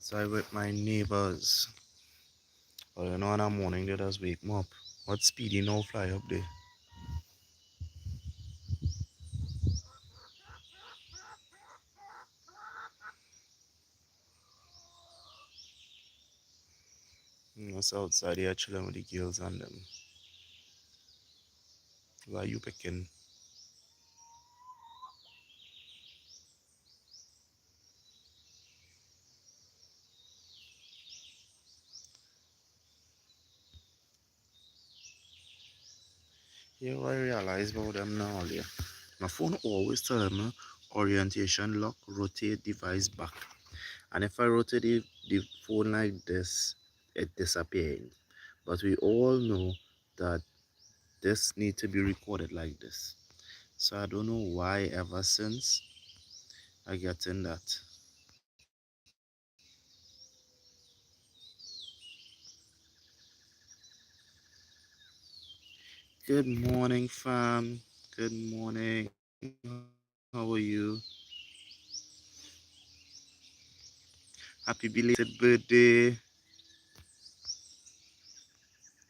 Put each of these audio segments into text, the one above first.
outside with my neighbors. But you know, in the morning they just wake me up. What speedy no fly up there? What's outside here chilling with the girls and them. Why you picking? Yeah, what I realize about them now, yeah. My phone always tell me orientation lock, rotate device back. And if I rotate the phone like this, it disappears. But we all know that this need to be recorded like this. So I don't know why ever since I get in that. Good morning, fam. Good morning. How are you? Happy belated birthday.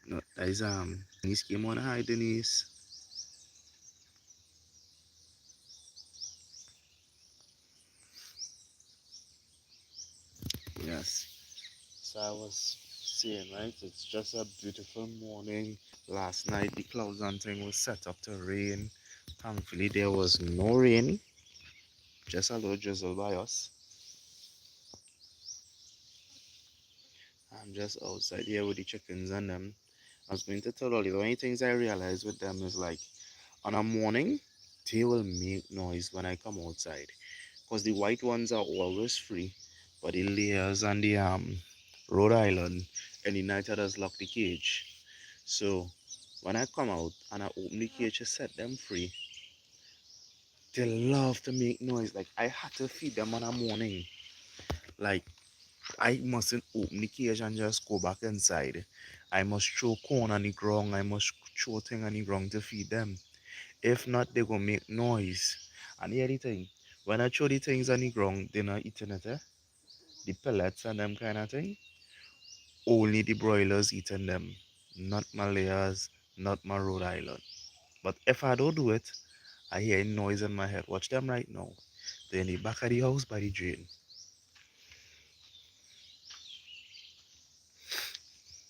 No, that is Denise came on. Hi Denise. Yes. So I was saying, right, it's just a beautiful morning. Last night the clouds and thing was set up to rain. Thankfully there was no rain, just a little drizzle by us. I'm just outside here with the chickens and them. I was going to tell all you, the only things I realized with them is like on a morning, they will make noise when I come outside. Because the white ones are always free, but the layers and the Rhode Island, any night I just lock the cage. So when I come out and I open the cage to set them free, they love to make noise. Like I had to feed them on a morning. Like I mustn't open the cage and just go back inside. I must throw corn on the ground. I must throw thing on the ground to feed them. If not, they gonna make noise. And the other thing, when I throw the things on the ground, they're not eating it, eh? The pellets and them kind of thing. Only the broilers eating them, not my layers, not my Rhode Island. But if I don't do it, I hear a noise in my head. Watch them right now. They're in the back of the house by the drain.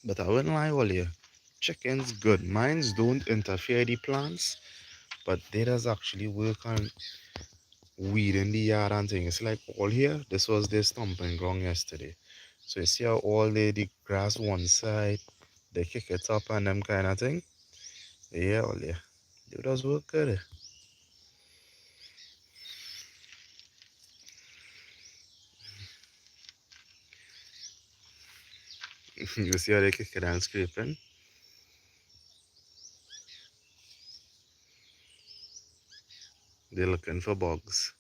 But I wouldn't lie all you. Chickens good. Mines don't interfere the plants, but they does actually work on weed in the yard and things. Like all here, this was their stomping ground yesterday. So you see how all the grass one side, they kick it up and them kind of thing. Yeah, all yeah. They does work good. You see how they kick it and scraping? They're looking for bugs.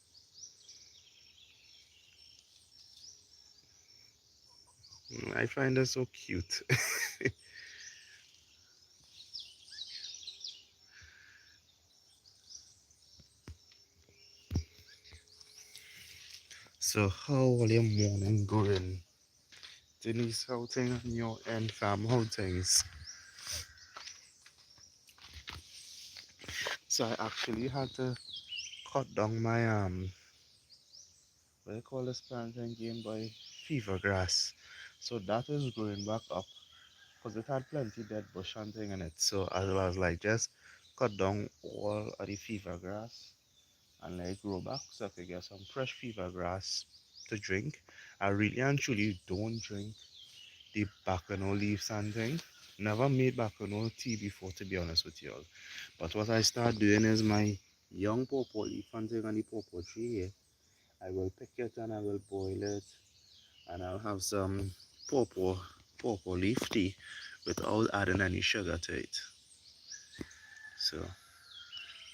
I find that so cute. So how all your morning going? Denise, how things on your end, fam? How things? So I actually had to cut down my what do you call this plant again by fever grass. So that is growing back up because it had plenty dead bush and thing in it. So I was like just cut down all of the fever grass and let it grow back so I could get some fresh fever grass to drink. I really and truly don't drink the bacano leaves and thing. Never made bacano tea before to be honest with you all. But what I start doing is my young pawpaw leaf and thing on the pawpaw tree here. I will pick it and I will boil it and I'll have some pawpaw pawpaw leaf tea without adding any sugar to it. So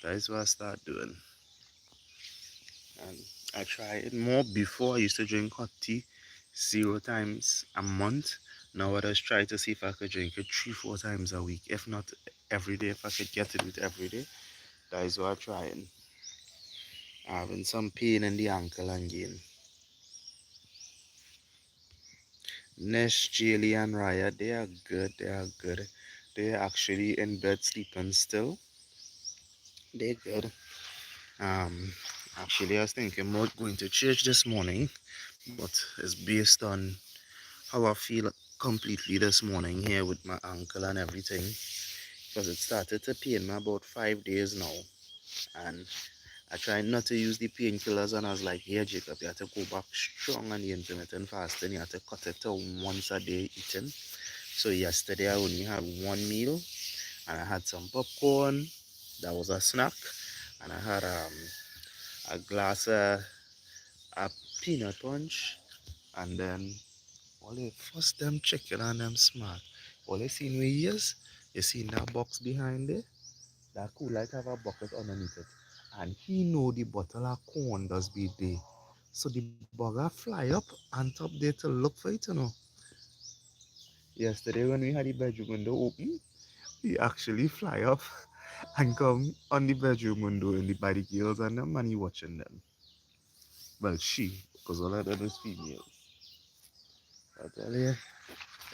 that is what I start doing. And I try it more. Before I used to drink hot tea 0 times a month. Now I just try to see if I could drink it 3, 4 times a week. If not every day, if I could get to do it every day. That is what I'm trying. Having some pain in the ankle again. Nesh, Jaylee, and Raya, they are good. They are good. They're actually in bed sleeping still. They're good. Um, Actually, I was thinking about going to church this morning, but it's based on how I feel completely this morning here with my ankle and everything. Because it started to pain me about 5 days now. And I tried not to use the painkillers, and I was like, "Here, Jacob, you have to go back strong on the intermittent fasting. You have to cut it to once a day eating." So yesterday I only had one meal, and I had some popcorn. That was a snack, and I had a glass of peanut punch, and then all the first them chicken and them smart. All they seen with ears, you seen that box behind there? That cool like have a bucket underneath it. And he know the bottle of corn does be there. So the bugger fly up on top there to look for it, Yesterday when we had the bedroom window open, he actually fly up and come on the bedroom window by the girls and them and he watching them. Well, she, because all of them is females. I tell you,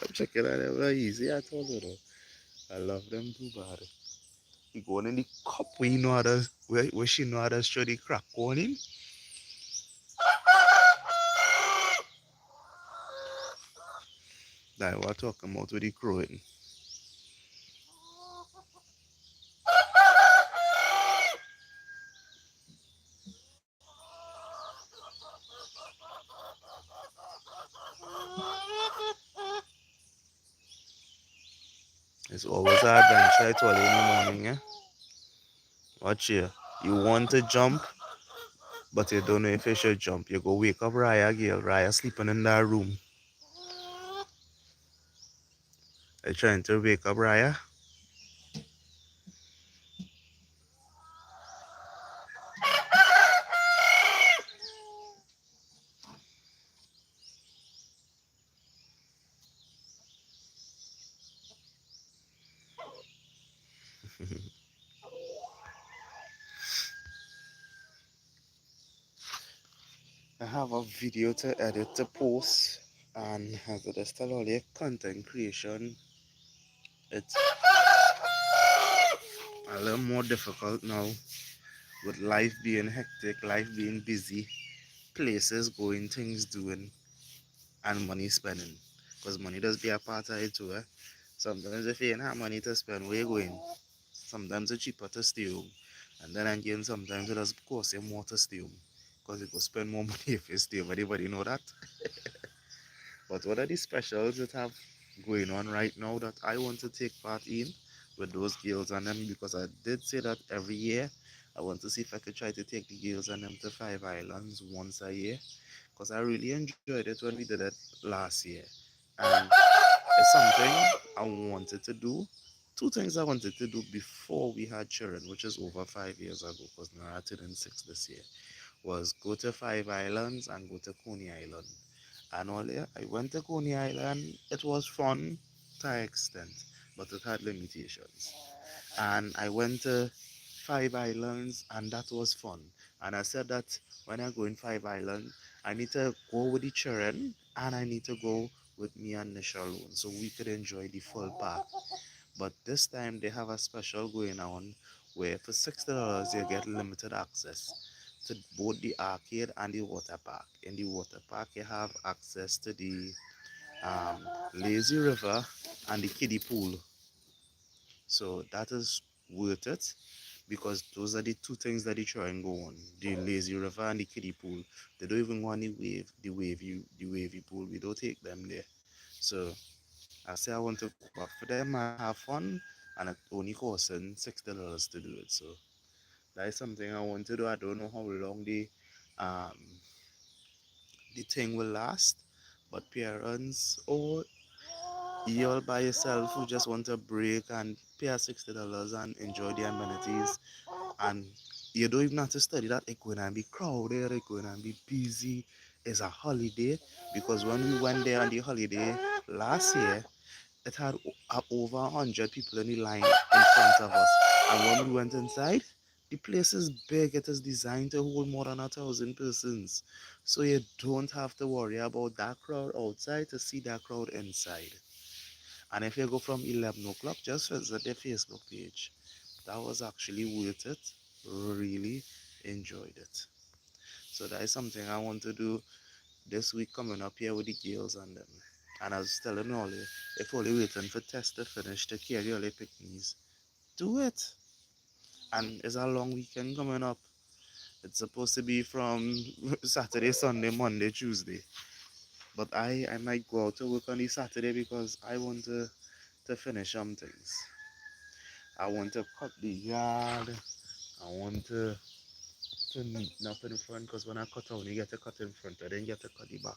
I'm checking out them very easy. I told you though. I love them too bad. He going in the cup where you know how to, where she know how to show the crack on him. That what talking about with the crowing. It's always an adventure at early in the morning, eh? Watch here. You want to jump, but you don't know if you should jump. You go wake up Raya girl. Raya sleeping in that room. They trying to wake up Raya. I have a video to edit to post, and as it is still only content creation, it's a little more difficult now with life being hectic, life being busy, places going, things doing, and money spending. Because money does be a part of it too. Eh? Sometimes if you ain't have money to spend, where you going? Sometimes it's cheaper to stay home. And then again, sometimes it does cost you more to stay home. Because you go spend more money if you stay home. Anybody know that? But what are the specials that have going on right now that I want to take part in with those girls and them? Because I did say that every year I want to see if I could try to take the girls and them to Five Islands once a year. Because I really enjoyed it when we did it last year. And it's something I wanted to do. Two things I wanted to do before we had children, which is over 5 years ago, because now I turned 6 this year, was go to Five Islands and go to Coney Island. And all yeah, I went to Coney Island. It was fun to an extent, but it had limitations. And I went to Five Islands, and that was fun. And I said that when I go in Five Islands, I need to go with the children, and I need to go with me and Nisha alone, so we could enjoy the full park. But this time they have a special going on where for $60 you get limited access to both the arcade and the water park. In the water park you have access to the lazy river and the kiddie pool. So that is worth it because those are the two things that they try and go on. The lazy river and the kiddie pool. They don't even want the wavy pool. We don't take them there. So I say I want to go back for them and have fun and it only costing $60 to do it. So that is something I want to do. I don't know how long um the thing will last. But parents or you all by yourself who just want a break and pay a $60 and enjoy the amenities and you don't even have to study that it's going to be crowded, it's going to be busy. It's a holiday because when we went there on the holiday last year, it had over 100 people in the line in front of us. And when we went inside, The place is big. It is designed to hold more than 1,000 persons. So you don't have to worry about that crowd outside to see that crowd inside. And if you go from 11 o'clock, just visit their Facebook page. That was actually worth it. Really enjoyed it. So that is something I want to do this week coming up here with the girls and them. And I was telling Ollie, if only waiting for test to finish to carry all the picnics, do it. And it's a long weekend coming up. It's supposed to be from Saturday, Sunday, Monday, Tuesday. But I might go out to work on the Saturday because I want to finish some things. I want to cut the yard. I want to neaten up in front because when I cut out, you get to cut in front, I then get to cut the back.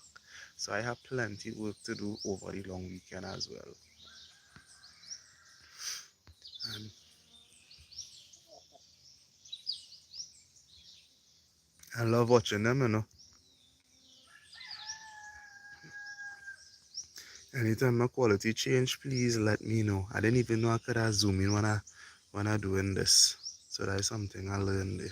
So I have plenty work to do over the long weekend as well. And I love watching them, you know. Anytime my quality change, please let me know. I didn't even know I could have zoom in when I doing this. So that's something I learned there.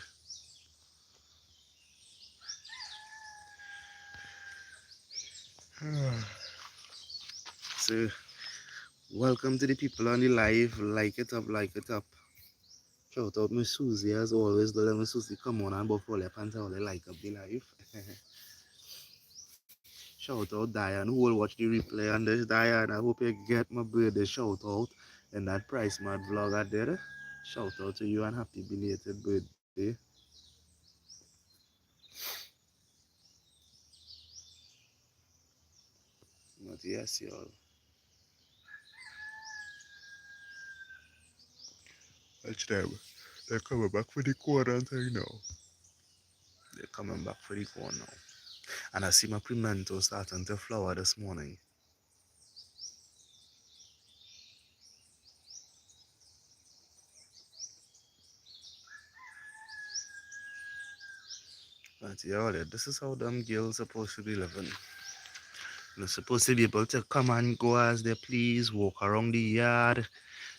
So welcome to the people on the live. Like it up, like it up. Shout out Miss Susie as always. The little Miss Susie come on and buff all your pants all like up the live. Shout out Diane who will watch the replay on this. Diane, I hope you get my birthday shout out in that Price Mart vlog I did. Shout out to you and happy belated birthday. But yes, y'all. Watch them. They're coming back for the quarantine now. They're coming back for the corn now. And I see my pimento starting to flower this morning. But yeah, this is how them girls supposed to be living. They're supposed to be able to come and go as they please, walk around the yard.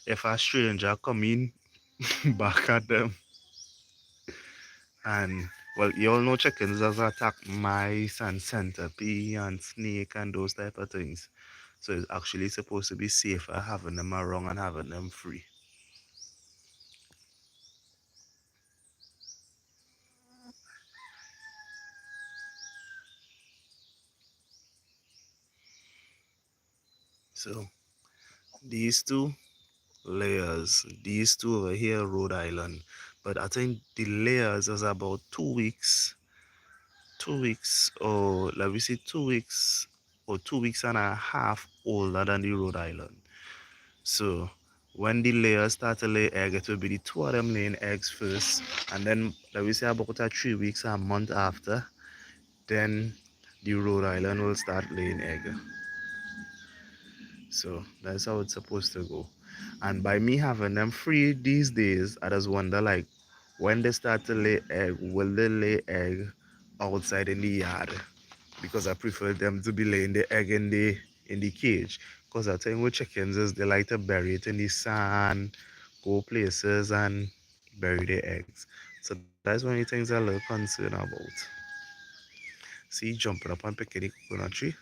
If a stranger come in, back at them. And well, you all know chickens does attack mice and centipede and snake and those type of things. So it's actually supposed to be safer having them around and having them free. So these two layers, these two over here, Rhode Island. But I think the layers is about 2 weeks, 2 weeks, or let me see, 2 weeks or 2 weeks and a half older than the Rhode Island. So when the layers start to lay egg, it will be the two of them laying eggs first, and then let me say about 3 weeks, a month after, then the Rhode Island will start laying egg. So that's how it's supposed to go. And by me having them free these days, I just wonder like when they start to lay egg, will they lay egg outside in the yard? Because I prefer them to be laying the egg in the cage. Because I think with chickens is they like to bury it in the sand, go places and bury their eggs. So that's one of the things I look concerned about. See, jumping up and picking the coconut tree.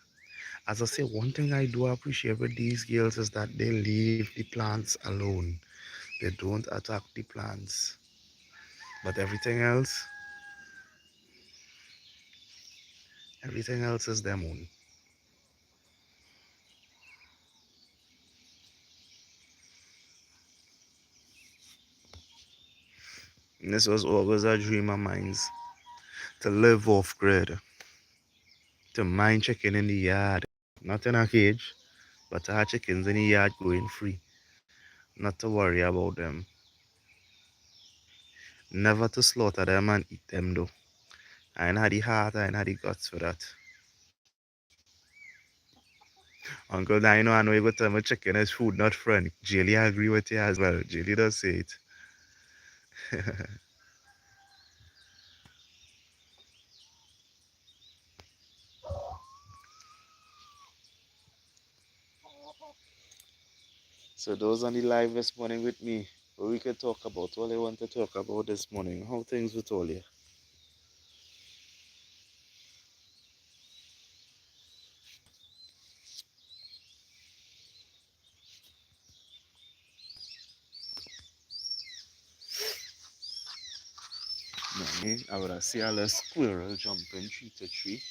As I say, one thing I do appreciate with these girls is that they leave the plants alone. They don't attack the plants. But everything else is them own. And this was always a dream of mine to live off grid, to mind chicken in the yard, not in a cage, but to have chickens in the yard going free, not to worry about them, never to slaughter them and eat them though. I ain't had the heart, I ain't had the guts for that. Uncle Dino, I know you go tell me chicken is food, not friend. Jelly, I agree with you as well. Jelly does say it. So those on the live this morning with me, we could talk about all I want to talk about this morning. How things with all you? Mommy, I would have see a little squirrel jumping tree to tree.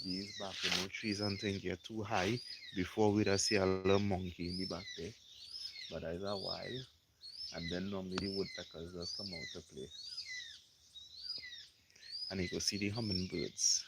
These back, trees and things get too high before we'd have see a little monkey in the back there. But that's a while. And then normally the woodpeckers just come out to play. And you go see the hummingbirds.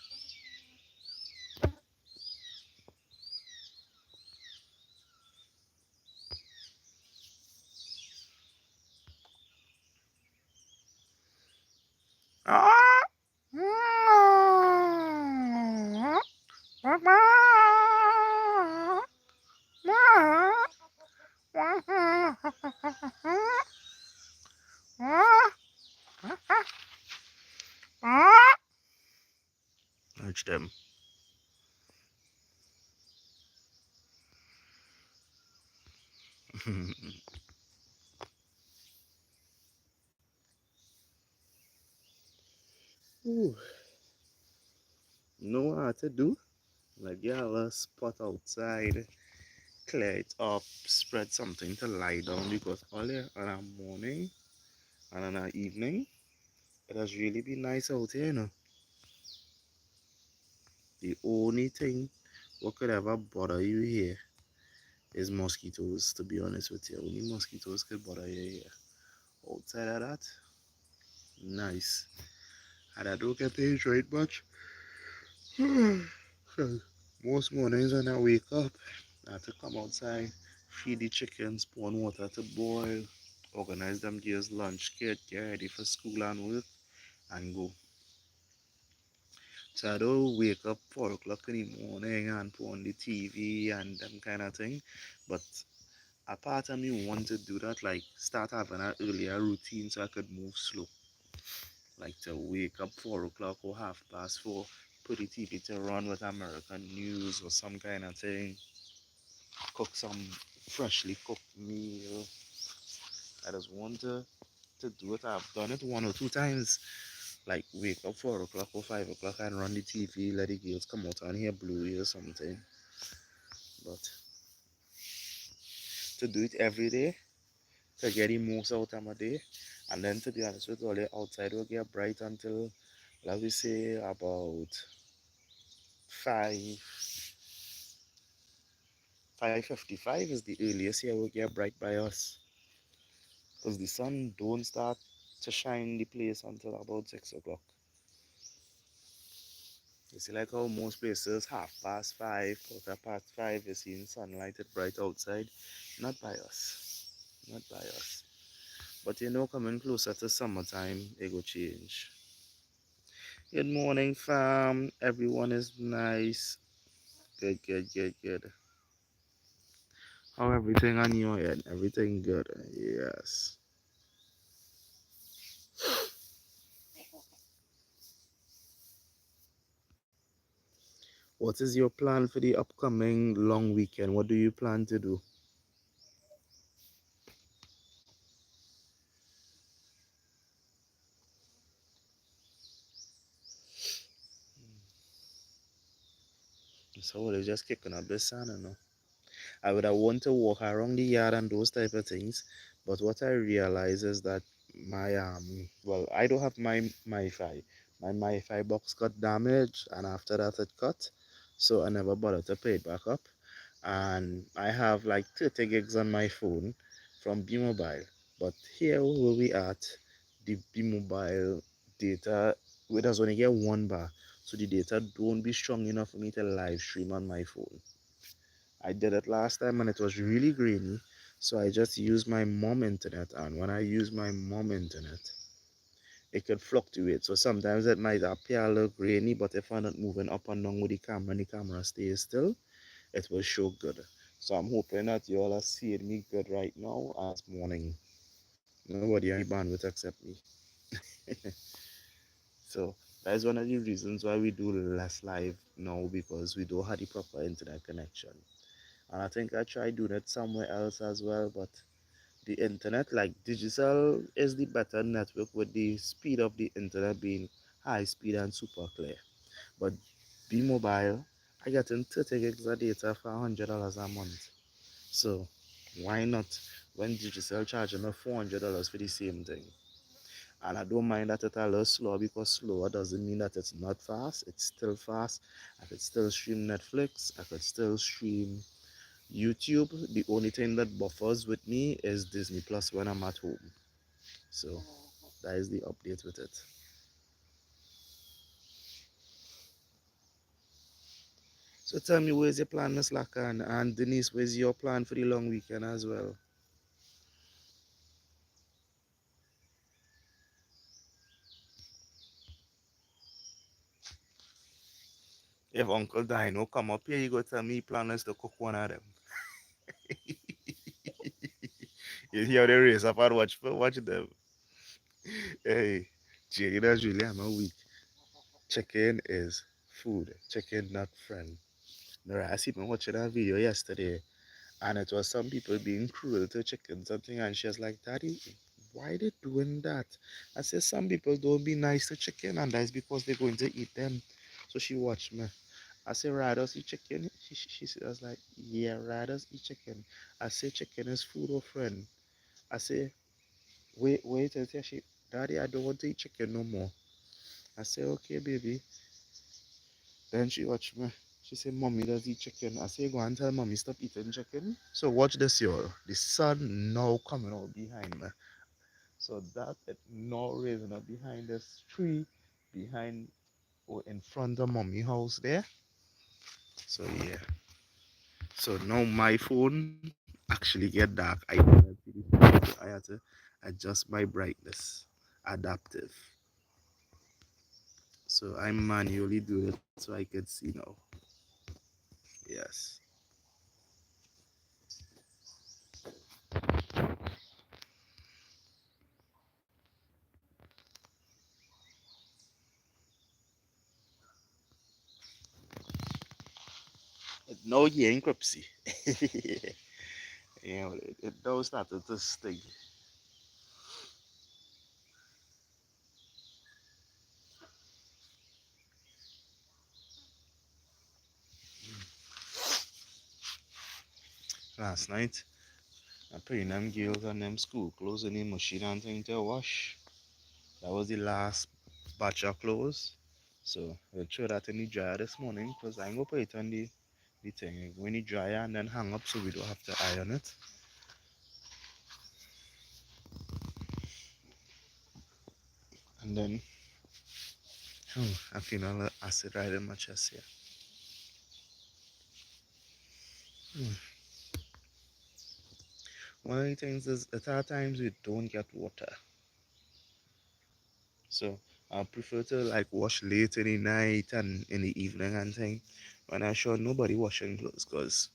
Watch them. Ooh, know what to do? Like, yeah, let's spot outside, clear it up, spread something to lie down because earlier on a morning and on an evening, it has really been nice out here, you know. The only thing what could ever bother you here is mosquitoes, to be honest with you. Only mosquitoes could bother you here. Outside of that, nice. And I don't get to enjoy it much. Most mornings when I wake up, I have to come outside, feed the chickens, pour on water to boil, organize them girls' lunch kit, get ready for school and work, and go. So I don't wake up 4 o'clock in the morning and put on the TV and them kind of thing. But a part of me want to do that, like start having an earlier routine so I could move slow. Like to wake up 4 o'clock or half past 4, put the TV to run with American news or some kind of thing, cook some freshly cooked meal. I just want to do it. I've done it 1 or 2 times. Like wake up 4 o'clock or 5 o'clock and run the TV, let the girls come out and hear Bluey or something. But to do it every day, to get the most out of my day, and then to be honest with you, the outside will get bright until, let me say, about 5, 5:55 is the earliest here will get bright by us. Because the sun don't start to shine the place until about 6 o'clock. You see, like how most places, 5:30, 5:45, you're seeing sunlight it bright outside. Not by us. Not by us. But you know, coming closer to summertime, it will change. Good morning, fam. Everyone is nice. Good, good, good, good. How everything on your end? Everything good? Yes. What is your plan for the upcoming long weekend? What do you plan to do? So they're just kicking up the sun, you know. I would have want to walk around the yard and those type of things, but what I realize is that my well, I don't have my fi. My fi box got damaged, and after that it cut, so I never bothered to pay it back up. And I have like 30 gigs on my phone from B Mobile, but here where we at, the B Mobile data, we does only get 1 bar, so the data don't be strong enough for me to live stream on my phone. I did it last time and it was really grainy. So I just used my mom internet, and when I use my mom internet, it could fluctuate. So sometimes it might appear a little grainy, but if I'm not moving up and down with the camera and the camera stays still, it will show good. So I'm hoping that you all are seeing me good right now as morning. Nobody on the bandwidth except me. So that is one of the reasons why we do less live now, because we don't have the proper internet connection. And I think I tried doing it somewhere else as well, but the internet, like digital is the better network with the speed of the internet being high speed and super clear. But be mobile, I get in 30 gigs of data for $100 a month. So why not when digital charging me $400 for the same thing? And I don't mind that it's a little slow because slower doesn't mean that it's not fast. It's still fast. I could still stream Netflix. I could still stream YouTube. The only thing that buffers with me is Disney Plus when I'm at home. So that is the update with it. So tell me, where's your plan, Miss Lakan? And Denise, where's your plan for the long weekend as well? If Uncle Dino come up here, you go tell me he plans to cook one of them. You hear the race up and watch them. Hey, Jerry, that's really I'm a week. Chicken is food. Chicken not friend. No, I see me watching that video yesterday, and it was some people being cruel to chicken something, and she was like, "Daddy, why they doing that?" I said, "Some people don't be nice to chicken, and that's because they're going to eat them." So she watched me. I said, "Riders eat chicken." She was like, "Yeah, riders eat chicken." I said, "Chicken is food or friend." I said, "Wait until she, Daddy, I don't want to eat chicken no more." I said, "Okay, baby." Then she watched me. She said, "Mommy does eat chicken." I say, "Go and tell mommy stop eating chicken." So watch this, y'all. The sun now coming out behind me. So that it now raising up behind this tree, behind or in front of mommy house there. So yeah. So now my phone actually get dark. I couldn't see the screen, so I had to adjust my brightness. Adaptive. So I manually do it so I could see now. Yes. No bankruptcy. It now started to sting. Last night, I putting them girls and them school clothes in the machine and thing to wash. That was the last batch of clothes. So we'll throw that in the dryer this morning because I'm gonna put it on the thing. When it dry and then hang up so we don't have to iron it. And then I feel a little acid right in my chest here. Hmm. One of the things is at our times we don't get water. So I prefer to like wash late in the night and in the evening and thing. When I sure nobody washing clothes because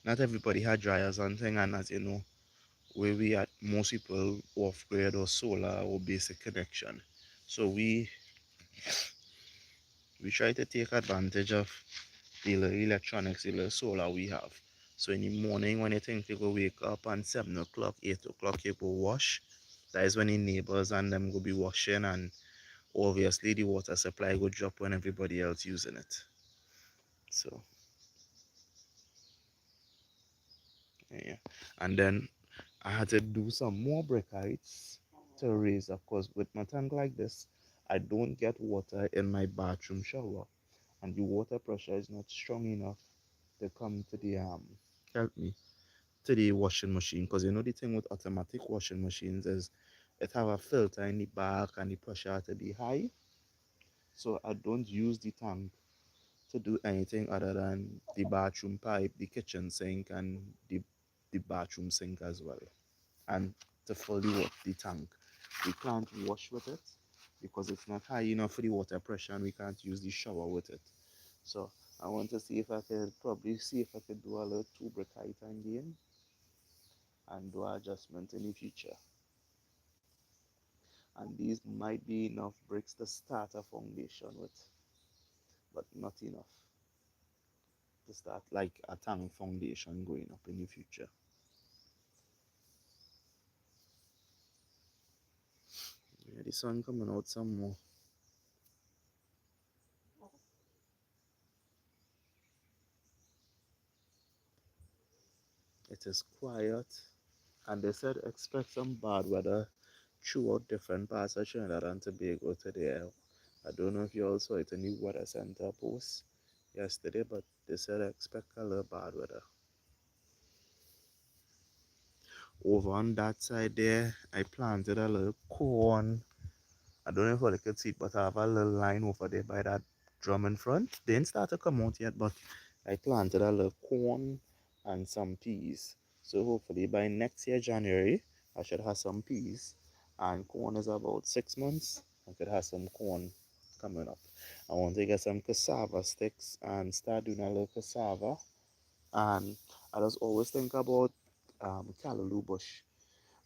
not everybody had dryers and thing, and as you know, where we at most people off grid or solar or basic connection. So we try to take advantage of the little electronics, the little solar we have. So in the morning when you think you go wake up and 7 o'clock, 8 o'clock you go wash. That is when the neighbors and them go be washing, and obviously the water supply go drop when everybody else using it. So yeah. And then I had to do some more brick heights to raise, of course, with my tank like this. I don't get water in my bathroom shower, and the water pressure is not strong enough to come to the help me to the washing machine. Because you know the thing with automatic washing machines is it have a filter in the back and the pressure to be high. So I don't use the tank to do anything other than the bathroom pipe, the kitchen sink, and the bathroom sink as well. And to fully work the tank. We can't wash with it because it's not high enough for the water pressure and we can't use the shower with it. So I want to see if I could probably see if I could do a little 2 brick height again and do adjustment in the future. And these might be enough bricks to start a foundation with, but not enough to start like a tank foundation going up in the future. Yeah, the sun coming out some more. It is quiet, and they said expect some bad weather throughout different parts of Trinidad and Tobago today. I don't know if you all saw it in the weather center post yesterday, but they said expect a little bad weather. Over on that side there, I planted a little corn. I don't know if you could see it, but I have a little line over there by that drum in front. They didn't start to come out yet, but I planted a little corn and some peas. So hopefully by next year, January, I should have some peas. And corn is about 6 months. I could have some corn coming up. I want to get some cassava sticks and start doing a little cassava. And I just always think about callaloo bush.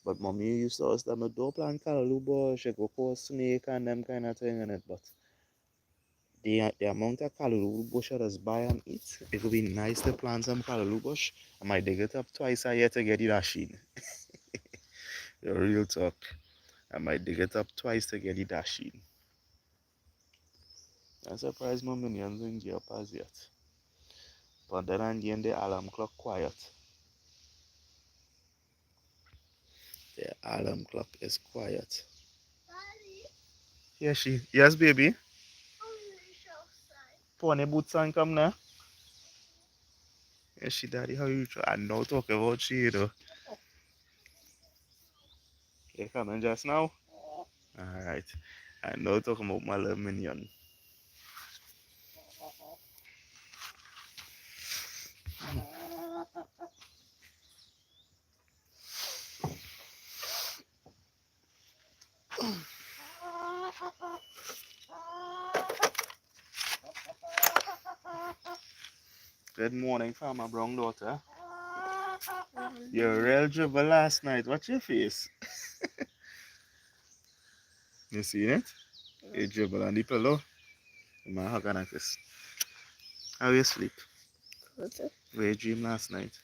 But mommy used to ask them, don't plant callaloo bush, it go cause snake and them kind of thing in it. But the amount of callaloo bush I just buy and eat, it would be nice to plant some callaloo bush. I might dig it up twice a year to get it dashing. The real talk. I might dig it up twice to get it dashing. I'm surprised my minions didn't get up as yet. But then again, the alarm clock quiet. The alarm clock is quiet. Yes, baby. Pony boots and come now. Yes, daddy, how you try? I know talk about she, you know. You coming just now? Alright. I know talking about my little minion. Good morning, farmer brown daughter. You're real dribble last night. What's your face? You seen it? You dribble on the pillow. My hug and a kiss. How you sleep? Good. Where you dream last night?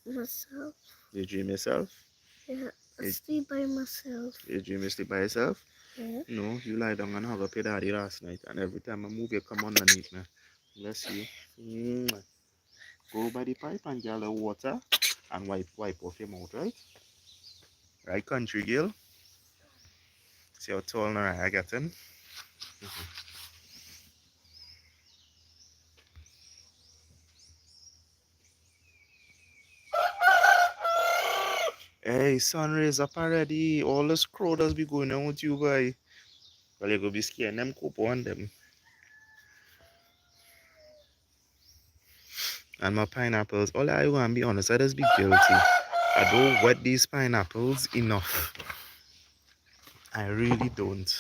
Myself. You dream yourself? Yeah, I sleep by myself. You dream you sleep by yourself? Yeah. No, you lie down and hug up your daddy last night, and every time I move, you come underneath me. Bless you. Mwah. Go by the pipe and get a little water and wipe off your mouth, right? Right, country girl? See how tall now I getting? Hey, sun rays up already. All the scroll does be going on with you, boy. Well, you go be scaring them couple on them. And my pineapples, all I want to be honest, I just be guilty. I don't wet these pineapples enough. I really don't.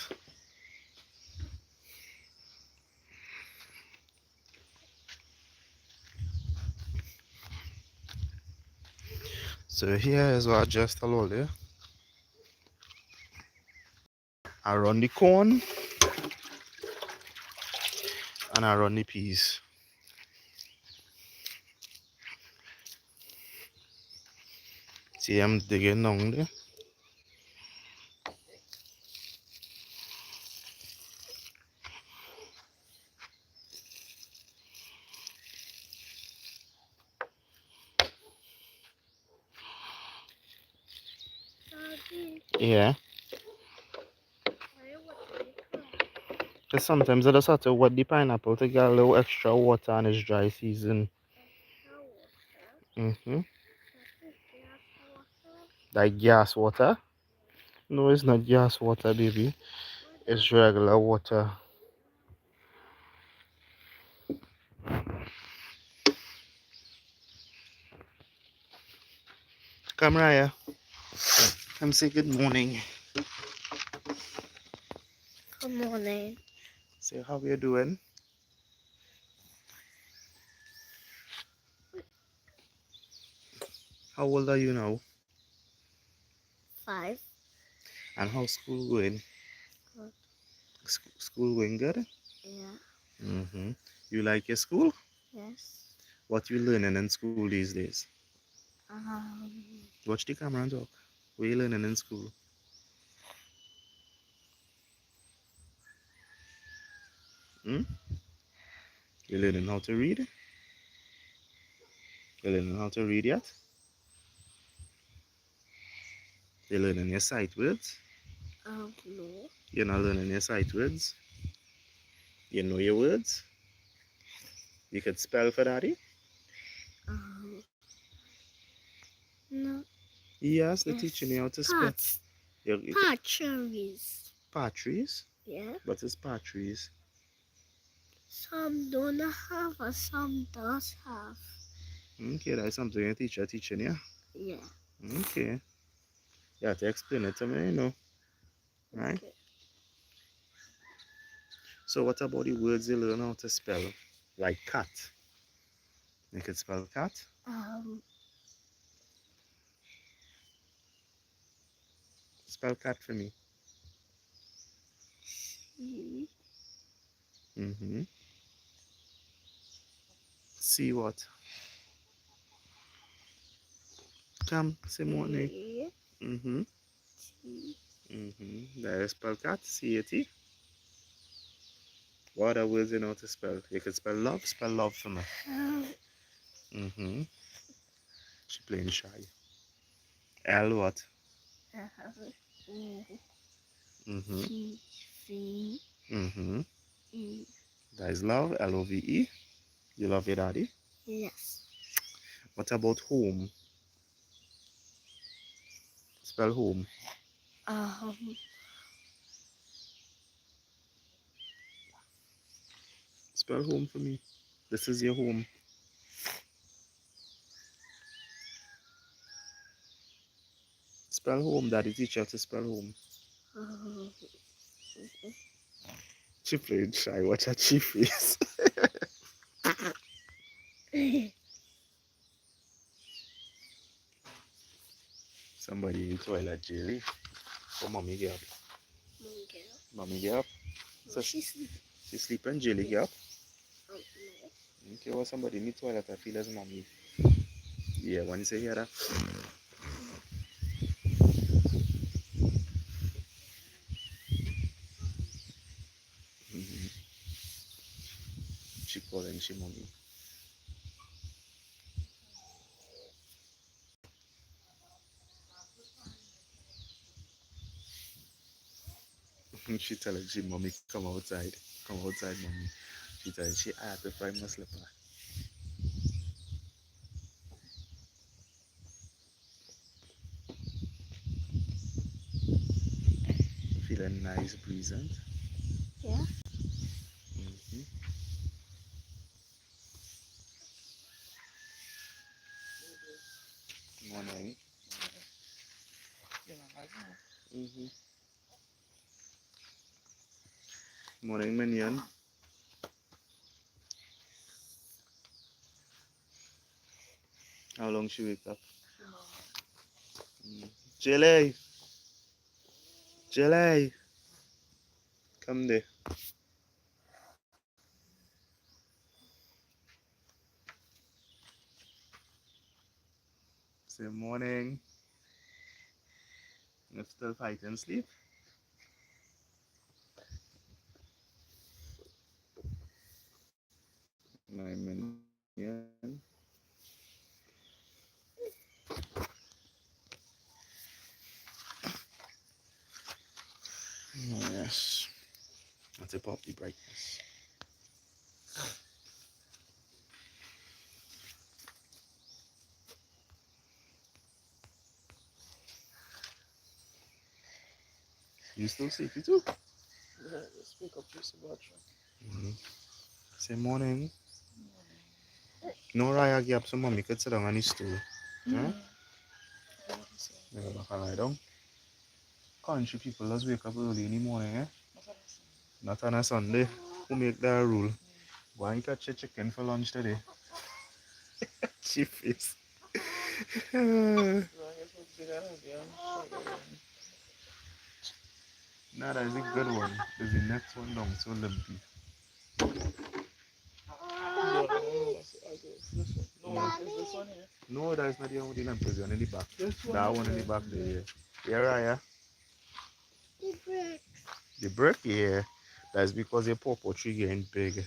So here is what I just told you. I run the corn and I run the peas. See, I'm digging down there. Yeah. Because sometimes I just have to wet the pineapple to get a little extra water on its dry season. Mm-hmm. Like gas water? No, it's not gas water, baby. It's regular water. Come, Raya. Come say good morning. Good morning. Say how you doing? How old are you now? 5. And how's school going? Good. School going good? Yeah. Mm-hmm. You like your school? Yes. What you learning in school these days? Watch the camera and talk. What you learning in school? Hmm? You learning how to read? You learning how to read yet? You learning your sight words? No. You're not learning your sight words? You know your words? You could spell for daddy? Um, no. Yes, they're teaching you Yes. how to spell. Pots. You could, Potteries. patries? Yeah. What is patries? Some don't have, or some does have. Okay, that's something your teacher teaching you. Yeah. Okay. You have to explain it to me, you know. Right? Okay. So what about the words you learn how to spell? Like cat. You can spell cat? Um. Spell cat for me. C. Mm-hmm. See what? Come, say morning. A. Mm-hmm. T. Mm-hmm. There is spell cat. C-A-T. What other words you know how to spell? You can spell love. Spell love for me. Um. Mm-hmm. She playing shy. L what? E. Mm-hmm. T. C. Mm-hmm. E. That is love. L-O-V-E. You love your daddy. Yes. What about home? Spell home. Um. Spell home for me. This is your home. Spell home. Daddy teach you how to spell home. Um. She playing shy. Watch her chi face. Somebody in toilet jelly. Oh, mommy get up. Monkey. Mommy get up. No, So she's sleeping. she sleeping. Jelly get up. No. Okay, well somebody in the toilet. I feel as mommy. Yeah, when you say hear that. Mm-hmm. She calling she mommy. She telling she mommy come outside. Come outside, mommy. She telling she I have to find my slipper. Feeling nice, breezing. Yeah. Mm-hmm. Morning. Mm-hmm. Morning, minion. How long she wake up? Mm. Jelly, Jelly, come there. Say morning. You still fighting sleep? 9 million. Oh, yes. That's a pop the brightness. You still sleepy too? Yeah, just wake up, use the bathroom. Mm-hmm. Say morning. No Raya get up so mommy could sit down on the stool. Huh? They go back and lie down. Country people just wake up early in the morning, eh? Not on a Sunday. Who make that rule? Go and catch a chicken for lunch today. Chief face. Nah, that is a good one. There's the next one down, so limpy. No, that is not the one with the lamp. There's one in the back. That one in the back there, yeah. Yeah, Raya. The brick. The brick, yeah. That's because your pawpaw tree getting big.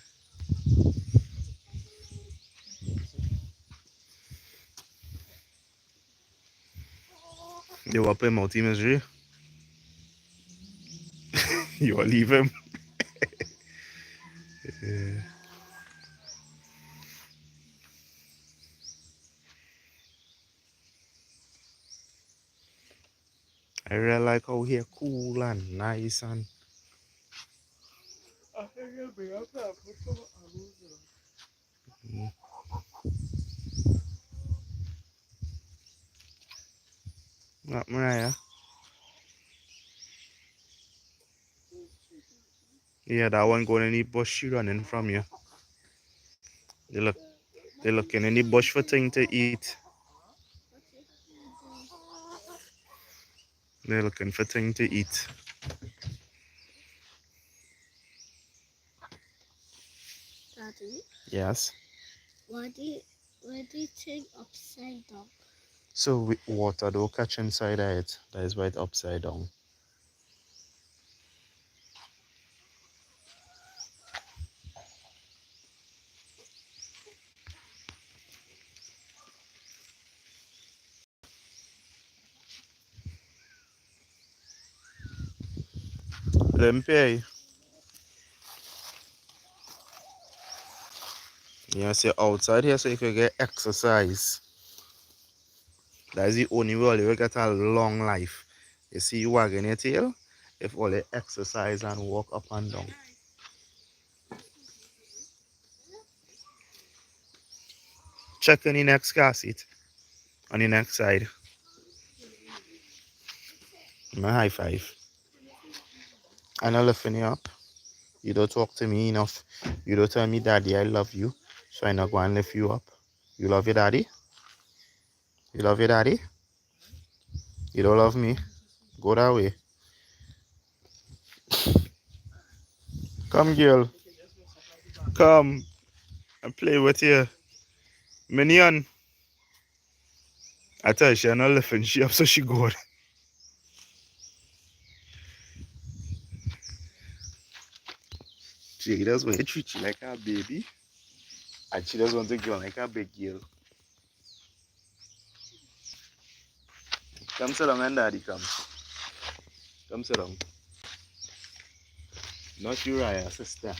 You up him out, misery. You will leave him. Yeah. I really like how here cool and nice and mm, not Mariah. Yeah, that one going in the bush she running from you. They look they looking in the bush for thing to eat. They're looking for thing to eat. Daddy, Yes. why do you think upside down? So water don't catch inside of it. That is why it's upside down. Limpy. Yeah, see outside here so you can get exercise. That is the only way you will get a long life. You see you wagging your tail, if all you exercise and walk up and down. Check on the next car seat. On the next side. My high five. I'm not lifting you up. You don't talk to me enough. You don't tell me, Daddy, I love you. So I not go and lift you up. You love your daddy? You love your daddy? You don't love me? Go that way. Come, girl. Come and play with you. Minion. I tell you, she not lifting she up, so she good. She does want to treat you like a baby. And she does want to go like a big girl. Come sit down and daddy come. Come sit down. Not Uriah, sister.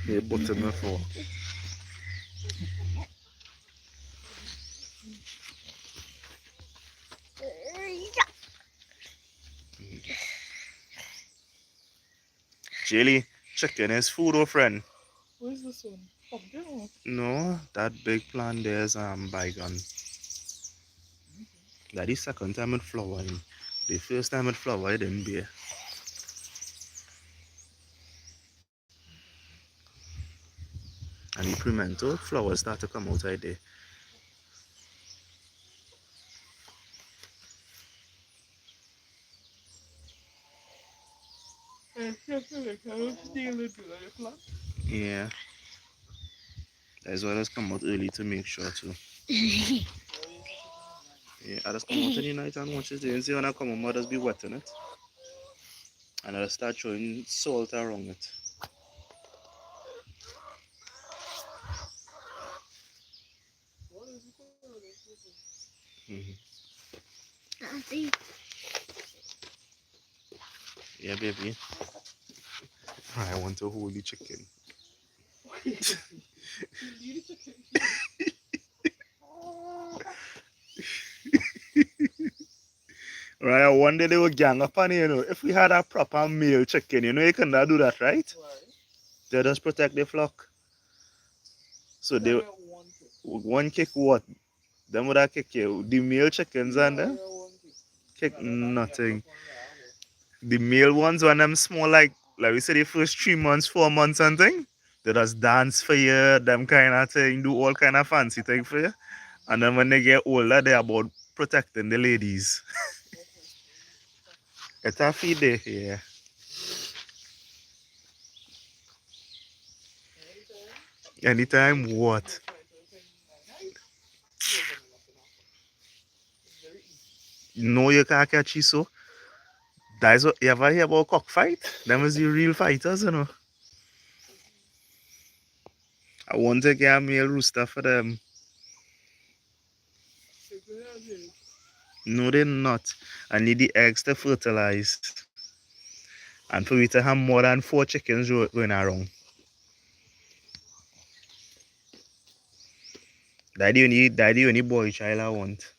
You button me for. Jelly, chicken is food, oh friend. Where's this one? Pumpkin? No, that big plant there's bygone. That is second time it flowering. The first time it flowered, it didn't bear. And the pimento flowers start to come out right there. Yeah, that's why let's come out early to make sure too. Yeah, I just come out in the night and watch it. You see when I come home, I just be wetting it. And I'll start throwing salt around it. Hmm. Daddy, Yeah, baby. I want to hold the chicken. Right, one day they will gang up on you, you know. If we had a proper male chicken, you know, you cannot do that, right? They just protect the flock. So they one kick what? Them would have kick you. The male chickens and them kick nothing. The male ones when them small like we say the first 3 months, 4 months and thing, they just dance for you, them kind of thing, do all kind of fancy thing for you. And then when they get older, they about protecting the ladies. It's a feed day, yeah. Anytime what? No, you can't catch it so. That's what you ever hear about cockfight? Them is the real fighters, you know. I want to get a male rooster for them. No, they're not. I need the eggs to fertilize. And for me to have more than 4 chickens going around. That the only boy child I want.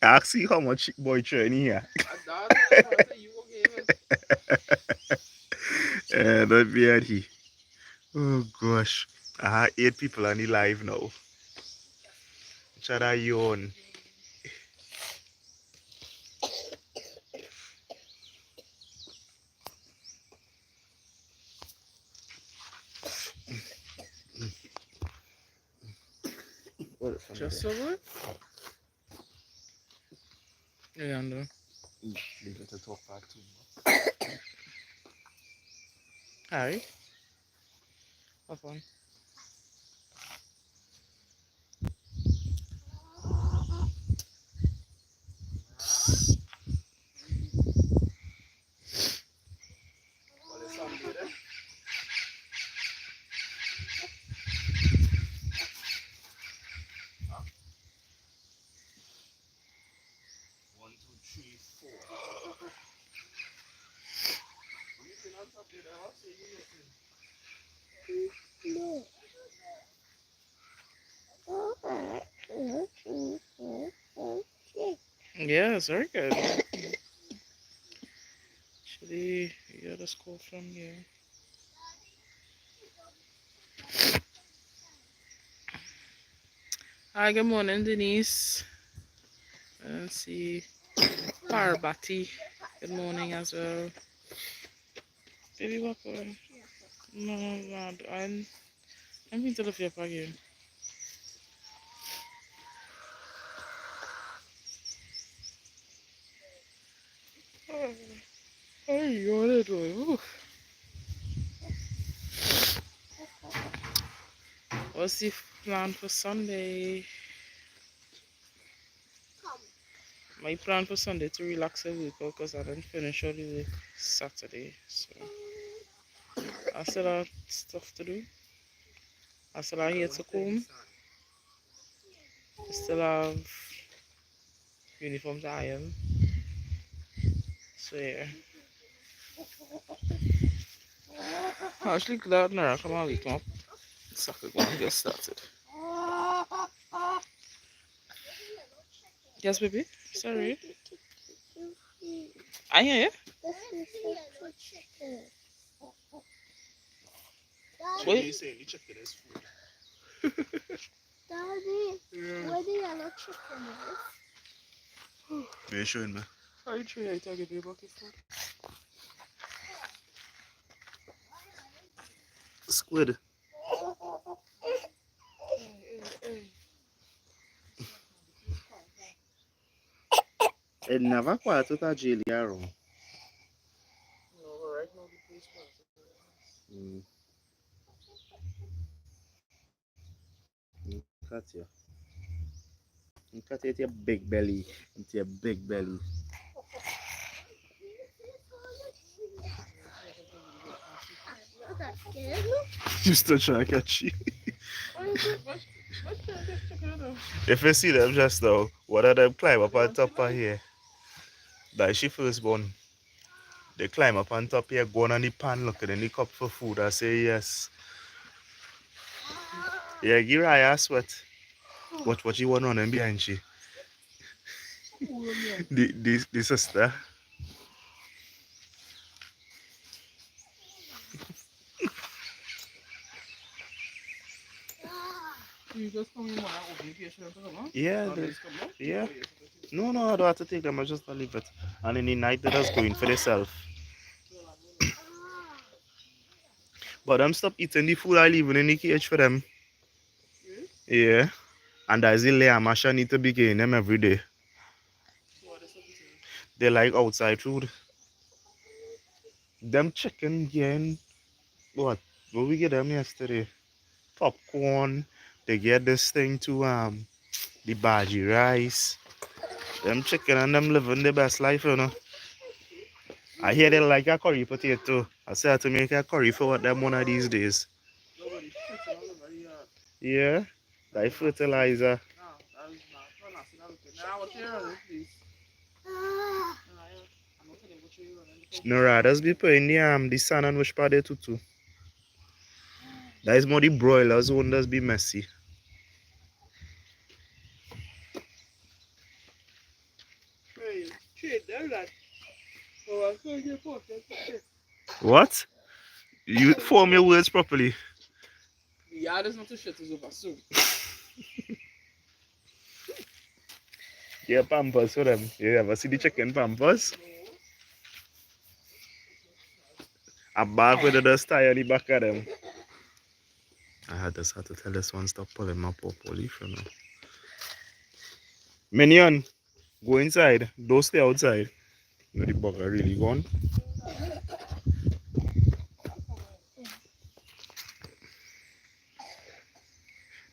Ask you how much boy training here. That be at he. Oh gosh. I have 8 people on the live now. Should I yawn? Just over? Yeah, no. Leave it to talk back to Hi. Have fun. One, two, three, four. No. Yeah, it's very good. Actually, you gotta scroll from here. Hi, good morning, Denise. Let's see. Parvati. Good morning as well. Baby, what boy? No, no, no. I'm going to lift you up again. Oh, you want it, boy. What's the plan for Sunday? My plan for Sunday to relax a week because I didn't finish all the work Saturday. So I still have stuff to do. I still have here to comb. I still have uniform to iron. So yeah. I'm actually glad Nara come and wake me up so I could go and get started. Yes, baby? Sorry. I hear you. What Wait. you saying? The chicken is food. Daddy, where the yellow chicken is? Where you showing me? I try I give you a bucket food. Squid. It never quite with a jelly around. No, right now the place Mm. Look at you. Look at it, your big belly. It's your big belly. Not that scared. You still trying to catch you. Let's try this chicken though. If you see them just now, one of them climb up on top of here. That's she firstborn. They climb up on top here, go on the pan, looking in the cup for food. I say yes. Yeah, give her a sweat. What you want on them behind she? The sister. You just come in my obligation to come on? Yeah, yeah. No, I don't have to take them. I just leave it. And in the night, they just go in for themselves. But them stop eating the food I leave in the cage for them. Yeah. And that's the layer mash I need to be getting them every day. They like outside food. Them chicken getting what? What we get them yesterday? Popcorn. They get this thing to the bhaji rice. Them chicken and them living the best life, you know. I hear they like a curry potato. I said to make a curry for what them one of these days. Nobody shits all over the yard. Yeah, that fertilizer. No, that is not. No, not see that looking. Now, what you running, please? No, yeah. I'm not telling you what you running. The No, purple one. rather be putting the sun and which part they too. That is more the broilers won't just be messy. Hey, shit, they're like, oh, I'm going to get pork. What? You form your words properly. The yard is not to shit is over soon. Yeah, pampers for them. You ever see the chicken pampers? A bag with the dust tie on the back of them. I had to tell this one stop pulling my purple leaf, you know. Minion, go inside. Don't stay outside. You know the bug are really gone.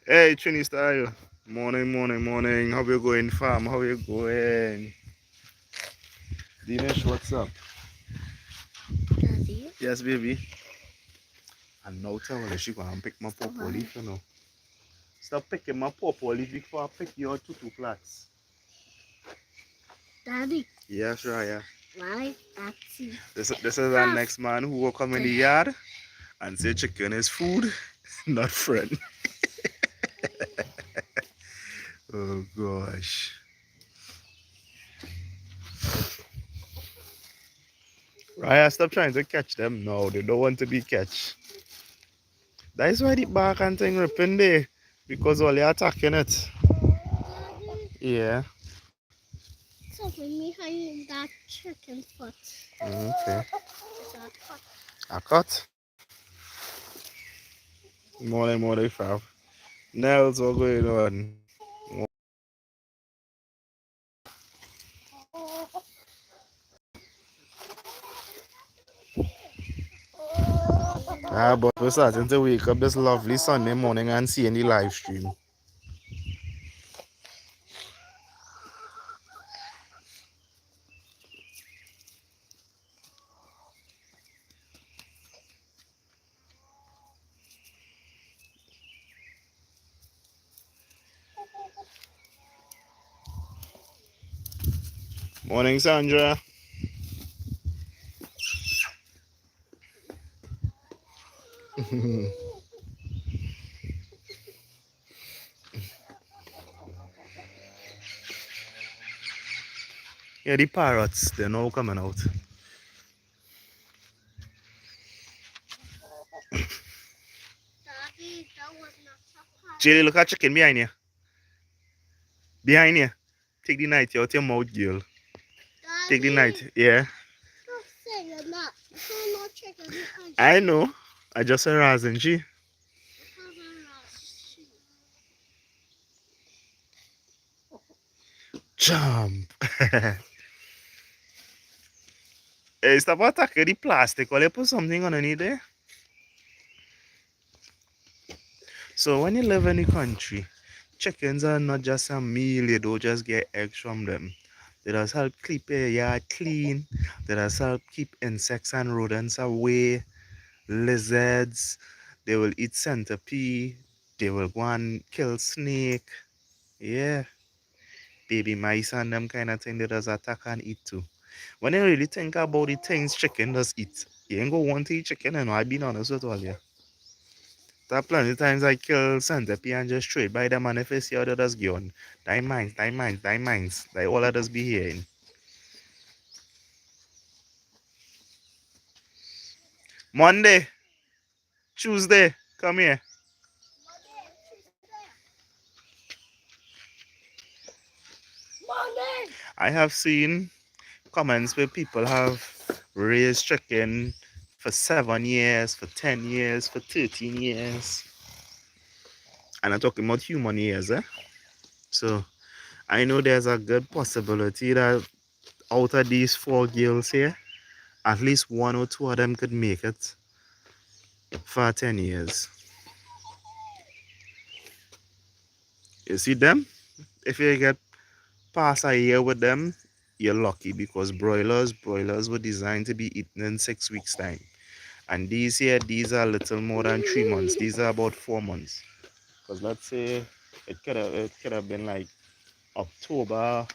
Hey, Trini style. Morning, morning, morning. How you going, fam? How you going? Dinesh, what's up? Daddy. Yes, baby. And now tell her she gonna pick my purple leaf, you know. Stop picking my purple leaf before I pick your tutu flats. Daddy. Yes, right, yeah. Why? That's This is our next man who will come in the yard and say chicken is food, not friend. Oh gosh. Raya, stop trying to catch them now. They don't want to be catch. That is why the bark and thing ripping there. Because all you're attacking it. Daddy. Yeah. So when me hide that chicken foot. Okay. Is that cut? I cut. Morning, morning, fam. Nels, what's going on? Ah, but we're starting to wake up this lovely Sunday morning and seeing the live stream. Morning, Sandra. Yeah, the parrots, they're now coming out. Daddy, that was not a Jelly, look at chicken behind you. Behind you. Take the knife out your mouth, girl. Take the Daddy. knife. Yeah. Stop saying that. I'm not chicken because I know. I just harassing she. Jump. Hey, stop attacking the plastic. Will you put something underneath there? So when you live in the country, chickens are not just a meal. You don't just get eggs from them. They just help keep your yard clean. They just help keep insects and rodents away. Lizards. They will eat centipede. They will go and kill snake. Yeah. Baby mice and them kind of thing they just attack and eat too. When you really think about the things chicken does eat, you ain't gonna want to eat chicken, and I've been honest with all you. There are plenty of times I kill centipede and just straight by them, and if I see how they just go on, die mines, die mines, die mines. Like all of us be hearing. Monday, Tuesday, come here. I have seen comments where people have raised chicken for 7 years, for 10 years, for 13 years. And I'm talking about human years, eh? So I know there's a good possibility that out of these four girls here, at least one or two of them could make it for 10 years. You see them? If you get past a year with them, you're lucky because broilers were designed to be eaten in 6 weeks' time. And these here, these are little more than 3 months. These are about 4 months. Because let's say it could have been like October,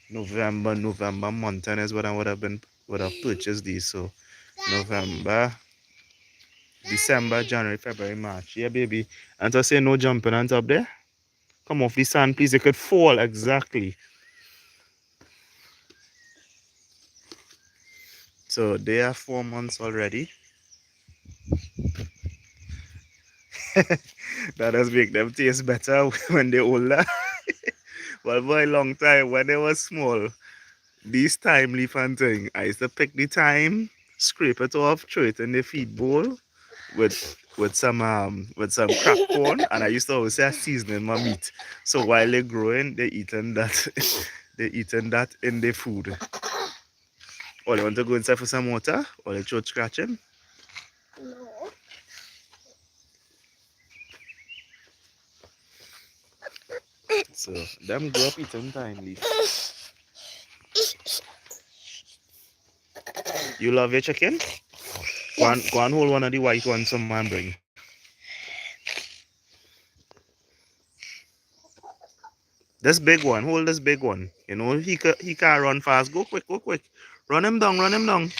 November month, and is what I would have purchased these. So November, December, January, February, March. Yeah, baby. And to say no jumping on top there. Come off the sand, please. It could fall exactly. So they are 4 months already. That does make them taste better when they're older. Well, for a long time, when they were small, these thyme leaf and thing, I used to pick the thyme, scrape it off, throw it in the feed bowl with some cracked corn, and I used to always say I seasoning my meat. So while they're growing, they eating that they eating that in their food. Or you want to go inside for some water, or the throat scratching. No. So them grow up eating thyme leaf. You love your chicken? Yes. Go and hold one of the white ones some man bring. This big one, hold this big one. You know he can't run fast. Go quick, go quick. Run him down, run him down.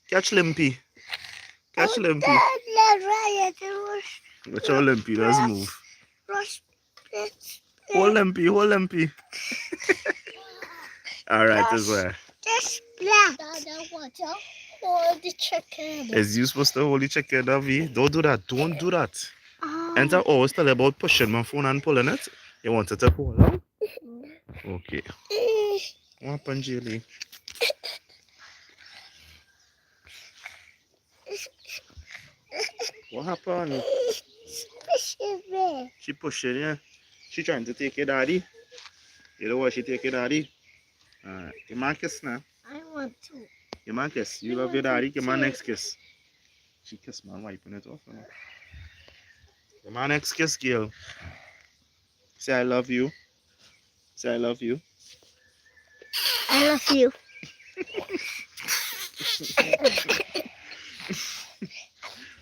Catch Limpy. Catch Limpy. Watch how Limpy does move. Hold Limpy, hold Limpy. Alright, as well. Just black. Dada, watch out. Hold the chicken. Is you supposed to hold the chicken, Avi? Don't do that. Don't do that. And I Oh. always tell you about pushing my phone and pulling it. You want it to pull out? Okay. What happened, Jilly? What happened? She pushing you. She trying to take your daddy. You know why she take your daddy? Alright. Give my kiss now. I want to. Give my kiss. You love your daddy. Give my next kiss. She kissed man, wiping it off. Give my next kiss, girl. Say I love you. Say I love you. I love you.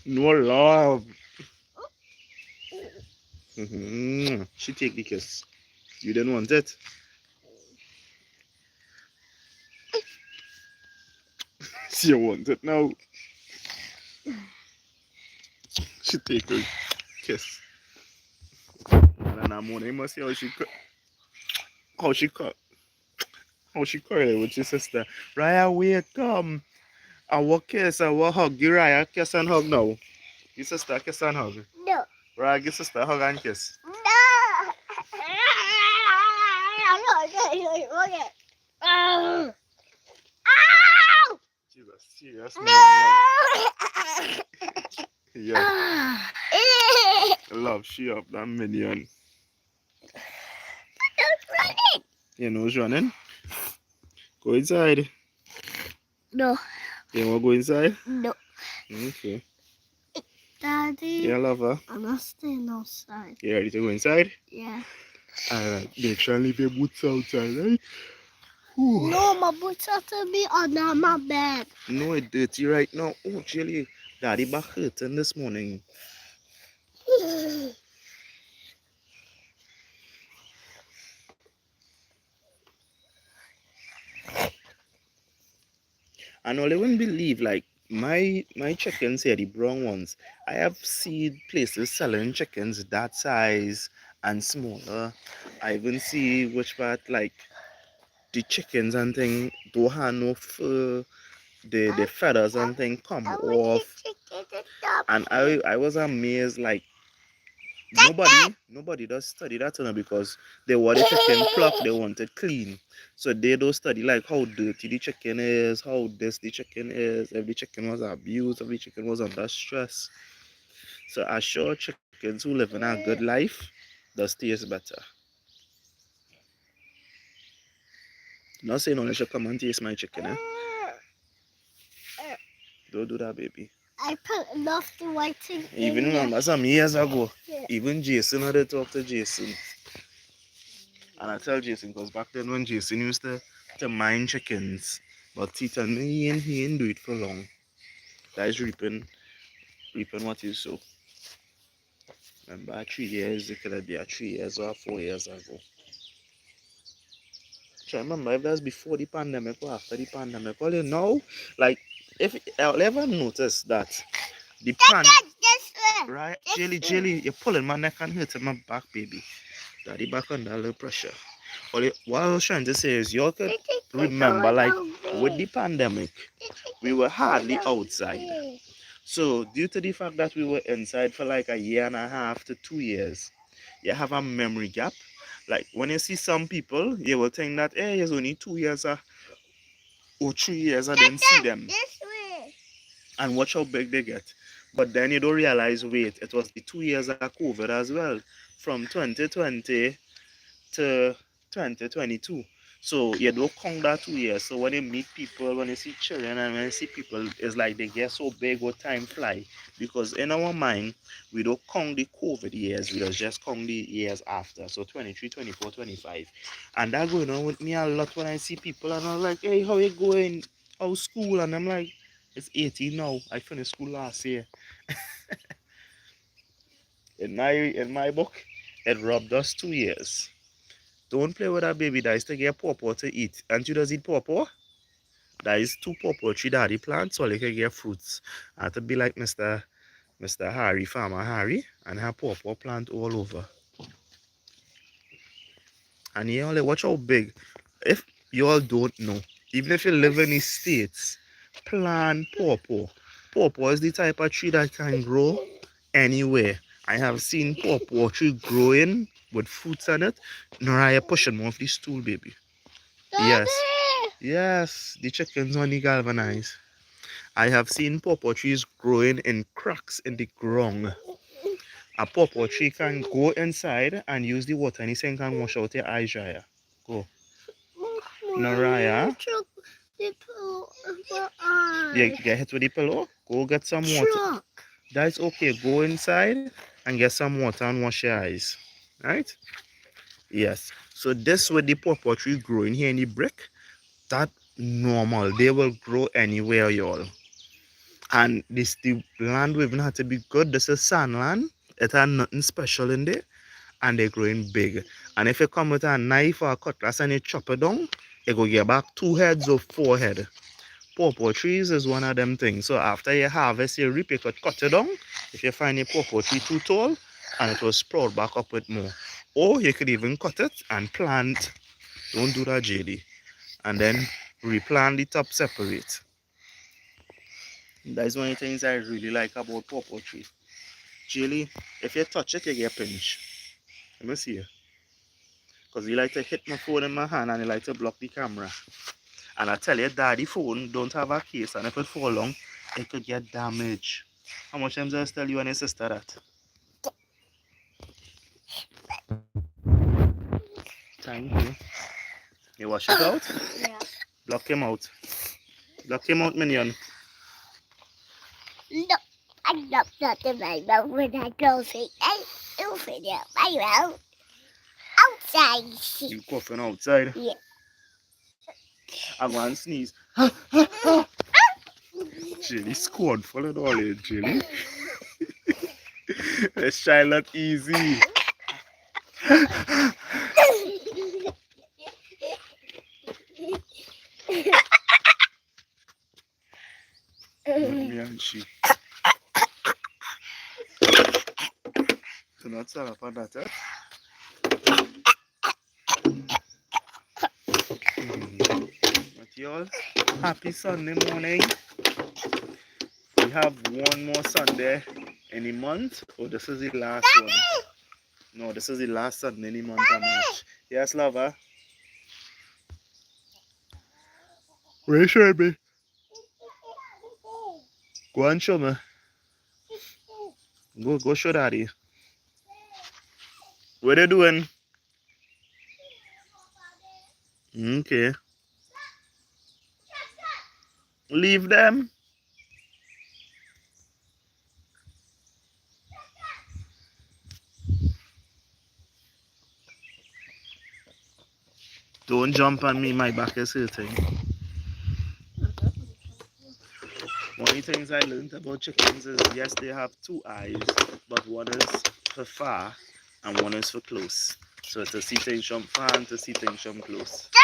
No love. She take the kiss. You didn't want it. She want it now. She take her kiss. And I'm on him. See how she cut. How she curly with your sister. Raya, wait, come. I will kiss, I will hug. You Raya, kiss and hug now. Your sister, kiss and hug. No. Raya, give sister a hug and kiss. No. She's a serious No. minion. Yeah, love she up that minion. You know who's running? Go inside. No. You want to go inside? No. Okay. Daddy. Yeah, lover. I'm not staying outside. You ready to go inside? Yeah. Alright, make sure and leave your boots outside, right? Whew. No, my boots have to be under my bed. No, it's dirty right now. Oh, Jelly. Daddy back hurting this morning. And all I wouldn't believe, like, my chickens here, the brown ones, I have seen places selling chickens that size and smaller. I even see which part, like, the chickens and thing don't have no fur, the feathers and thing come off. And I was amazed, like, nobody does study that you know, because they want the chicken pluck, they want it clean. So they don't study like how dirty the chicken is, how this the chicken is, if the chicken was abused, if the chicken was under stress. So I sure chickens who live in a good life does taste better. Not saying only should come and taste my chicken, eh? Don't do that, baby. I put enough the white thing Even in there. remember some years ago, Yeah. even Jason had to talk to Jason. And I tell Jason, because back then when Jason used to mine chickens, but he told me he ain't do it for long. That is reaping what you sow. Remember 3 years, it could be 3 years or 4 years ago. Try remember if that's before the pandemic or after the pandemic. Well, you know, like if I'll ever notice that the pan This way. right, This jelly, way. jelly, you're pulling my neck and hurting my back, baby. Daddy back under a little pressure. What I was trying to say is you could remember, like with the pandemic, we were hardly outside. So due to the fact that we were inside for like a year and a half to 2 years, you have a memory gap. Like when you see some people, you will think that hey, it's only 2 years or 3 years I didn't see them. This way. And watch how big they get. But then you don't realize, wait, it was the 2 years of COVID as well, from 2020 to 2022. So you don't count that 2 years. So when you meet people, when you see children and when you see people, it's like they get so big what time fly. Because in our mind, we don't count the COVID years, we just count the years after. So 23, 24, 25. And that going on with me a lot when I see people and I'm like, hey, how you going? How's school? And I'm like, it's 18 now. I finished school last year. In my book, it robbed us 2 years. Don't play with that baby that is to get pawpaw to eat. And you does eat pawpaw? That is two pawpaw tree daddy plants so they can get fruits. And to be like Mr. Harry, Farmer Harry, and have pawpaw plant all over. And you only watch how big. If you all don't know, even if you live in the States, plant pawpaw. Pawpaw is the type of tree that can grow anywhere. I have seen pawpaw tree growing with fruits on it. Nora, pushing more of the stool, baby. Yes. Yes, the chickens only galvanized. I have seen pawpaw trees growing in cracks in the ground. A pawpaw tree can go inside and use the water in the sink and wash out your eye dryer. Go. Naraya. You get hit with the pillow? Go get some water. That's okay. Go inside and get some water and wash your eyes. Right? Yes. So this with the pawpaw tree growing here in the brick, that normal. They will grow anywhere, y'all. And this the land we've had to be good. This is sand land. It had nothing special in there. And they're growing big. And if you come with a knife or a cutlass and you chop it down, you go get back 2 heads or 4 heads. Pawpaw trees is one of them things. So after you harvest, you reap, you could cut it down. If you find a pawpaw tree too tall, and it will sprout back up with more. Or you could even cut it and plant. Don't do that, JD. And then replant the top separate. That's one of the things I really like about pawpaw tree. Jelly, if you touch it, you get pinch. Let me see you. Because you like to hit my phone in my hand and you like to block the camera. And I tell you, daddy phone don't have a case, and if it fall long, it could get damaged. How much times I tell you and your sister that? Thank you. You wash it out? Yeah. Block him out. Block him out, minion. Look, I love nothing like that when I go see I over there. I will outside. You coughing outside? Yeah. I'm going to sneeze. Jelly scornful and all it, Jelly. Let's try not easy. Me and she. So not start up on that, eh? But y'all, happy Sunday morning. We have one more Sunday in the month. Oh, this is the last one. No, this is the last Sunday in the month of March. Yes, lover. Where should be? Go and show me. Go show daddy. What they doing? Okay. Leave them. Don't jump on me, my back is hurting. One of the things I learned about chickens is yes, they have two eyes, but one is for far and one is for close. So to see things from far and to see things from close. Take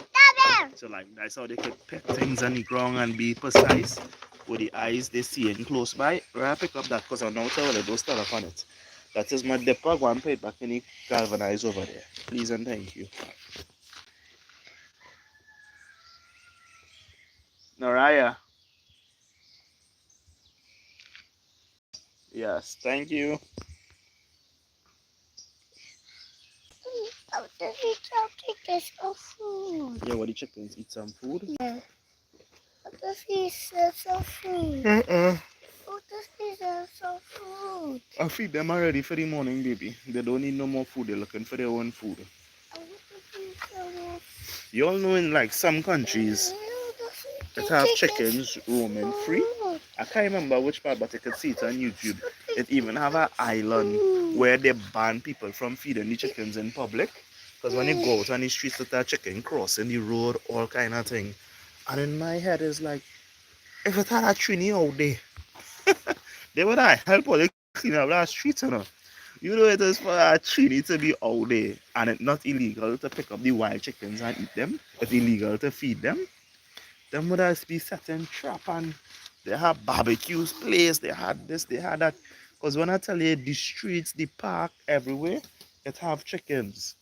it. Stop it. So like that's how they could pick things on the ground and be precise with the eyes they see in close by. Where I pick up that because I'm not telling you, don't stand up on it. That is my dipper. Go and put it back in the galvanized over there. Please and thank you. Naraya. Yes, thank you. Oh, this is take this for food. Yeah, what the chickens eat some food? Yeah. Oh, this is so food. Oh, this is so food. I feed them already for the morning, baby. They don't need no more food. They're looking for their own food. Oh, this is so You all know in like some countries that have chickens roaming free. I can't remember which part, but you could see it on YouTube. It even have an island where they ban people from feeding the chickens in public. Because when you go out on the streets with that chicken crossing the road, all kind of thing. And in my head is like, if it had a trini out there, they would I help all the clean up that streets, you know. You know it is for a trini to be out there and it's not illegal to pick up the wild chickens and eat them. It's illegal to feed them. Them would have be setting trap and they have barbecues place, they had this, they had that. Because when I tell you the streets, the park, everywhere, it have chickens.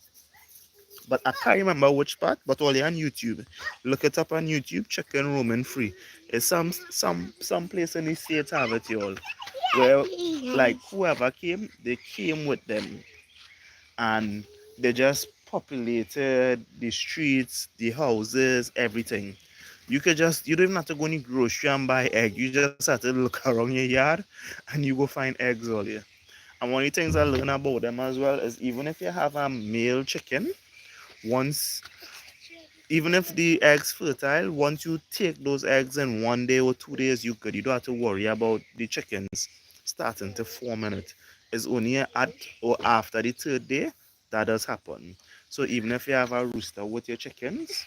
But I can't remember which part, but only on YouTube. Look it up on YouTube, chicken roaming free. It's some place in the states have it y'all. Where like whoever came, they came with them and they just populated the streets, the houses, everything. You don't even have to go in the grocery and buy egg. You just have to look around your yard and you go find eggs all here. And one of the things I learned about them as well is even if you have a male chicken, once even if the eggs fertile, once you take those eggs in 1 day or 2 days, you good. You don't have to worry about the chickens starting to form in it. It's only at or after the third day that does happen. So even if you have a rooster with your chickens,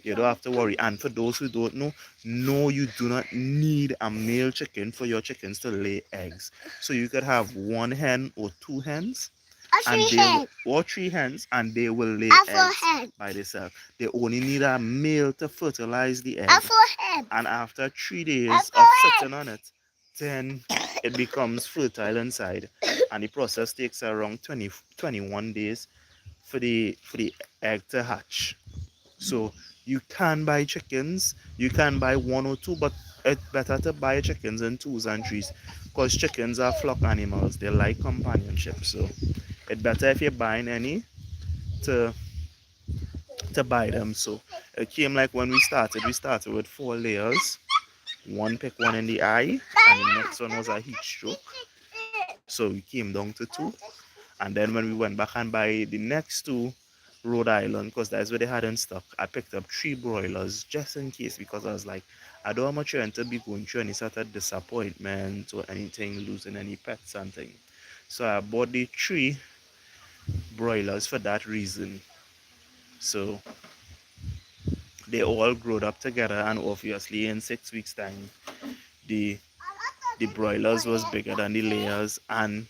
you don't have to worry. And for those who don't know, no, you do not need a male chicken for your chickens to lay eggs. So you could have one hen or two hens and or three hens and they will lay eggs by themselves. They only need a male to fertilize the egg. And after 3 days of sitting on it, then it becomes fertile inside. And the process takes around 21 days for the egg to hatch. So you can buy chickens, you can buy one or two, but it's better to buy chickens in twos and threes because chickens are flock animals. They like companionship. So it's better if you're buying any to buy them. So it came like when we started with 4 layers. One pick one in the eye, and the next one was a heat stroke. So we came down to two. And then when we went back and buy the next two, Rhode Island, because that's where they had in stock, I picked up 3 broilers just in case because I was like, I don't want you to be going through any sort of disappointment or anything, losing any pets and thing. So I bought the 3 broilers for that reason. So they all growed up together and obviously in 6 weeks time the broilers was bigger than the layers and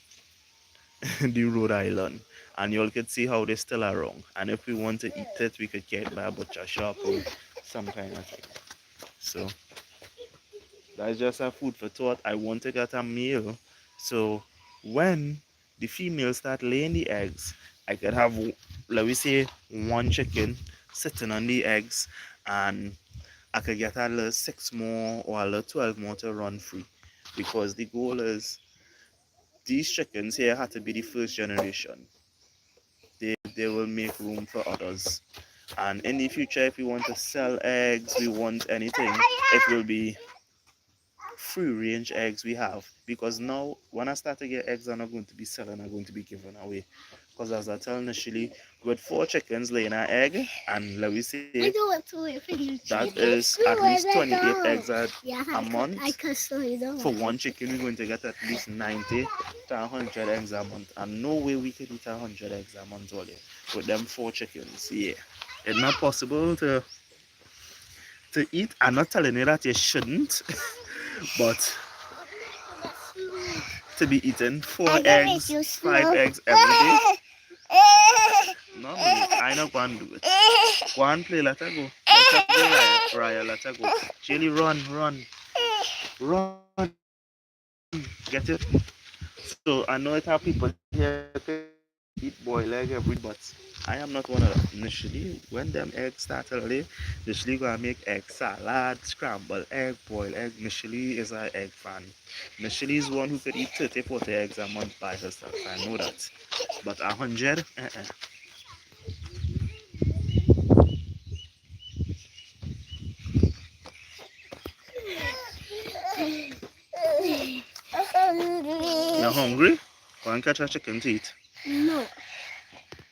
the Rhode Island. And you all could see how they still are wrong. And if we want to eat it, we could get by a butcher shop or some kind of thing. So that's just a food for thought. I want to get a male. So when the females start laying the eggs, I could have, let me say, one chicken sitting on the eggs and I could get a little 6 more or a little 12 more to run free. Because the goal is these chickens here had to be the first generation. They will make room for others. And in the future, if we want to sell eggs, we want anything, it will be free range eggs we have. Because now, when I start to get eggs, I'm not going to be selling, I'm going to be giving away. Because as I tell initially, with 4 chickens laying an egg, and let me say I don't want to wait for you. that is at least 28 eggs Yeah, a month. I can show you the For one chicken, we're going to get at least 90 to 100 eggs a month. And no way we could eat 100 eggs a month only with them 4 chickens. Yeah. It's not possible to eat. I'm not telling you that you shouldn't, but to be eating four I can make eggs, you 5 eggs slow. every day, no, me, I not going to do it. Go and play, let her go. Let her go, Raya, let her go. Jelly, run, run, run. Get it? So I know it how people here could eat boiled egg every day, but I am not one of them. Initially, when them eggs start early, initially gonna make egg salad, scrambled egg, boiled egg. Initially is an egg fan. Initially is one who could eat 30, 40 eggs a month by herself. I know that. But 100, You're hungry? Go and catch a chicken to eat. No,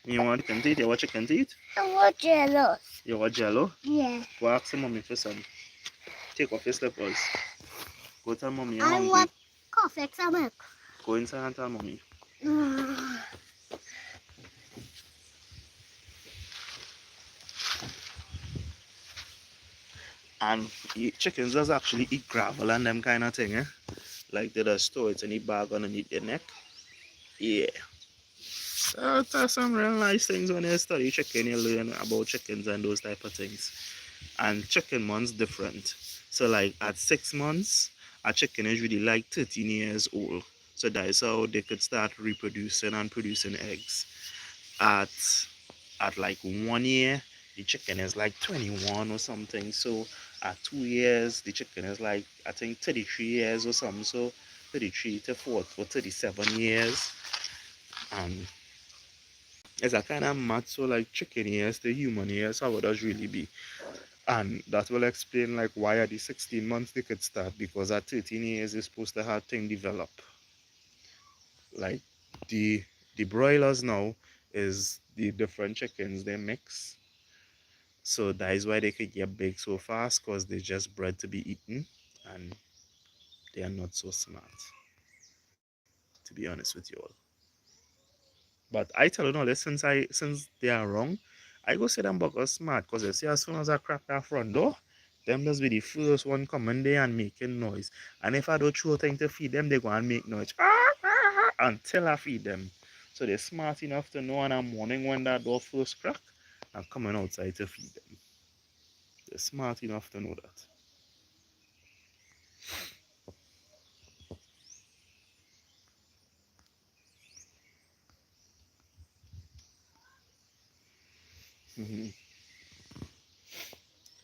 You want chicken to eat? You want chicken to eat? I want jealous. You want jello? Yeah. Go ask your mommy for some. Take off your slippers. Go tell mommy you're I hungry. want coffee and milk. Go inside and tell mommy. And chickens does actually eat gravel and them kind of thing, eh? Like they just store it in the bag underneath their neck. Yeah. So that's some real nice things when you study chicken, you learn about chickens and those type of things. And chicken months different. So like at 6 months, a chicken is really like 13 years old. So that's how they could start reproducing and producing eggs. At like 1 year, the chicken is like 21 or something. So at 2 years, the chicken is like I think 33 years or something. So 33 to 4 or 37 years. And it's a kind of math, so like chicken years to human years, how it does really be. And that will explain like why at the 16 months they could start, because at 13 years you're supposed to have things develop. Like the broilers now is the different chickens they mix. So that is why they could get big so fast, because they're just bred to be eaten and they are not so smart, to be honest with you all. But I tell you no, since they are wrong, I go say them buggers smart, because you see as soon as I crack that front door, them just be the first one coming there and making noise. And if I don't throw thing to feed them, they go and make noise until I feed them. So they're smart enough to know in the morning when that door first crack, I'm coming outside to feed them. They're smart enough to know that.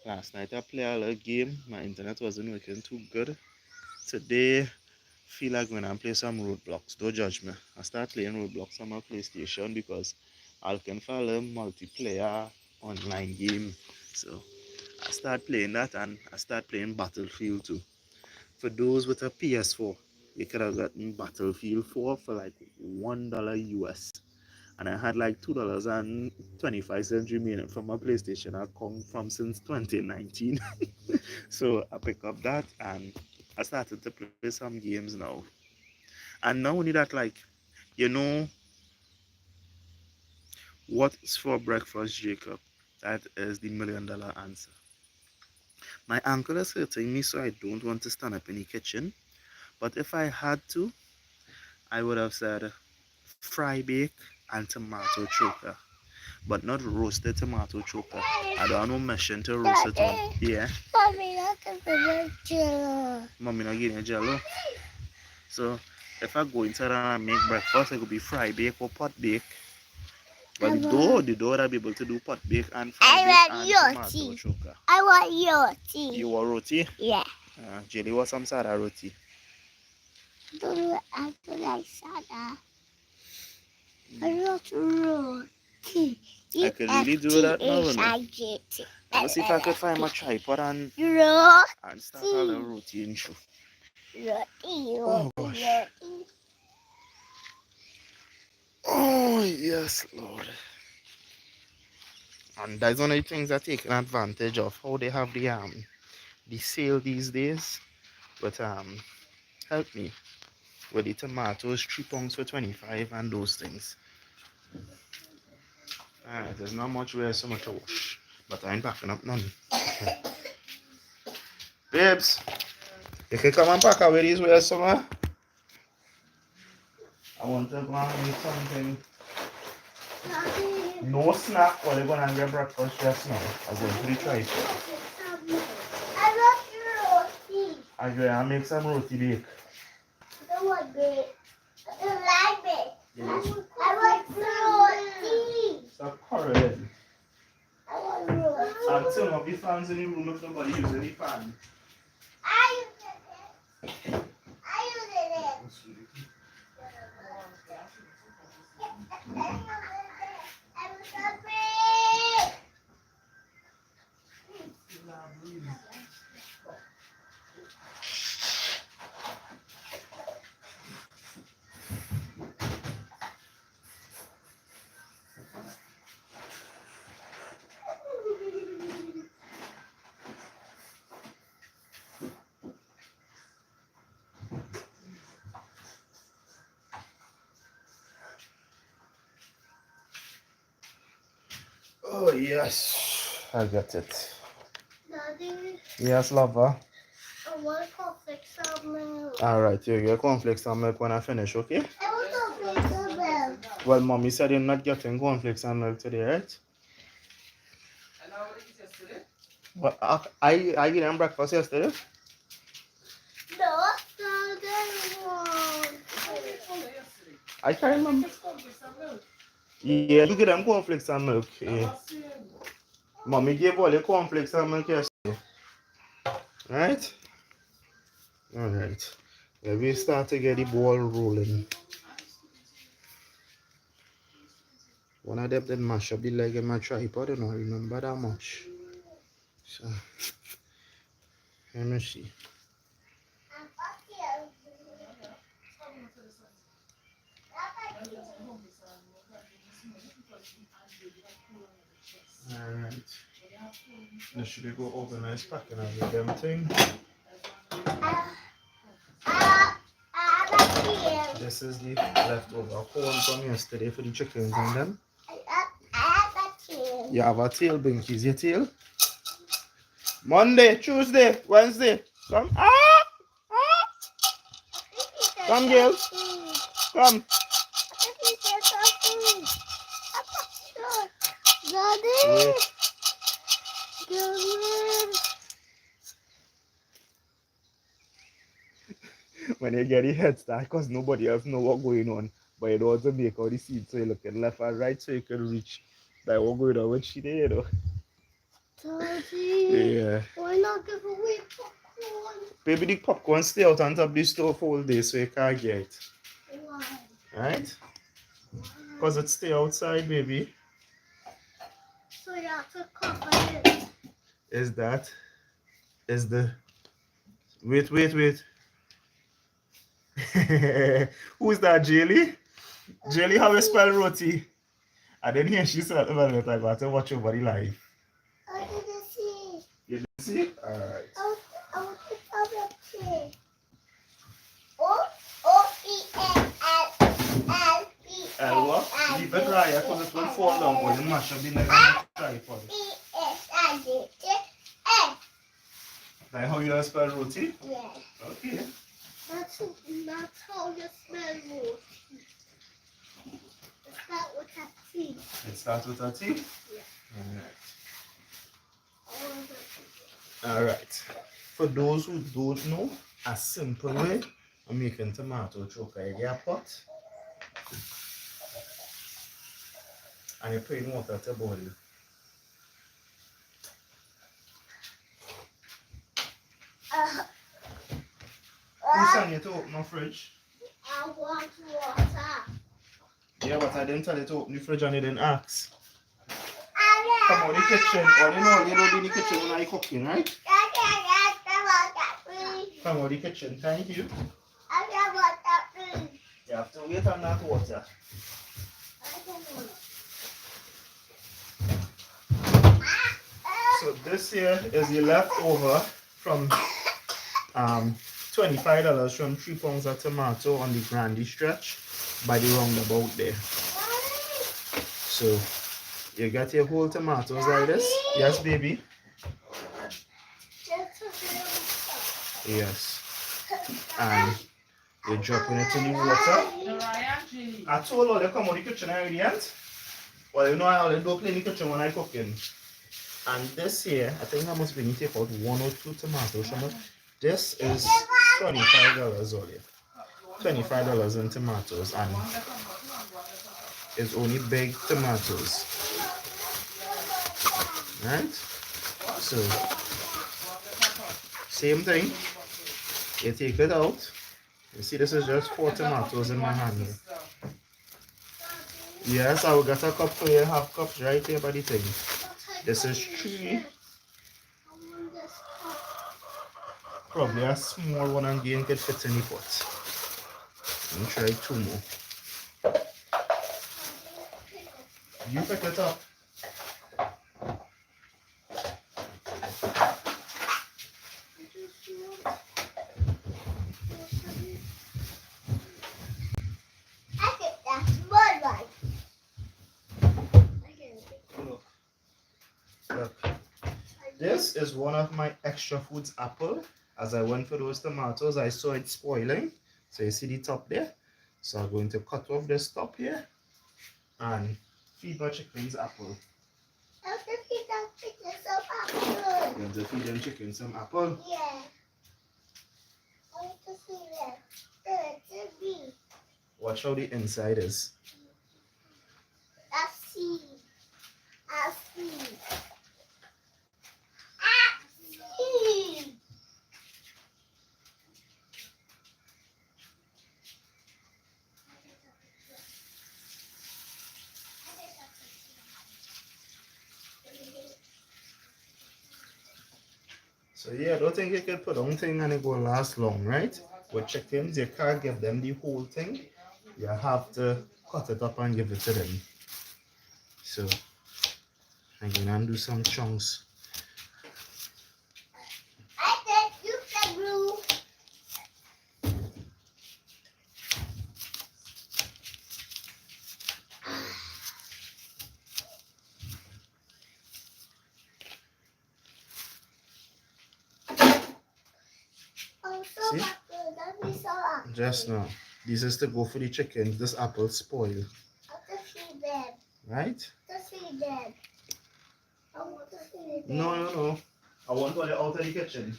Last night I played a little game. My internet wasn't working too good. Today, feel like when I play some roadblocks. Don't judge me. I start playing roadblocks on my PlayStation because I can follow multiplayer online game. So I start playing that, and I start playing Battlefield too. For those with a PS4, you could have gotten Battlefield 4 for like $1 US. And I had like $2.25 remaining from my PlayStation account from since 2019. So I pick up that and I started to play some games now. And not only that, like, you know, what's for breakfast, Jacob? That is the $1 million answer. My uncle is hurting me, so I don't want to stand up in the kitchen. But if I had to, I would have said fry bake and tomato choker. But not roasted tomato choker. I don't know machine to roast it on. Yeah. Mommy, look at the jello. Mommy not getting a jello. So if I go inside and I make breakfast, it could be fry bake or pot bake. But the door I'll be able to do pot bake and fry bake and tomato choker. I want roti. You want roti? Yeah. Jelly was some Sada roti. I do like Sada. I want roti. I could really do that now, you know. H-I-J-T. Let me see if I could find my tripod and Roti. start a little roti in show. Roti, Oh roti, gosh. roti. Oh yes, Lord. And that's one of the things they're taking advantage of. How they have the sale these days. But help me with the tomatoes, 3 pounds for 25 and those things. Alright, there's not much where so much to wash. But I ain't packing up none. Babes, you can come and pack away these wares somewhere. I want to go and make something. No snack, or they're gonna get breakfast just now. I'm going to the tripod. I love your roti. I'm going to make some roti bake. I don't want it. I don't like it. Yes. I want roti. Stop quarreling. I want roti. I'll turn up the fans in the room if nobody uses the fan. I use it. I use it. I'm sorry. Oh, yes. I got it. Daddy, Yes, lover. I want cornflakes and milk. Alright, you get cornflakes and milk when I finish, okay? I want cornflakes and milk. Well, mommy said you're not getting cornflakes and milk today, right? And how was it yesterday? Well, I gave them breakfast yesterday. No, Daddy wants. I can't remember. Yeah, you give them cornflakes and milk. Yeah. Mommy gave all the cornflakes and milk yesterday. Right? Alright. Let me start to get the ball rolling. One of them did mash up the leg in my tripod. I don't remember that much. So, let me see. Alright. Now should we go organize packing of them thing? This is the leftover corn from yesterday for the chickens and them. You have a tail, Binky's your tail. Monday, Tuesday, Wednesday. Come. Come, girl. Come. Daddy. When you get the head start, because nobody else know what's going on. But you don't want to make all the seeds so you look left and right so you can reach like what's going on with she there, you know. Daddy. Yeah. Why not give away popcorn? Baby, the popcorn stay out on top of the stove all day so you can't get it. Why? Right? Because it stay outside, baby. So you have to cover it. Is the wait. Who's that, Jelly? Jelly, how you spell roti? I didn't hear she said about it. I got to watch your body live. I didn't see. You didn't see? Alright. I want to cover it. O-E-N-L-L-P-L. What? Leave it right because it will fall down when you mash up the leg on the tripod. Like how you spell roti? Yeah. Okay. That's how you smell roti. It's not with a T. It starts with a T? Yeah. Alright. For those who don't know, a simple way of making tomato choka. You get a pot and you put in water to boil. Who's telling you to open the fridge? I want water. Yeah, but I didn't tell you to open the fridge and you didn't ask. Come on, the kitchen. Or you know, you don't be in the kitchen when you're cooking, right? Come on, the kitchen. Thank you. You have to wait on that water. So this here is the leftover from $25 from 3 pounds of tomato on the Grandy stretch by the roundabout there. So you got your whole tomatoes like this. Yes, baby. Yes. And you're dropping it in the water. I told all you come on the kitchen already, ain't? Well, you know I already don't clean the kitchen when I cooking. And this here, I think I must be take out 1 or 2 tomatoes from it. This is $25 only. $25 in tomatoes, and it's only big tomatoes. Right? So, same thing. You take it out. You see, this is just 4 tomatoes in my hand here. Yes, I will get a cup for you. Half cups right here by the thing. This is 3. Probably a small one, and again could fit in the pot. Let me try 2 more. You pick it up. Look. This is one of my extra foods apple. As I went for those tomatoes, I saw it spoiling. So you see the top there? So I'm going to cut off this top here and feed my chickens apple. I'm going to feed them chickens some apple. You want to feed them chickens some apple? Yeah. I want to feed them. Watch how the inside is. I see. I see. So yeah, I don't think you can put on thing and it will last long, right? With chickens, you can't give them the whole thing. You have to cut it up and give it to them. So I'm gonna do some chunks. I said you can do. See? Just now. This is to go for the chickens. This apple spoiled. Right? I want to feed them. No. I want all the out of the kitchen.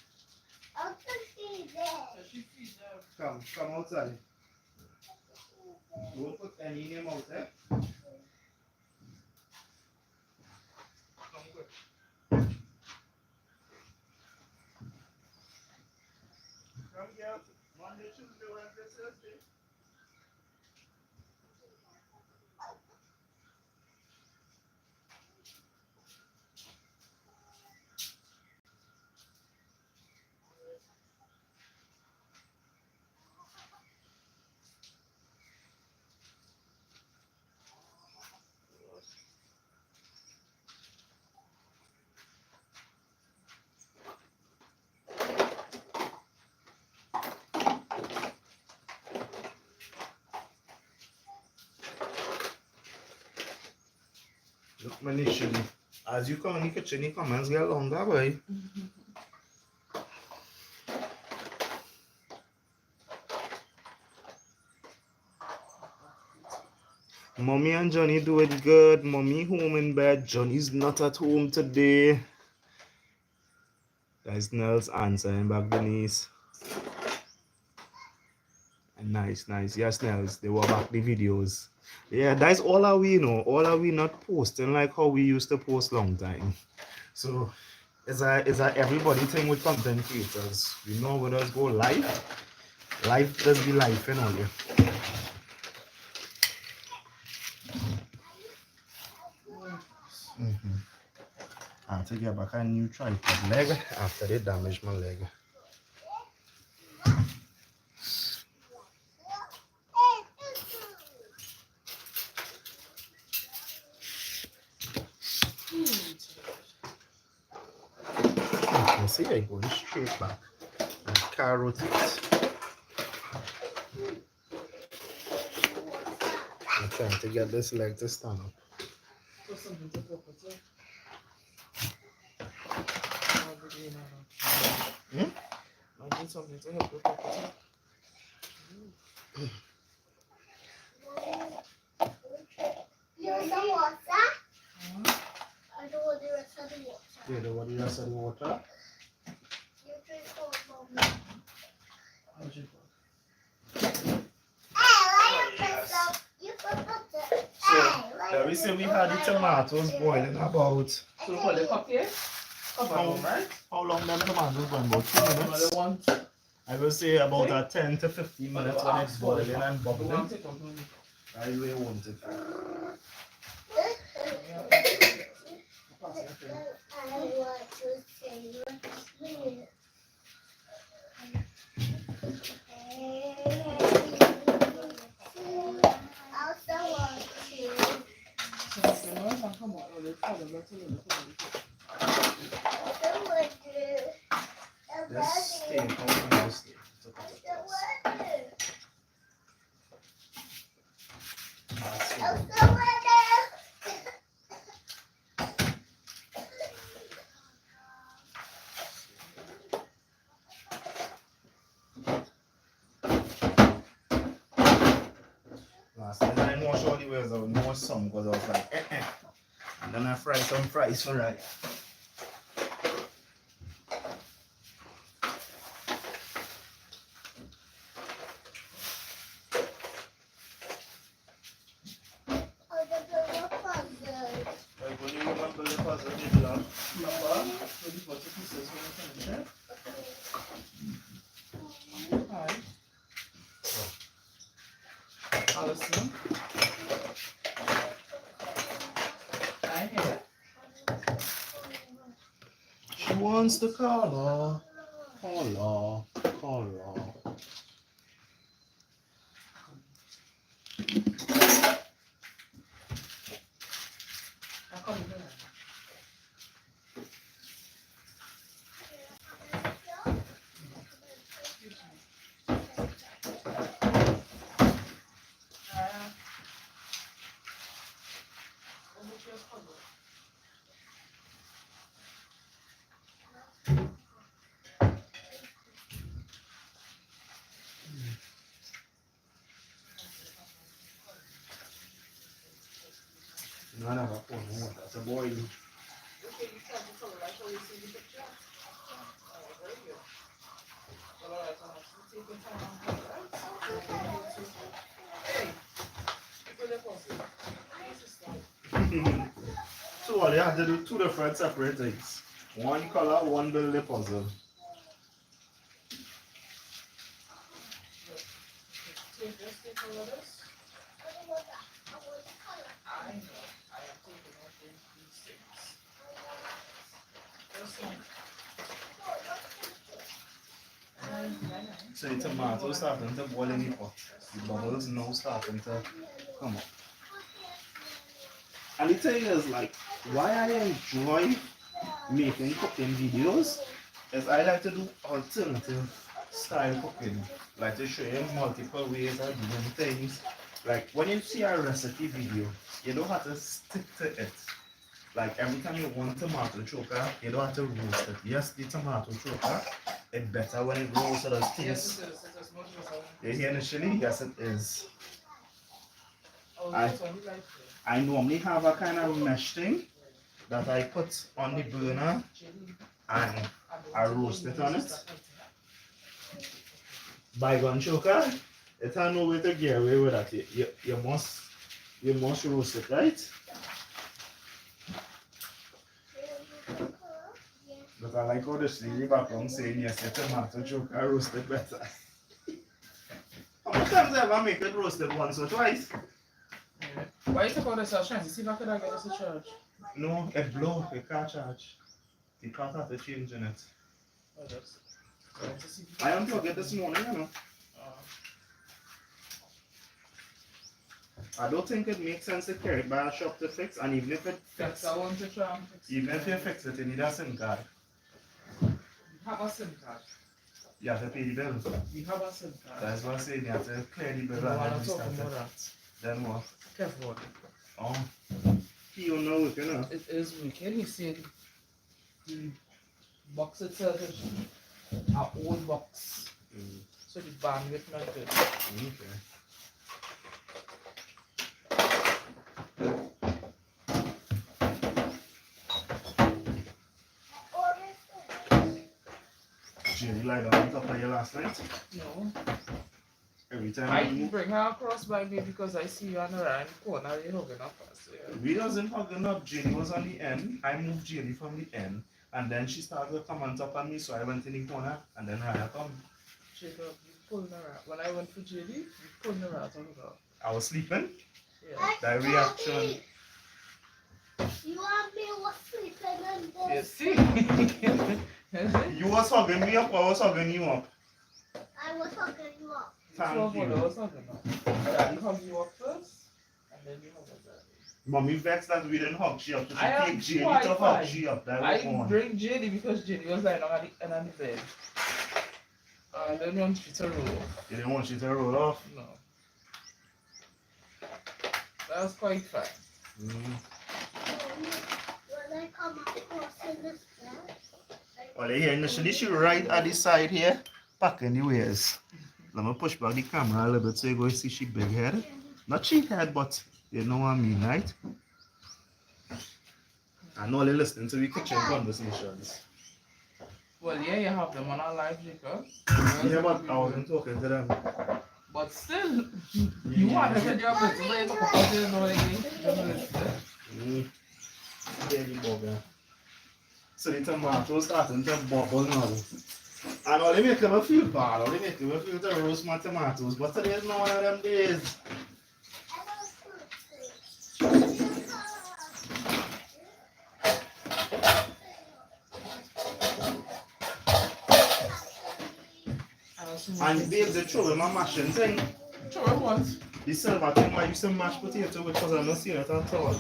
I want to feed them. Come outside. Don't put any in your mouth, eh? Come quick. Come here. Monday, Tuesday, Wednesday, Thursday. Look, my nation. As you come in the kitchen, the comments get longer, boy. Mommy and Johnny do it good. Mommy home in bed. Johnny's not at home today. That's Nels answering back Denise. Nice. Yes, Nels. They were back the videos. Yeah, that's all that we know. All that we not posting like how we used to post long time. So it's a everybody thing with content creators. We know where us go live. Life does be life, you know. I have to get back a new tripod leg after they damaged my leg. see, I go straight back and carrot it. I'm trying to get this leg to stand up. Put something to cook with it. I need something to help you cook with it. You want some water? I don't want the rest of the water. You don't want the rest of the water? You drink all from me. I'll drink one. Hey, why you put some? You put it. So, we say we had the tomatoes boiling about. So we put the cup here? Cup on, right? How long them tomatoes boil? About 2 minutes? Another one. I will say about a 10 to 15 minutes when it's boiling and bubbling. I really want it. I want to say what's me. I also want to. Let's stay on the steak. Last night I didn't wash all the ways out, I washed some because I was like, And then I fry some fries for right. Like when you remember the puzzle, you love Number 24 pieces when you finish it. Hi. Alison. I hear. She wants the color. Color. I'll come in. No, I never put no water. It's a boil. So all you have to do 2 different separate things. One color, one build the puzzle. So the tomatoes starting to boil in the pot. The bubbles now starting to come up. And the thing is, like, why I enjoy making cooking videos is I like to do alternative style cooking. Like to show you multiple ways of doing things. Like when you see a recipe video, you don't have to stick to it. Like every time you want tomato choka, you don't have to roast it. Yes, the tomato choka, it's better when it roasted as Yes, taste. it is. It is much better. You hear initially? Yes, it is. Oh, I- that's what you like. I normally have a kind of mesh thing that I put on the burner and I roast it on it. Bygone choker, it's no way to get away with that. You must roast it, right? But I like how the lady background saying yes, your tomato choker roasted better. How many times have I make it roasted once or twice? Yeah. Why you take all this out? See if I could get this to charge. No, it blow, it can't charge. You can't have to change in it. Oh, that's. Let's see if I unplugged it this morning, you know. I don't think it makes sense to carry it by a shop to fix, and even if it That's fix, I want to try and fix. even if you fix it, you need a SIM card. have a SIM card. You have to pay the bill. We have a SIM card. That's what I'm saying. You have to clear the bill No, and I'm then not we talking start about it. that. Then what? Careful. Oh. He don't know it, you know. It is wicked. He said the box itself is an old box. So the bandwidth not good. Okay. Jenny lied on top of you last night. No. Every time I we move. bring her across by me because I see you on the right corner. You're hugging up us. Yeah. We wasn't hugging up. Jenny was on the end. I moved Jenny from the end. And then she started to come on top of me, so I went in the corner. And then Raya come. Jacob, you pulling her out. When I went for JD, you pulling her out on the door. I was sleeping. Yeah. That reaction. You want me to sleep in You this? see? You was hugging me up, or I was hugging you up? I was hooking you up. Thank you. I was hugging up. Daddy hugged you up first, and then you hugged Daddy. Mommy vexed that we didn't hug she up. So she I am take Jenny quite to hug fine. she up. That I was on. bring JD because JD was lying on the bed. I don't want you to roll. You didn't want you to roll off? No. That was quite fine. When I come across in this bed, Well, here initially she right at the side here, packing the wares. Let me push back the camera a little bit so you go see she big head. Not she head, but you know what I mean, right? I know they're listening to the kitchen conversations. Well, yeah, you have them on our live, Jacob. Yeah, but I wasn't talking to them. But still, you want to get your business, but you talk about it, no, you Baby bugger. So the tomatoes starting to bubble now. And all they make me feel bad, all they make me feel to roast my tomatoes, but today is not one of them days. And babes, they throw in my mashing thing. Sure, what? The silver thing I used to mash potato with because I don't see it at all.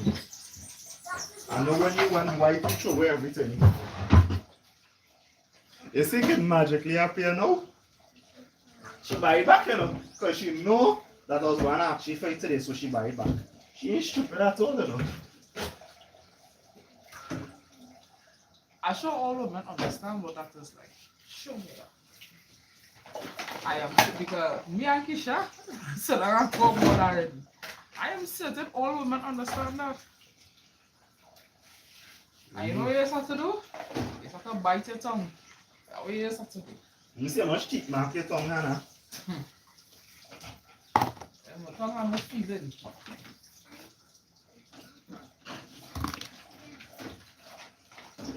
I know when you went white, you throw away everything. You think it magically appear now? She buy it back, you know, because she know that I was going to actually fight today, so she buy it back. She ain't stupid at all, you know. I sure all women understand what that is like. Show me that. I am, because me and Kisha said I have talked about already. I am certain all women understand that. And you know what you just have to do? You have to bite your tongue. That's what you just have to do. You see how much teeth mark your tongue, Hannah? And my tongue has no feeling.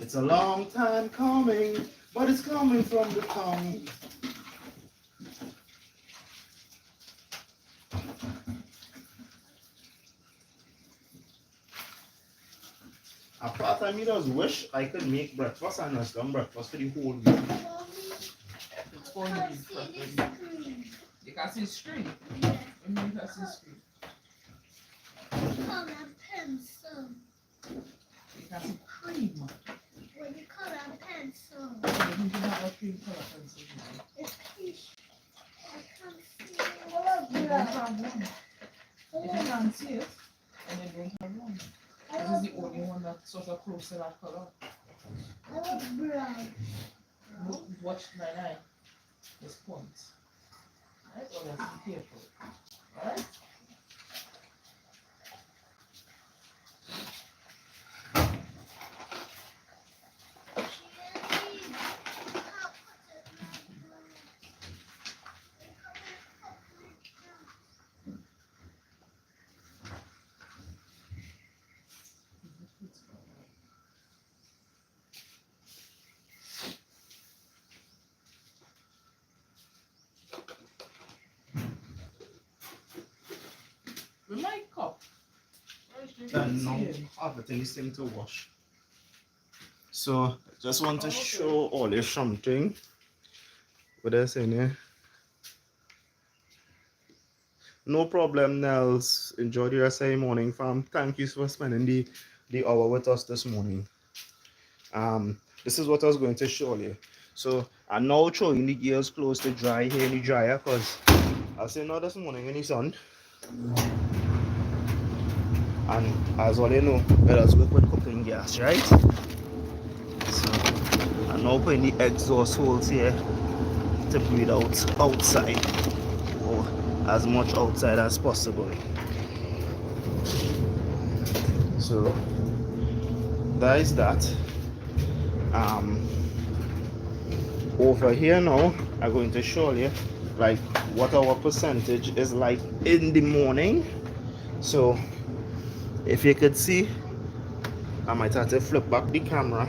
It's a long time coming, but it's coming from the tongue. Apart of me just wish I could make breakfast and just done breakfast for the whole week. It's going to be perfect. You can see screen. When you can see screen. color pencil. You can see cream. When you color pencil, You can have a cream color pencil. it's peach. I can't see You don't have one. If you can't see it, and you don't have one. This is the only one that's sort of close to that color. I love brown. Watch my eye. This point. Alright, so let's be careful. Alright? With my cup. And now everything is thing to wash. So just want to show all you something. What I saying here? No problem, Nels. Enjoy the rest of your morning, fam. Thank you for spending the hour with us this morning. This is what I was going to show you. So I'm now throwing the gears close to dry here in the dryer because I say no this morning in the sun. And as all you know, let us work with cooking gas, right? So I'm now putting the exhaust holes here to breathe out outside, or as much outside as possible. So that is that. Over here now I'm going to show you like what our percentage is like in the morning. So if you could see, I might have to flip back the camera.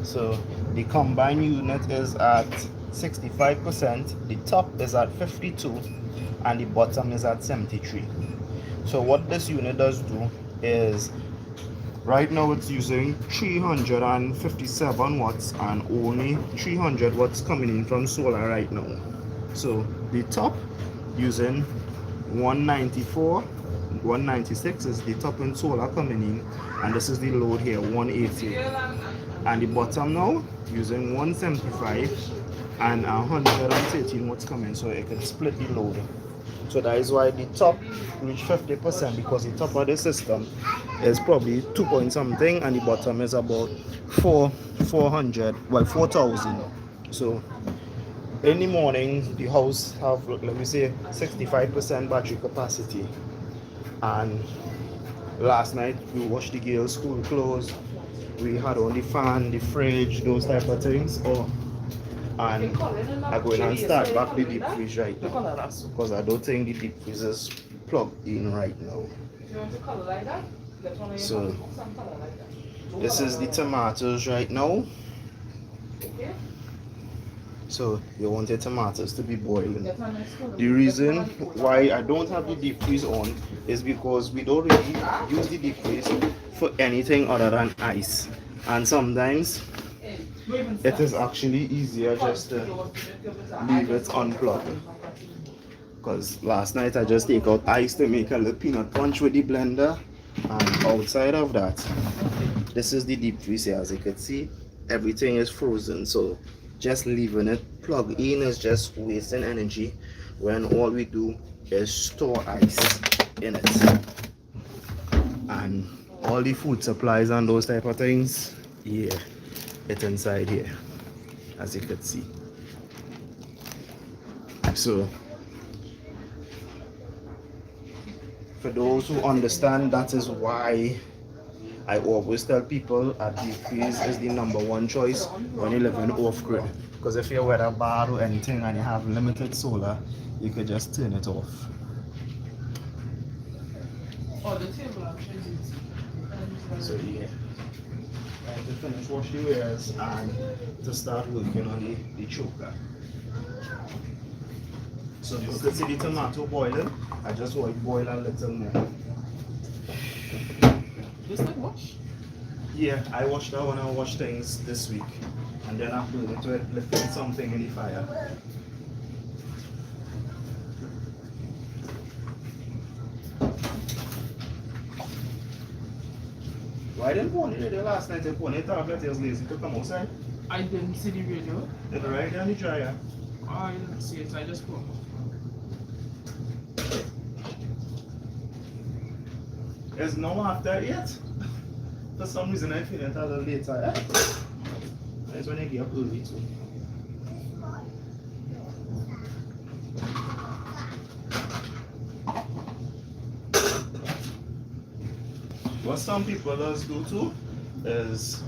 So the combined unit is at 65%, the top is at 52, and the bottom is at 73. So what this unit does do is, right now it's using 357 watts and only 300 watts coming in from solar right now. So the top using 194, 196 is the top in solar coming in, and this is the load here 180. And the bottom now using 175 and 113 watts coming, so it can split the load. So that is why the top reach 50%, because the top of the system is probably 2 point something and the bottom is about 400, well 4,000. So in the morning the house have, let me say, 65% battery capacity. And last night we washed the girls' school clothes, we had on the fan, the fridge, those type of things. And I'm going to start back the deep freeze right now because I don't think the deep freeze is plugged in right now. So this is the tomatoes right now. So you want the tomatoes to be boiling. The reason why I don't have the deep freeze on is because we don't really use the deep freeze for anything other than ice. And sometimes it is actually easier just to leave it unplugged. Because last night I just take out ice to make a little peanut punch with the blender, and outside of that, this is the deep freeze here. As you can see, everything is frozen, so just leaving it plugged in is just wasting energy when all we do is store ice in it. And all the food supplies and those type of things, yeah, it's inside here, as you can see. So for those who understand, that is why I always tell people a deep freeze is the #1 choice when you live in off-grid. Because if you're weather bad or anything and you have limited solar, you could just turn it off. So yeah, I have to finish wash the wares and to start working on the choker. So you can see the tomato boiling. I just want it boil a little more. Just like wash? Yeah, I washed that when I wash things this week. And then I put it with lifting something in the fire. Why didn't Pony radio last night? If Pony tablet is lazy to come outside. I didn't see the radio. It's right there in the dryer. Oh, I didn't see it, I just put. It's no after 8. For some reason I feel it a little later. Eh? That's when I get up early too. What some people does do too is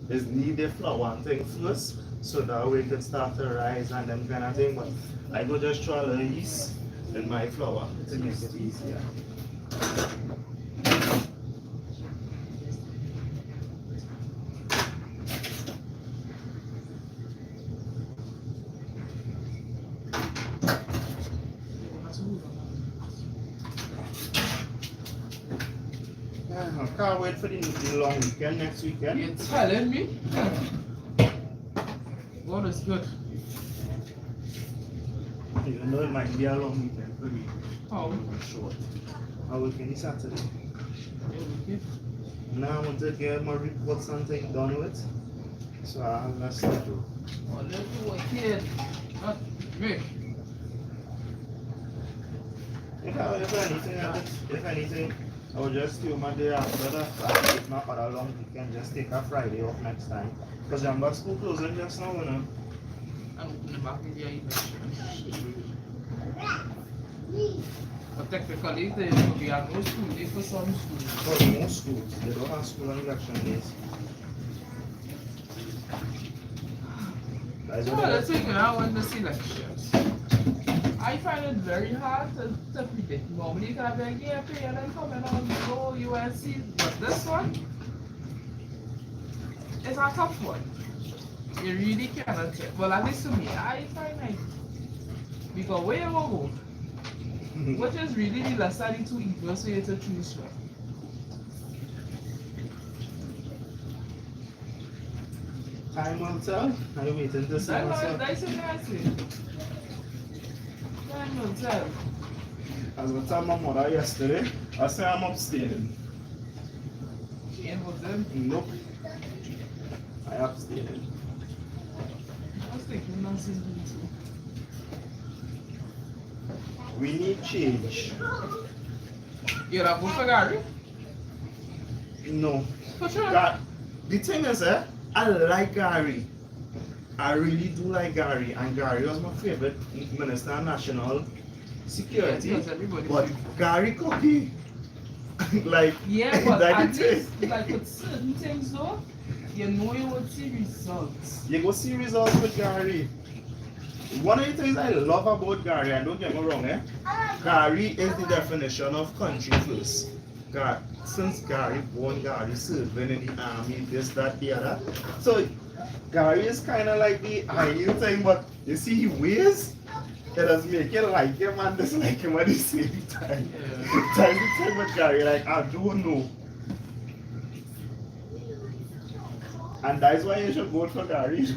knead the flour and thing first, so that way it can start to rise and them kind of thing. But I go just try a little yeast in my flour to make it easier. I can't wait for the long weekend next weekend. You're telling me? God is good. Even though it might be a long weekend for me. How? Short. I work any Saturday. Okay. Now I want to get my report something done with. So I have less to do. Oh, let's do a kid. Not me. If anything, I will just do my day after that. I take my other long weekend, just take a Friday off next time. Because I'm back school closing just now, you know. And open the back of your eventually. But technically, they will be at no school day for some schools. For most schools, they don't have school on election days. That's Well, what let's take now when the selections. I find it very hard to predict. Normally, you can have a year period and come in on go UNC, but this one is a tough one. You really cannot tell. Well, at least to me, I find like, because where you will go, which is really the lesser of the two evils for you to choose from. time will tell. I'm waiting to see what's up. That's what I say. Time will tell. As I told my mother yesterday, I say I'm abstaining. She ain't with them. Nope. I abstaining. I was thinking nonsense too. We need change. You're a vote for Gary? No. For sure. The thing is, I like Gary. I really do like Gary, and Gary was my favorite Minister of National Security. Yes, everybody. But Gary Cookie, like, Yeah, but that at the least, thing. like with certain things though, you know you would see results. You go see results with Gary. One of the things I love about Gary, and don't get me wrong, Gary is the definition of country first. Since Gary born, Gary serving in the army, this, that, the other. So Gary is kind of like the ideal thing, but you see he weighs, it does make you like him and dislike him at the same time. Yeah. That's the thing with Gary, like I don't know. And that's why you should vote for Gary.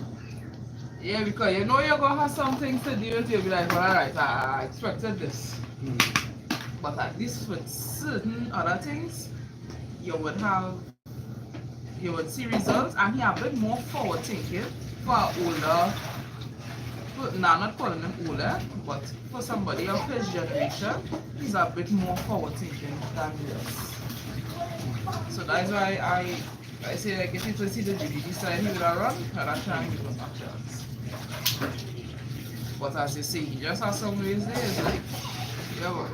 Yeah, because you know you're gonna have some things to do with. You'll be like, well, alright, I expected this. But at least with certain other things, you would see results, and he have a bit more forward thinking for older. Now, I'm not calling him older, but for somebody of his generation, he's a bit more forward thinking than this. So that's why I say, like, if it was he the DVD side, he would have run, and I try and give him a chance. But as you see, he just has some ways there, it's like, yeah, well.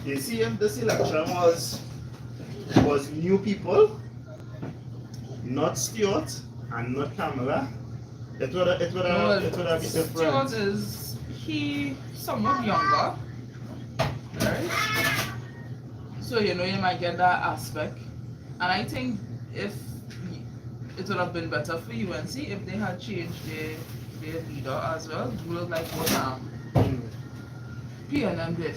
You see, if this election was new people, not Stuart and not Kamala, it would have been Stuart different. is he somewhat younger, right? So you know you might get that aspect, and I think if it would have been better for UNC if they had changed their leader as well, ruled like what PNM did.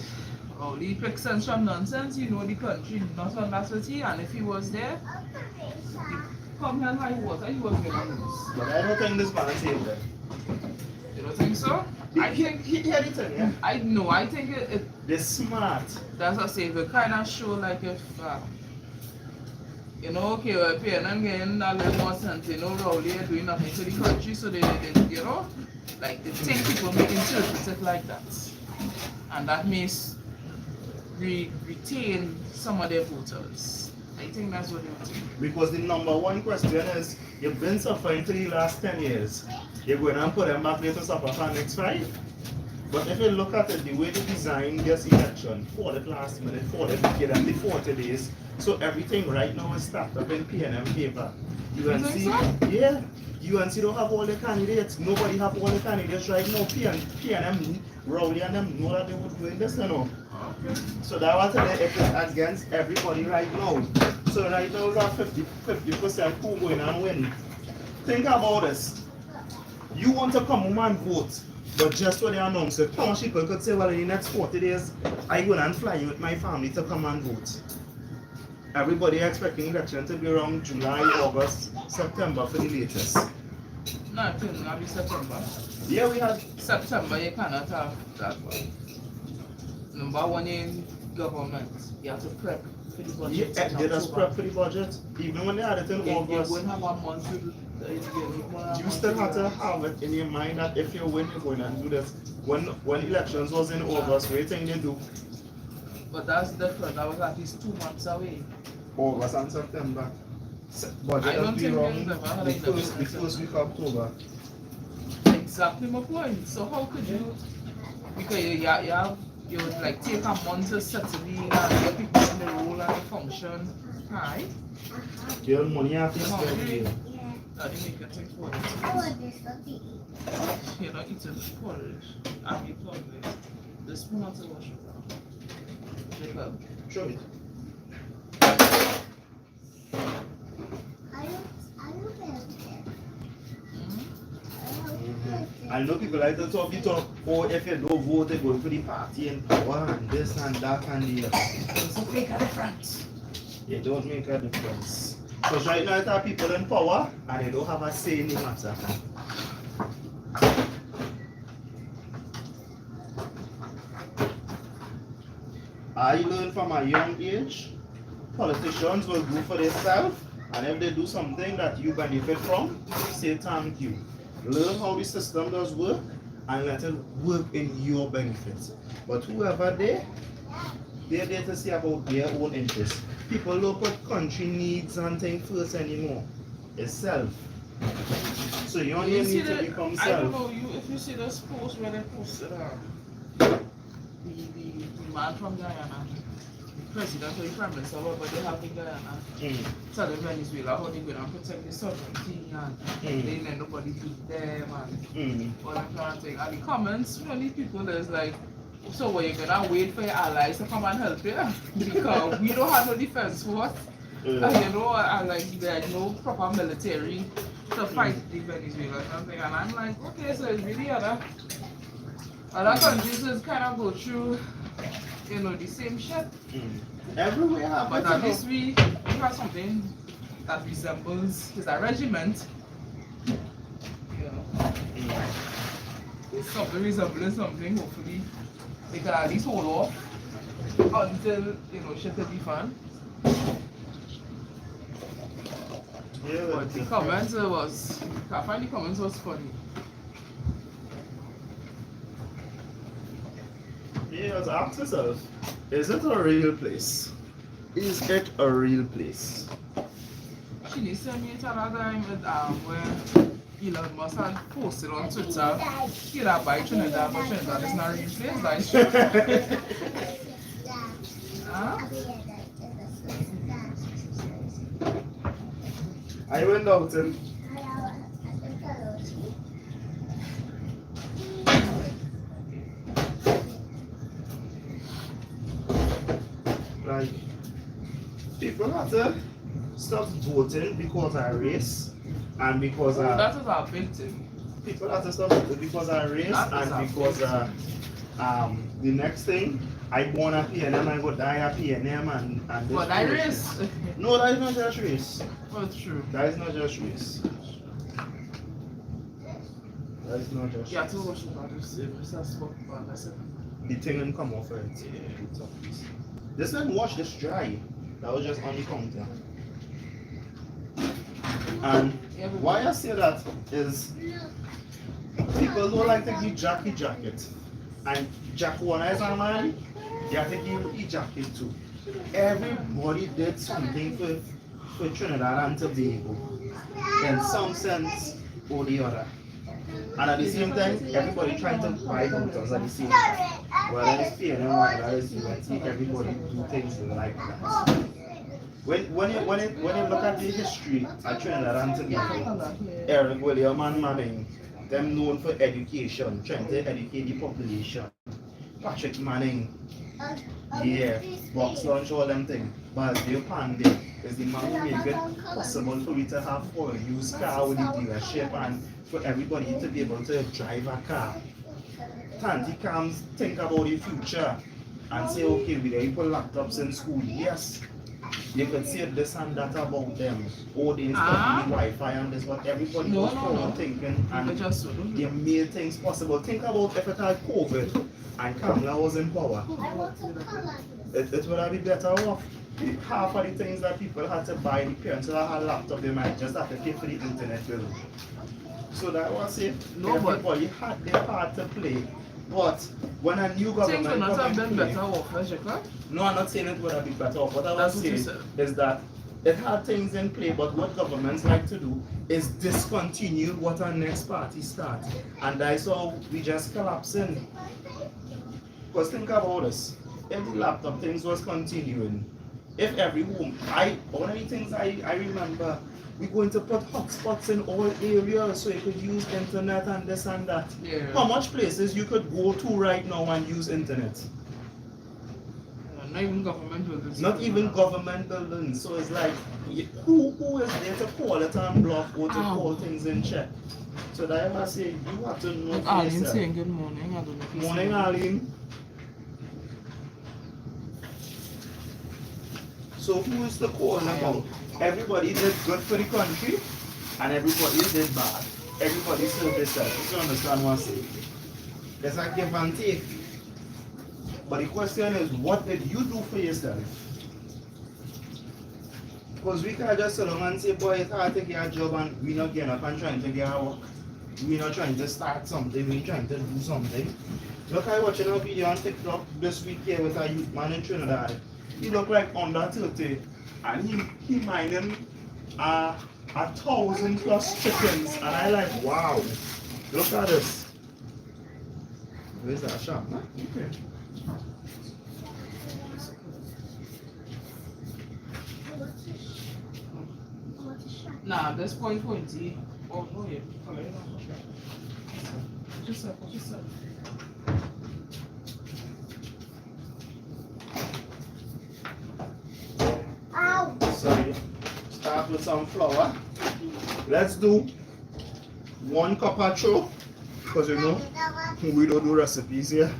Oh, he picked sense from nonsense, you know the country not on that with he, and if he was there, come hell high water, he was gonna lose. But I don't think this man is here. You don't think so? I think he had it, yeah. I think it They're smart. that's what I say, it kind of show like if you know, okay, well, PNM getting a little more sense, you know, Rowley are doing nothing to the country, so they you know, like they think people may interpret it like that, and that makes retain some of their voters. I think that's what they would think. Because the number one question is, you've been suffering for the last 10 years. You're going to put them back there to suffer for the next 5. But if you look at it, the way they designed this election, for the last minute, for the give them the 40 days, so everything right now is stacked up in PNM favor. You think so? Yeah. UNC don't have all the candidates. Nobody have all the candidates right now. PNM, Rowley and them know that they would win this, you know. Okay. So that was it is against everybody right now. So right now we have 50% who going and win. Think about this. You want to come home and vote, but just when they announce it, how much people could say, well, in the next 40 days, I go and fly with my family to come and vote. Everybody expecting election to be around July, August, September for the latest. No, I think it'll be September. Yeah, we had September, you cannot have that one. Number one in government, you have to prep for the Yeah, budget. they just prep for the budget. Even when they had it in You August, wouldn't have a month to you still have to have it in your mind that if you win, you're going to do this. When elections was in August, what do you think they do? But that's different. That was at least 2 months away. August and September. Budget I don't will be think wrong there's ever the like first week of October. Exactly my point. So how could you? Because you would like take a month to settle in and get people in the role and the function. Right? Your money have to spend Hungry? here. That didn't make a thing for I it. want this one to eat. You're not eating porridge. I'm eating porridge. The spoon has to wash it down. Jacob. Show it. I don't have I know people like to talk it up. Oh, if you don't vote, they're going for the party and power and this and that and the other. Doesn't make a difference. It don't make a difference. Because right now, there are people in power and they don't have a say in the matter. I learned from a young age, politicians will do for themselves, and if they do something that you benefit from, say thank you. Learn how the system does work and let it work in your benefit. But whoever they're there to see about their own interests. People don't put country needs and things first anymore. It's self. So you only need to become I don't self. know if you see this post where they posted the man from Guyana, the president or the prime minister, whatever they have in Guyana, telling Venezuela how they're going to protect the sovereignty and they let nobody beat them and all that kind of thing. And the comments from these people is like, so what, you're gonna wait for your allies to come and help you? Because we don't have no defense force. And you know, and like there's no proper military to fight the Venezuela something. And I'm like, okay, so it's really other countries just kind of go through, you know, the same shit. Everywhere have But it, at you least we have something that resembles, it's a regiment. You know. It's something resembling something, hopefully. They can at least hold off until, you know, shit will be fun. Yeah, But the comments was, I find the comments was funny. yeah, to ask yourself, is it a real place? Is it a real place? She needs to send me a time with where Elon Musk had posted on Twitter, you know, by Trinidad, but Trinidad is not a real place, that is true. Huh? I went out and like people have to stop voting because of race and because That is our big thing. people have to stop voting because of race and because the next thing I born a PNM, I go die a PNM and this But that foolishness. is. No, that is not just race. Well, true. That is not just race. That is not just Yeah, race. to watch about this, Mr. Spock, but that's it. The thing and come off it. This one wash this dry. That was just on the counter. And why I say that is people don't like to give Jackie jacket. And Jack one is a man, you have to give the jacket too. Everybody did something for Trinidad and Tobago in some sense or the other. And at the same time, everybody trying to buy voters at the same time. Whether it's PNM, whether it's UNT, everybody do things like that. When you look at the history of Trinidad and Tobago, Eric William and Manning, them known for education, trying to educate the population. Patrick Manning, yeah, box lunch, all them things. But the Pandey is the man who make it possible for we to have a used car with the dealership and for everybody to be able to drive a car. Tanti comes think about the future and say, okay, we don't put laptops in school. Yes, you could say this and that about them. Oh, they install the Wi-Fi and this, but everybody was forward thinking and they made things possible. Think about if it had COVID and Kamala was in power. It would have been better off. half of the things that people had to buy, the parents that had laptop, they might just have to pay for the internet bill. So that was it. No, but everybody had their part to play. But when a new things would government not have come been in play, better off, Choka. no, I'm not saying it would have been better off. What I That's was what you saying said. is that it had things in play, but what governments like to do is discontinue what our next party start. And that's how we just collapsing. Because think about this. If the laptop things was continuing, if every home, one of the things I remember, we're going to put hotspots in all areas so you could use internet and this and that. Yeah. How much places you could go to right now and use internet? Not even government buildings. Not even government buildings. So it's like, who is there to call it and block or to call things in check? So that I say, you have to know for Arlene yourself. saying good morning. I don't know if he's Morning, saying- Arlene. So who is the call about? Everybody did good for the country and everybody did bad. Everybody served themselves. You understand what I'm saying? It's like give and take. But the question is, what did you do for yourself? Because we can't just sit down and say, boy, it's hard to get a job and we're not getting up and trying to get a work. We're not trying to start something, we're trying to do something. Look, I watching a video on TikTok this week here with a youth man in Trinidad. He look like under 30 and he minding 1,000+ chickens. And I like, wow, look at this. Where's that shop? Huh? Okay. Nah, this pointy. Oh, no, yeah. Just a. Ow. So start with some flour. Let's do 1 cup of choke, because you know we don't do recipes here.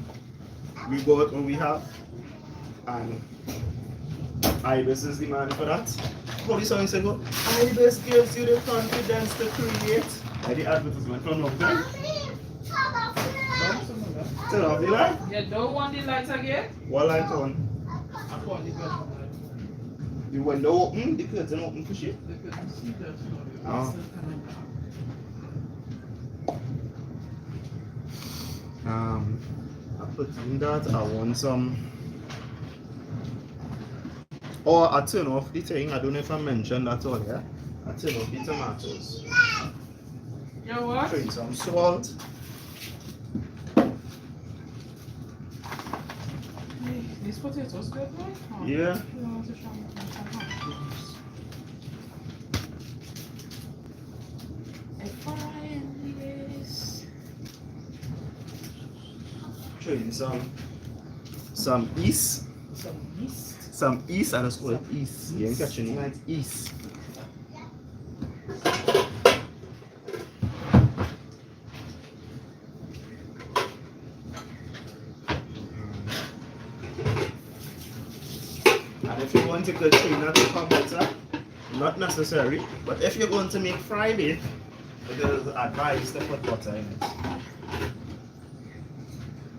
We go with what we have, and Ibis is the man for that. How the song say go? Ibis gives you the confidence to create. Like the advertisement from up there. Turn off the light. You don't want the lights again? What light on? I want the bedroom light. The window open, the curtain open for shit. The curtain, see that? Oh. I put in that. I want some. Or I turn off the thing. I don't know if I mentioned that earlier. I turn off the tomatoes. You know what? Put in some salt. These potatoes good, right? Oh, Yeah. you know, to show me some hot. I find this. Put in some yeast. Some yeast. Some yeast. I just call it yeast. You ain't catching it. It's yeast. And if you want to get tuna to come better, not necessary, but if you're going to make Friday, it is advised to put butter in it.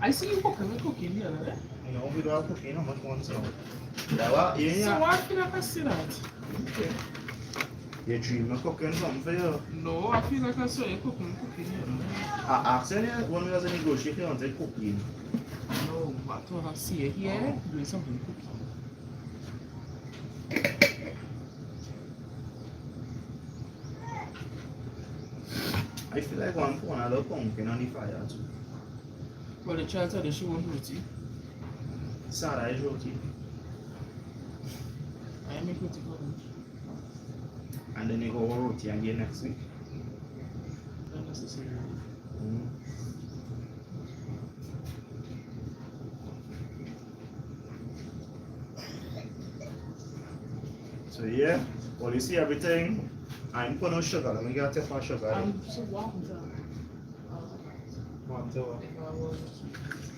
I see you cooking here, right? You know, we don't have cooking, how much one so. Yeah, well, yeah. So why feel like I see that? Okay. You dream of cooking something for you. No, I feel like I saw you cooking here. I asked you when we was negotiating on the cooking. No, but I thought I see you here doing something cooking. I feel like one put another pumpkin on the fire too. Well, the child said that she want roti. Sada is roti. I make roti for lunch. And then you go roti again next week. Not necessarily. So yeah, well you see everything. I'm putting no sugar, let me get a tip of sugar. I'm so warm down.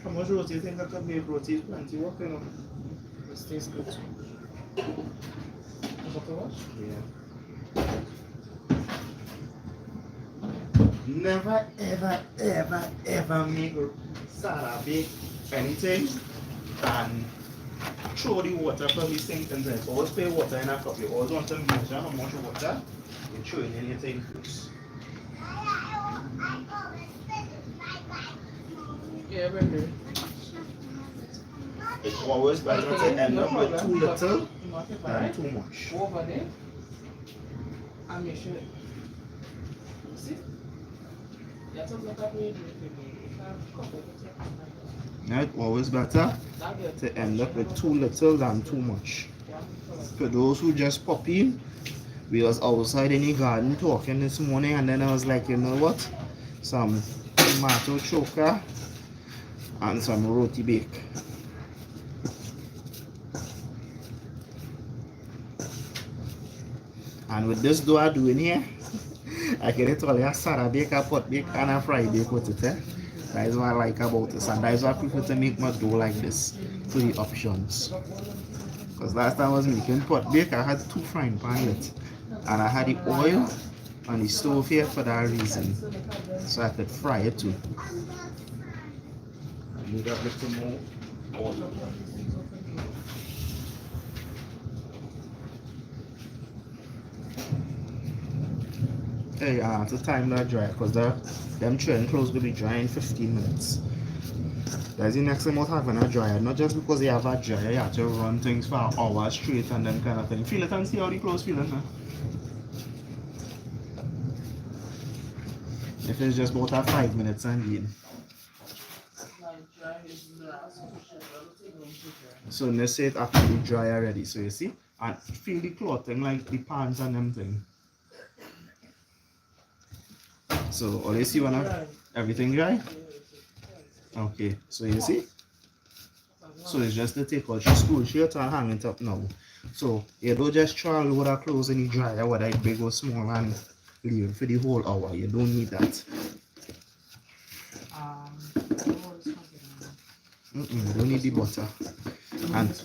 How much roti you think I could make? Roti is plenty working on. This tastes good too. You got to wash? Yeah. Never ever make Sada bake anything and throw the water from the sink inside. So always put water in a cup. You always want to measure how much water you're throwing in your thing first. Yeah, baby. It's always better Okay, to end no up with problem. too little You want it, than right? too much. Go over there and make sure. See? You have to look at where you do it. Now it's always better to end up with too little than too much. For those who just pop in, we was outside in the garden talking this morning, and then I was like, you know what? Some tomato choka and some roti bake. And with this dough I'm doing here, I can eat only a Sada bake, a pot bake, and a fry bake with it. That is what I like about this, and that is why I prefer to make my dough like this, for the options. Because last time I was making pot bake, I had 2 frying pans lit, and I had the oil on the stove here for that reason, so I could fry it too. I need a little more oil. Hey, to time that dry, because them train clothes will be dry in 15 minutes. That's the next thing about having a dryer. Not just because you have a dryer, you have to run things for hours straight and then kind of thing. Feel it and see how the clothes feel, huh? If it's just about a 5 minutes and gain. So let's say it actually dry already. So you see? And feel the clothing like the pants and them thing. So all you see when everything dry? Okay, so you see? So it's just to take out your school shirt and hang it up now. So you don't just throw a load of clothes in the dryer, whether it's big or small, and leave it for the whole hour. You don't need that. You don't need the butter. And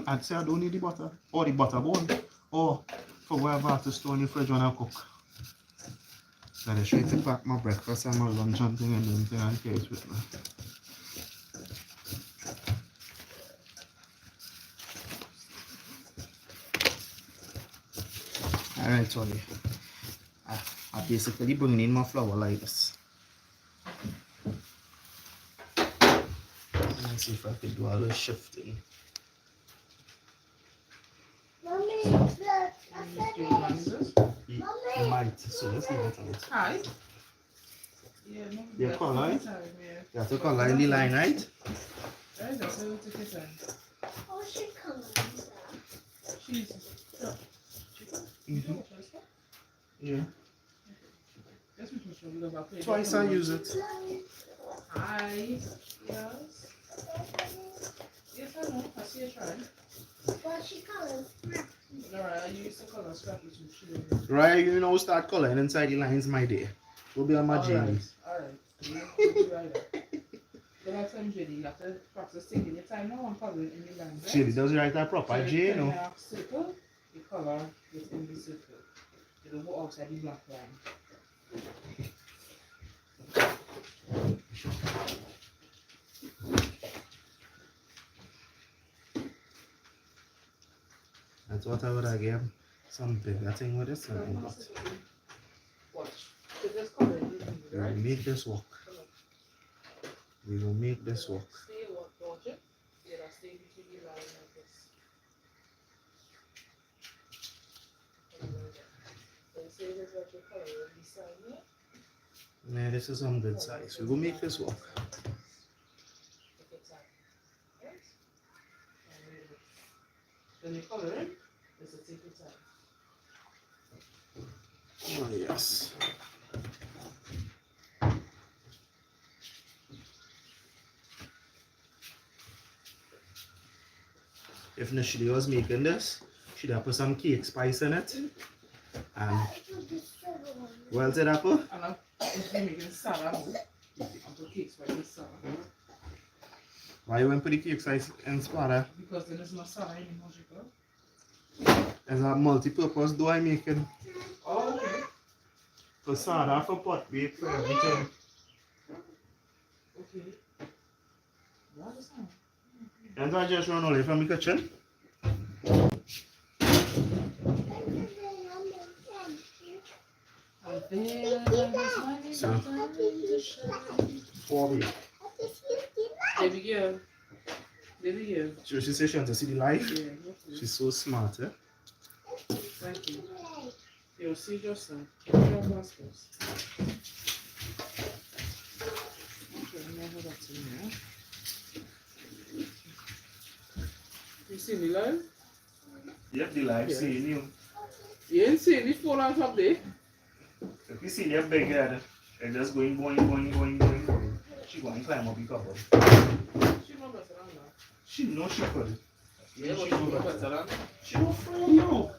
I'd say I don't need the butter. Or the butter bone. Or for whatever I have to store in the fridge when I cook. So I straight to pack my breakfast and my lunch and thing and then and carry it with me. Alright, Tony. I basically bring in my flour like this. Let's see if I can do all the shifting. Mommy, You might, so let's leave it out. Hi. Yeah, color, right? You have to color in the line, right? oh, she comes. Yeah. Twice I use it. Hi. Yes. Yes, I know. I see you trying. Well, she comes. Alright, I used to color scrappy too. Right, you know, start coloring inside the lines, my dear. We'll be on my journey. Alright. The next time, Jenny, you have to practice taking your time now and coloring in the lines. She does write a proper J, you know. Circle, the color is in the circle. It'll go outside the black line. I thought I would have given some bigger thing with this one, but Watch. So this color is we will make this work. We will make this work. Stay what, watch it? Yeah, stay between the line like this. So you say this is what your color will be side here. Yeah, this is some good size. We will make this work. Take your time. Right? Then you color it. This will take your time. Oh, yes. If Nashidi was making this, she'd have put some cake spice in it. And well said, Apple. And I'm making Sada. I'm put cakes by this Sada. Why you went put the cake spice in Spada? Because there is no Sada anymore, Chico. As a multi-purpose dough I'm making. Oh, okay. For Sada, for pot bake, for everything. Okay. What is that? And I just run away from the kitchen. So, for me. Baby girl. Baby girl. So she says she wants to see the light. Yeah, She's so smart, eh? thank you. You'll see just now. Your baskets. Okay, now that's in there. You see me live? Yep, the light Yeah. seeing you. You ain't seen it fall out of there? If you see that big head, it's just going, going. She going to climb up the cupboard. She know better than that. She knows she could. Yeah, but She she know know better. better than that. She don't afraid you.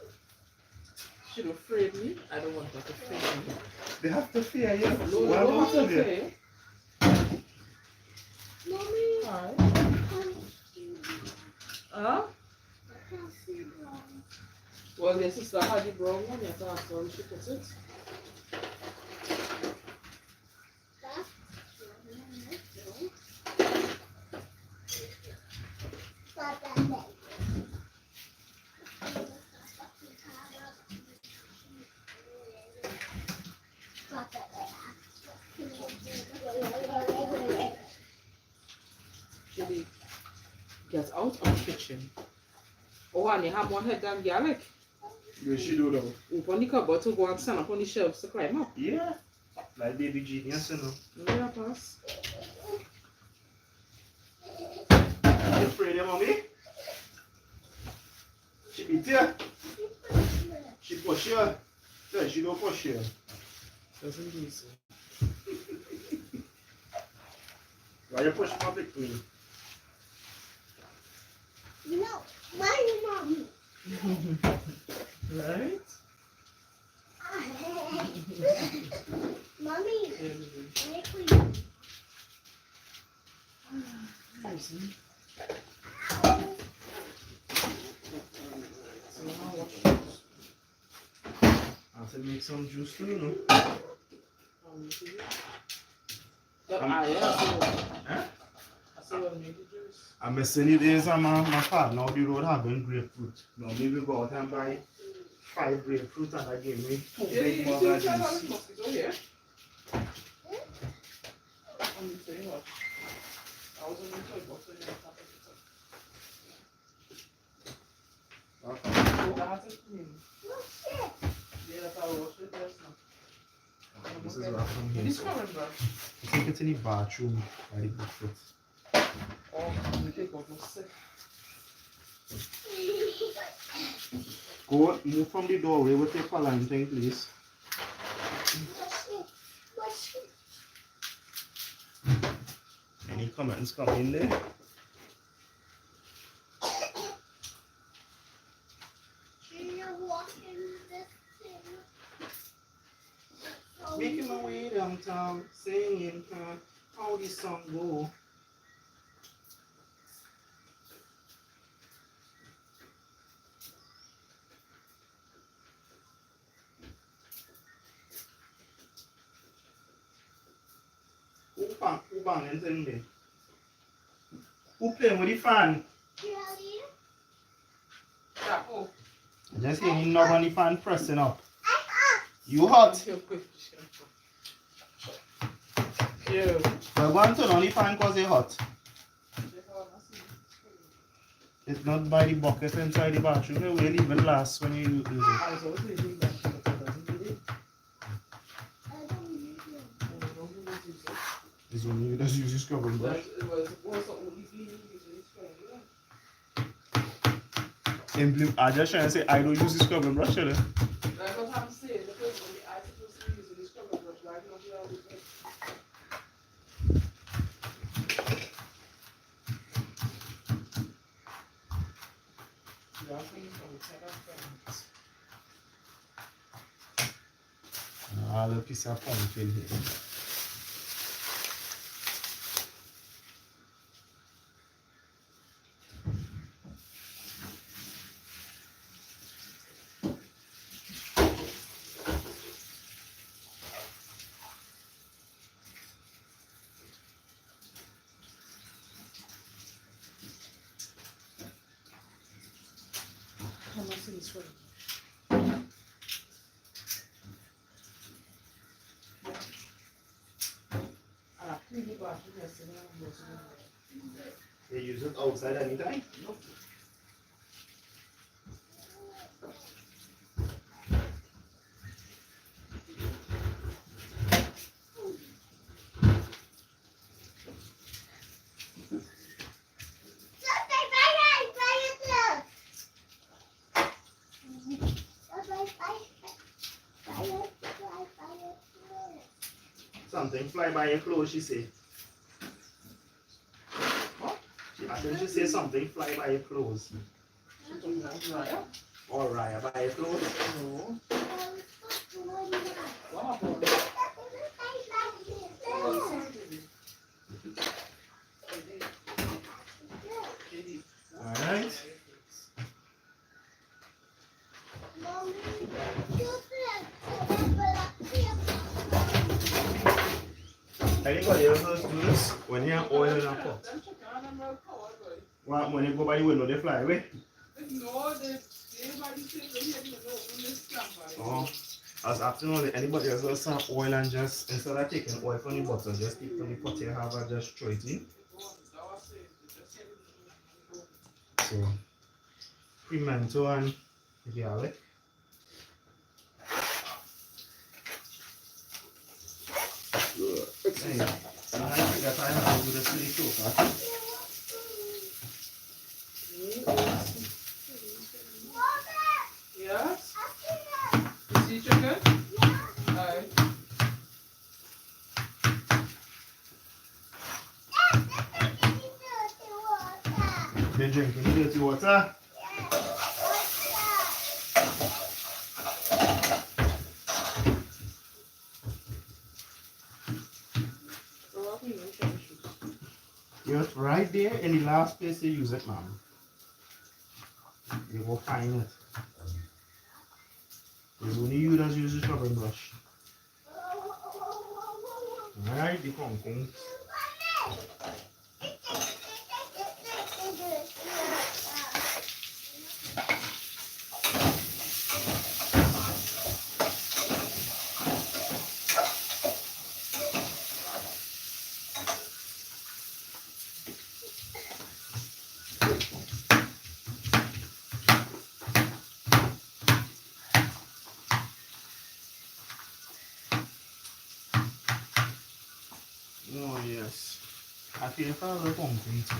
She don't afraid me. I don't want her to afraid me. They have to fear you. No, What don't about have to you? fear. Mommy, Hi. I can't see brown. Huh? I can't see brown. Well, your sister had the brown one. You have to ask her where she put it. That's not that big. Chili, get out of the kitchen. Oh, and you have one head down garlic. Yeah, she do though. Open the cupboard to go and stand up on the shelves to climb up. Yeah. Like baby genius, you know. Yeah, pass. You afraid of mommy? She beat you. She push you. Yeah, she don't push you. Doesn't do so. Why you push my big queen? No, why you mommy? Right? Mommy, Yeah, why queen? listen. So now watch this. I have to make some juice too, you know. Yeah, I see what. Huh? I see what made the juice. I'm missing it is my partner on the road having grapefruit. Now maybe go out and buy 5 grapefruit and I give me 2 Yeah, big you mug see of that juice. mosquito here? I'm saying what? I was on the toy box when you were tapping it up. Okay. So I had to clean. What's it? Yeah, that's how I washed it just now. This is what from here. This current brush. I think it's in the bathroom by the bucket. Oh, we take out my sick. Go move from the doorway with your collar thing, please. What's it? What's it? Any comments come in there? You're walking this thing. Making my way downtown, singing, how this song go. Who banging thing there? Who playing with the fan? Really? Yeah, oh. I just hear him knob on the fan pressing up. You hot? Yeah. Well, go and turn on the fan because it's hot. It's not by the bucket inside the bathroom. It will leave it last when you use it. I was always leaving that, but it doesn't need it. I don't need it. I don't really use it. It's only you just use the scrubbing brush. It was only cleaning usually strong, I just trying to say I don't use the scrubbing brush. You know? I don't have to say it because when I supposed to be using this scrubber brush, like not be able to. All a piece of pumpkin here. things for you. And I clean the bathroom yesterday and was They use it outside anytime? no. Something fly by your clothes, she say. What? I think she say something fly by your clothes. She talking about Raya? Or Raya by your clothes. No. What happened? Alright. Anybody else do this? When you have oil in a pot. When you go by the window, they fly away. No, everybody says they have to open this camper. Oh. I was asking anybody else does some oil and just instead of taking oil from the bottle, just take from the pot you have and just throw it in. So pimento and garlic. Hey, and I think that I have to do this with the choka. Yes? Is he chicken? Aye. They're drinking dirty water. Yes, right there in the last place you use it, ma'am. You go find it. There's only you that use the scrubbing brush. Alright, the pumpkin. Oh yes. I feel for the pumpkin too.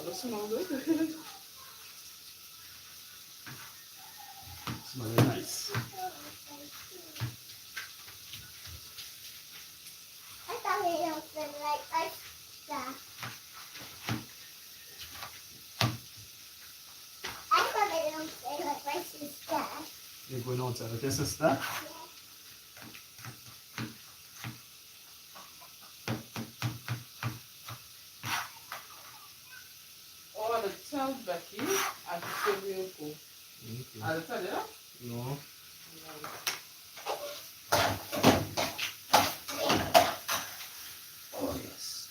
That smell good. Smells nice. I thought it was like that. I thought it was like my sister. You're going outside with your sister? Oh, I tell Becky I should say real cool. Okay. I tell you that? No. Oh yes.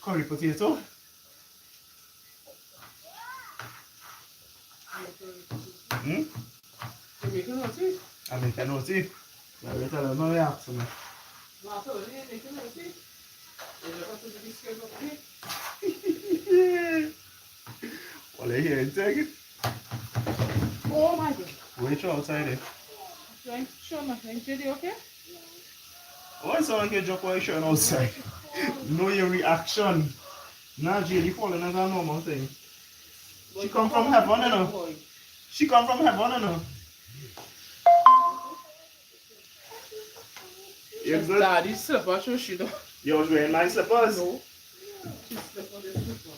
Curry potato. Hmm? You making roti? I make a roti. Yeah, we tell them no react me. No, I told you you're making roti. You never put the biscuit up here. Well, I hear it take. Oh my God. Wait outside there. Trying to show my thing. Judy, okay? Why someone can drop your shirt outside? Know your reaction. Nah, Jady falling as a normal thing. She come from heaven, you know. She come from heaven, you know. You good? Daddy's slipper, so she don't. You was wearing my slippers? No. She slept on the slipper.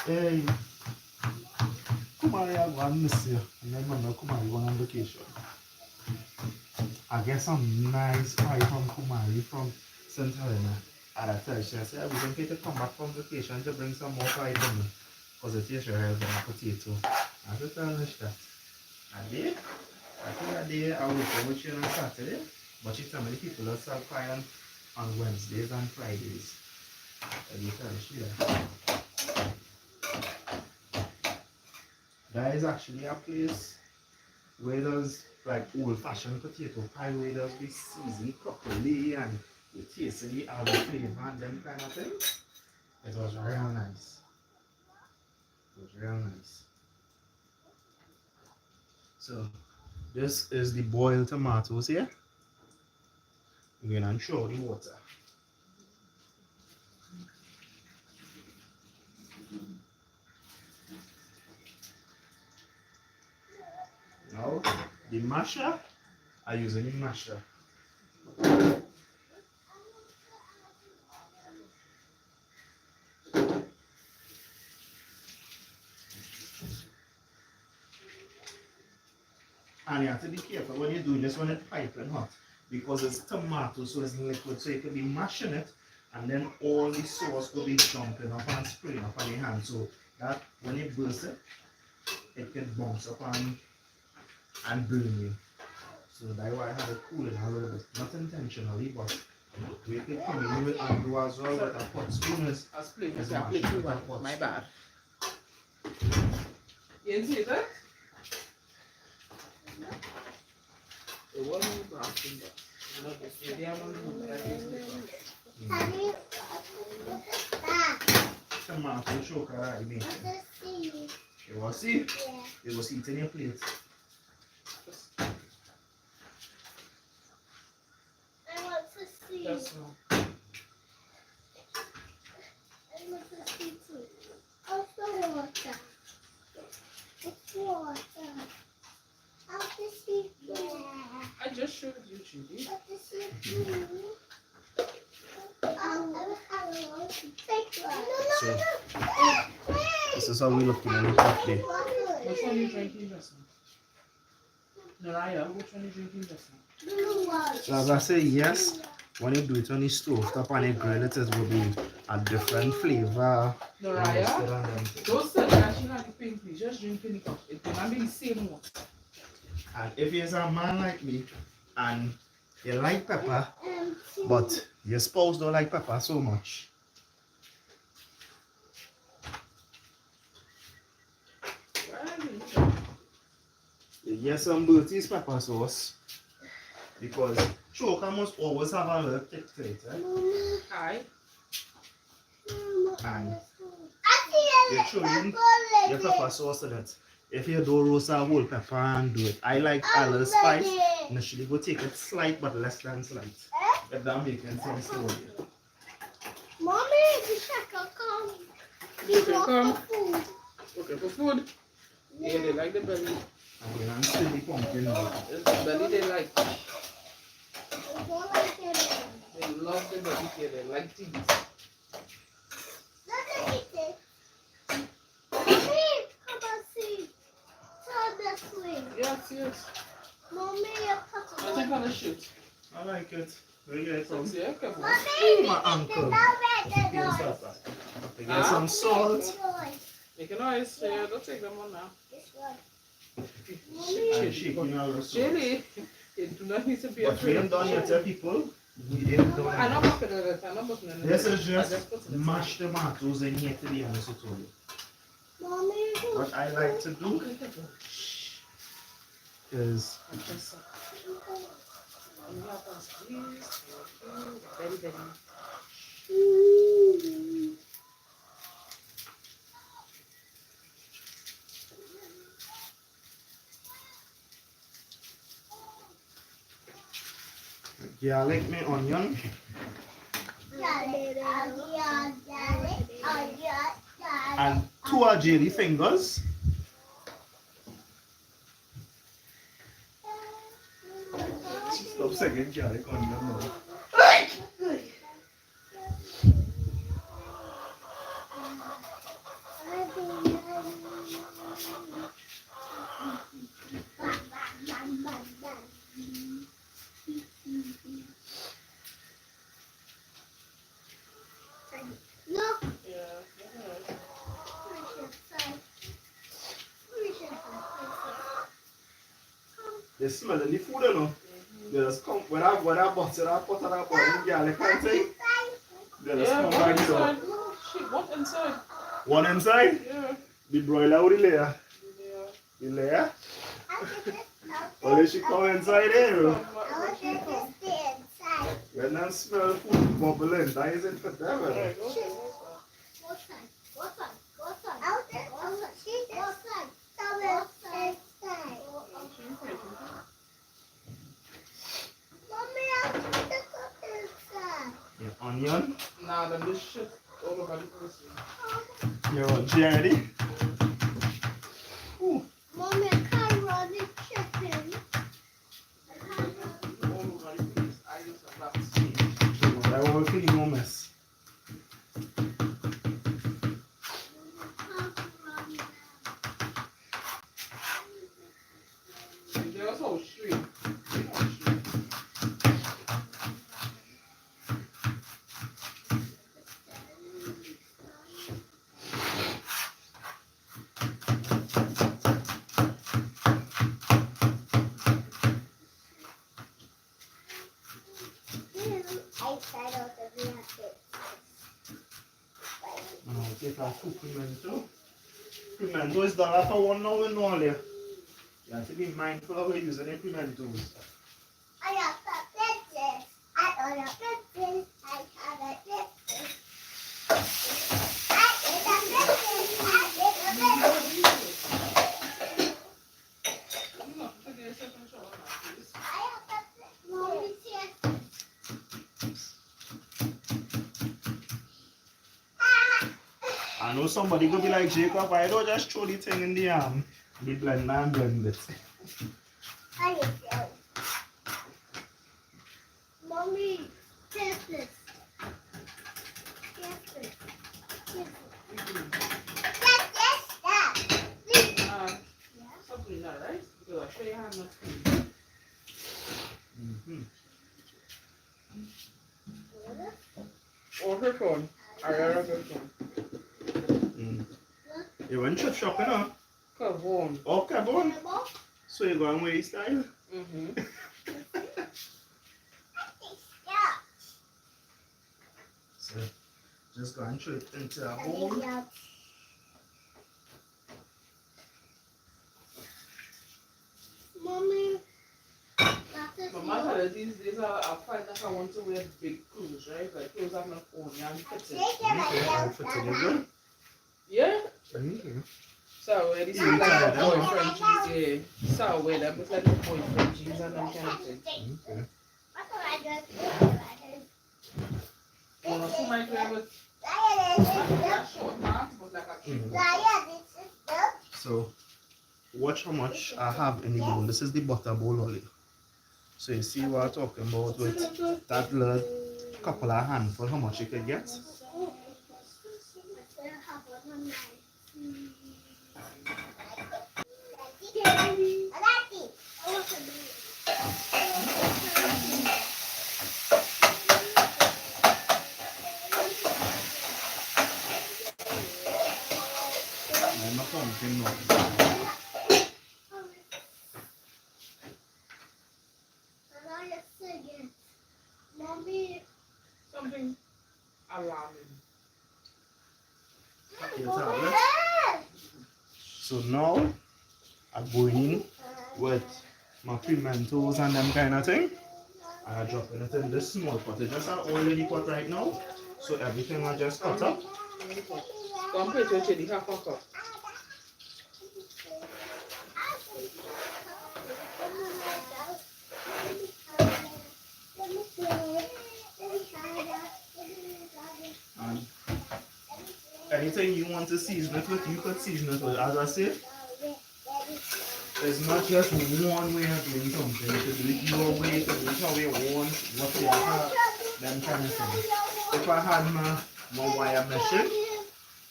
Hey, Kumari, I go and miss you. And then remember Kumari going on vacation. I get some nice pie from Kumari from St. Helena. And I tell her, she said, we're going to come back from vacation to bring some more pie for me. Because the teacher has a potato. I have to tell her that. I did. I think that day I will go with you on Saturday. But she told me the people that sell pie on Wednesdays and Fridays. I did tell her she that. That is actually a place where there's like old-fashioned potato pie where there's be seasoned properly and you taste the other flavor and them kind of thing. It was real nice. It was real nice. So this is the boiled tomatoes here. We're gonna throw the water. Now the masher, I use a masher. And you have to be careful when you do this when it's piping hot because it's tomato, so it's liquid, so you could be mashing it and then all the sauce could be jumping up and spraying up on your hand. So that when you burst it, it can bounce up and burn you. So that's why I had it cooling a little bit. Not intentionally, but we could come in with and do as well with a pot spoon is my bad. You didn't see that? It wasn't broken, but they have tomato choka, I mean. You want to see? You will see it in your plate. I want to see. Just I want to see too. Also water. It's water. I want to see too. I just showed you, Chidi. I want to see too. So, this is how we look in the coffee. Which one are you drinking just now? Naraya, which one are you drinking just now? So as I say, yes, when you do it on the stove top and you grill it, it will be a different flavor. Naraya, don't say that you like the pink, please. Just drink in the cup. It will not be the same one. And if you're a man like me and you like pepper, but your spouse don't like pepper so much, you get some Bertie's pepper sauce because Choka must always have a little thick to it, eh? Hi. And you throw in your pepper sauce in it. If you do roast a whole pepper and do it, I like a little spice. Initially, go take it slight but less than slight. If that makes sense to you. Mommy, the checker come. Checker come. For food. Okay, for food. Yeah, they like the belly. And then I'm still the pumpkin now. It's the belly they like. I don't like it. They love the belly here. They like things. Let me eat it. Mommy, come and see. Turn this way. Yes, yes. Mommy, your papa. I think I'll shoot. I like it. Where you get it from? Yeah, come on. Mommy, My uncle. You get some salt. Make a noise. Yeah, don't take them on now. This one. And shaking all the sauce. Chili, you do not need to be But we afraid. ain't done yet, eh, people. We ain't done I'm yet. not putting it. I'm not putting it. This is I just put it. mashed tomatoes in here, to be honest with you. Mommy, What I like to do Okay, okay. is Very, very. garlic me onion and two of jelly fingers. Stop saying garlic onion now. They smelling the food, you know. They just come when I bust it, I put it up on the garlic and thing. They just Yeah, come one by the door. inside. Shit, one inside. One inside? Yeah. The broiler with the layer. Yeah. The layer? Only she come inside here. I'll get this thing inside. When them smell food bubbling, that is it for them. You know. Right, okay. What time? What time? What time? I'll get what time? Tell me inside. Mommy, I'll get the cook inside. Your onion. Nah, then this shit all over the place. Your jelly. Ooh. Mommy, I can't run the chicken. I can't run. All over the place. I use a black. I want to clean no mess. There's whole street. I'll take our two pimento. Pimento is $1 for one now in all here. You have to be mindful of using the pimentos. I got the pictures. I got the pictures. I got the pictures. I got the pictures. I got the pictures. Mommy, I know somebody could be like, Jacob, why don't just throw the thing in the the blender and blend it. I need to. Mommy, taste this. Taste this. That. Something like that, right? Because I show you how much. Mm-hmm. Or her phone. I got her phone. You went chip shopping, huh? Come on. Oh, come on. So you're going with style? Mm-hmm. So just go and throw it into a bowl. Mommy, No matter these days, I find that I want to wear big clothes, right? Like clothes I'm not only and fit it. I'll fit it in. Yeah? Mm-hmm. So I wear these like the boyfriend jeans, yeah. So I wear them, it's like the boyfriend jeans and them kind of thing. Okay. You know, so my friend was like short pants, but like a cute. So watch how much I have in the bowl. This is the butter bowl only. So you see what I'm talking about with that little couple of handful, how much you can get? I'm a pumpkin now. Mommy, Something alarming. So now I'm going in with my pimentos and them kind of thing. I'm dropping it in this small pot. It's just an oily pot right now. So everything I just cut up. Compared to chili, half a cup. And anything you want to season it with, you could season it with. As I said, it's not just one way of doing something. You could do it your way, you could do it how you want, what you have, them kind of things. If I had my wire meshing,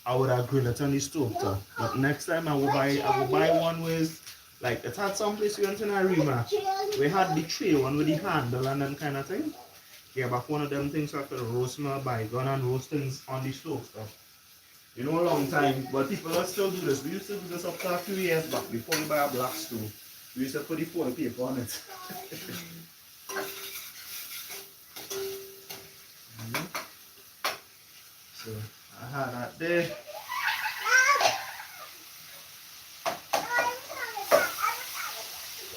I would have grilled it on the stove top. But next time I will buy one with, like, it had some place we went in a rematch. We had the tray one with the handle and them kind of thing. Yeah, but one of them things I could roast my bygone and roast things on the stove stuff. You know, a long time, but people will still do this. We used to do this up to a few years back before we buy a black stove. We used to put the foil paper on it. So I had that there.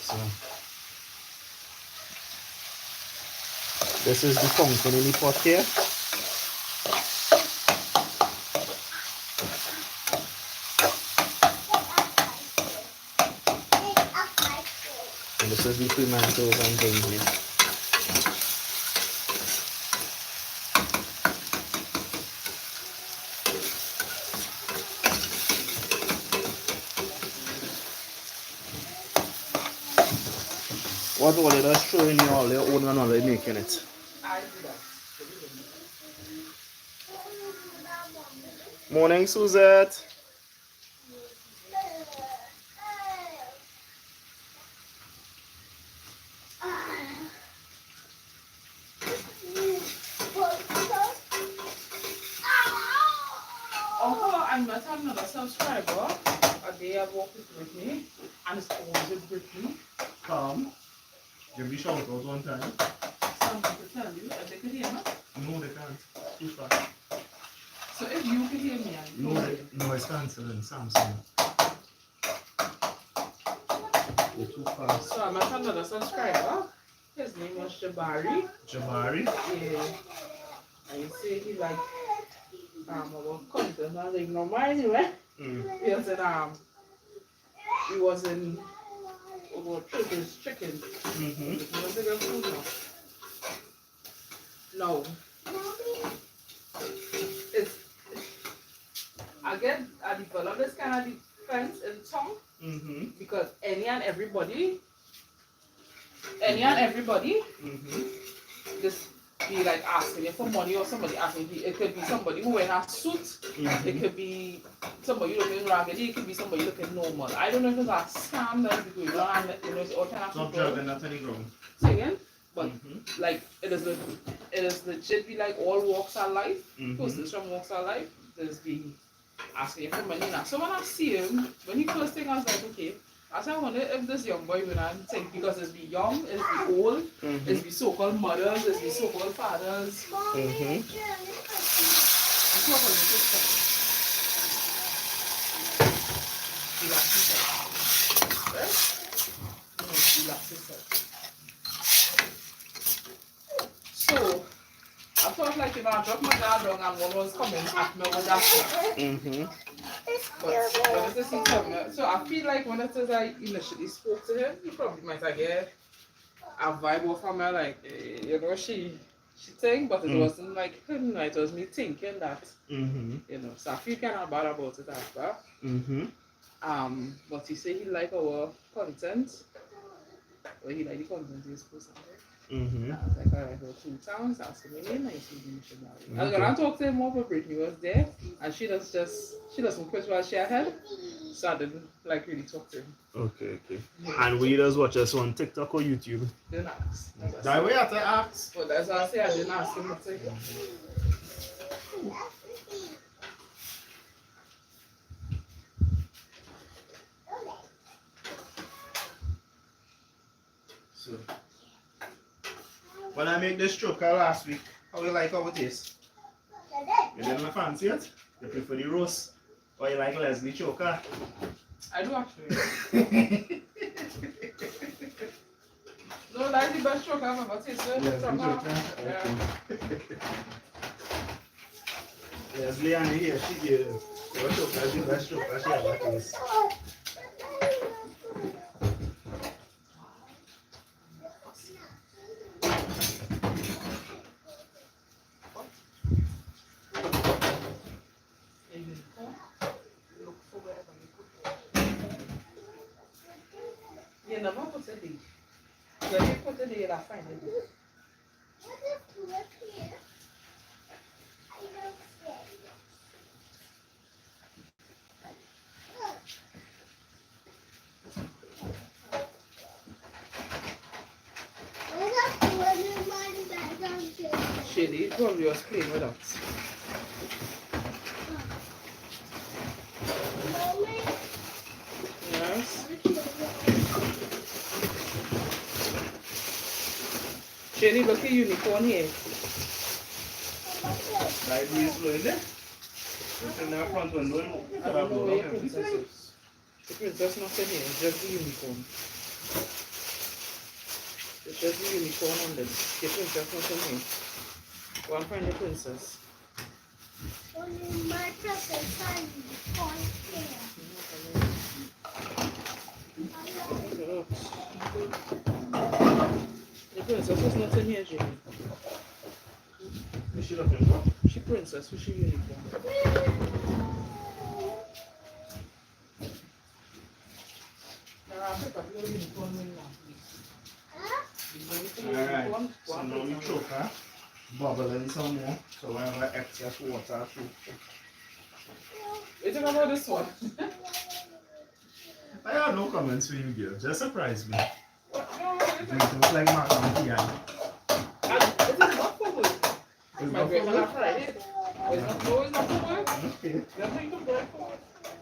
So this is the pumpkin in the pot here. And this is the pimentos and things here. What all you just throwing you all your own and all you making it? I do that. Morning, Suzette. Although I met another subscriber, a day I walked with Brittany, and it's always with Brittany. Come. Give me shout out one time. Something to tell you, if they could hear me. No, they can't. Too fast. So if you could hear me, and No, it's cancelling. Samsung. You're too fast. so I met another subscriber. His name was Jabari. Jabari. Yeah. And he said he like about content. I was like, no mind you, eh? He was in about Chit's chicken. Mm-hmm. He was in a food now. No. It's I developed this kind of defense in tongue Mm-hmm. because any and everybody just be like asking you for money, or somebody asking you. It could be somebody who in a suit. Mm-hmm. It could be somebody looking raggedy. It could be somebody looking normal. I don't know if it's a scam that's going on. You know, it's all kind of Stop people dragging that any ground. singing, but Mm-hmm. like it is legit be like all walks of life. Mm-hmm. Persons from walks of life. There's be asking for money now. So when I see him, when he first thing I was like, okay. I said, I wonder if this young boy will not think, because it's be young, it's be old, it's be so-called mothers, it's be so-called fathers. Mm-hmm. It's not for the system. Relax yourself. Right? No, relax yourself. So, I thought like if I dropped my dad down and one was coming at me with that. Mm-hmm. But when it is he coming, so I feel like when it is I initially spoke to him, he probably might have get a vibe off of me like, you know, she think, but it wasn't like him, it was me thinking that, Mm-hmm. you know, so I feel kind of bad about it after. Mm-hmm. But he said he like our content, or he like the content he's posting. Mm-hmm. I was like, alright, well, 2 times, that's really nice of you, missionary. I was gonna talk to him more, but Brittany was there, and she doesn't quit while she ahead, so I didn't like really talk to him. Okay. And we just watch us on TikTok or YouTube. Didn't ask. That way I have to ask. But that's why I say I didn't ask him to take it. So, when I make this choker last week, how you like how it is? You didn't fancy it? You prefer the roast? Or you like Leslie choker? I do actually. No, that's the best choker I've ever tasted. Yeah. Leslie and here, she gave your choker is the best choker she ever tasted. You never put it in. When you put it in, you'll find it. Shady, probably was playing with us. Yes. Jenny, look at unicorn here. Like breeze blowing there. It's in the front window. I don't know where your princess is. The princess not in here, it's just the unicorn. It's just the unicorn on this. Your princess not in here. Go and find the princess. Only my princess and Punkin. The princess is not in here, Jenny. Is she looking for? She princess, who's she unicorn? Alright, so now we choker, bubbling some more, so whenever excess water through. What do you think about this one? I have no comments for you, girl. Just surprise me. What? No, It looks like macaroni and it is not for good. It's My not bread for not fried it. It's not, no, it's not for good. Okay. That thing is bread for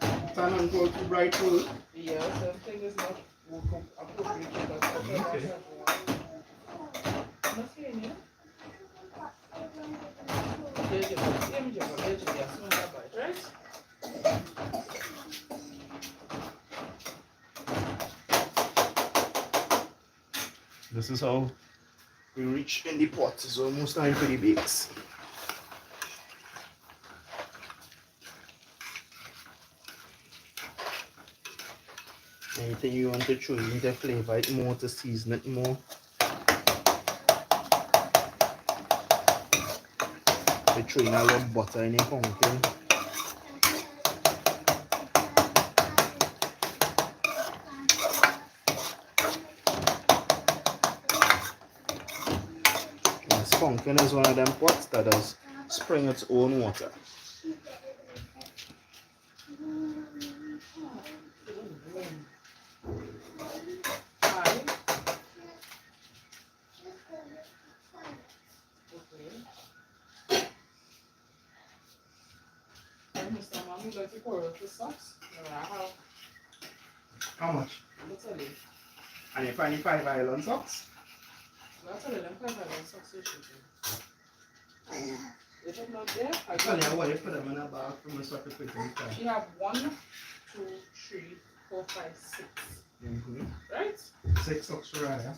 good. Turn and go to bright food. Yes, that thing is not appropriate for that. Okay. Not here, yeah? There's your bite. There's your bite. There's your small bite, right? This is how we reach in the pot. It's almost time for the bakes. Anything you want to throw in to flavor it more, to season it more. We're throwing a lot of butter in the pumpkin. This pumpkin is one of them pots that does spring its own water. Mr. Mom, you like to pour out the sauce? No, I have. How much? I'll tell you. And you find the 5 island socks? I'll tell you, them 5 island sauce you should do. They don't know there? I Tell got you what, you put them in a bag from a sort of quick and She have 1, 2, 3, 4, 5, 6. Right? 6 socks for her.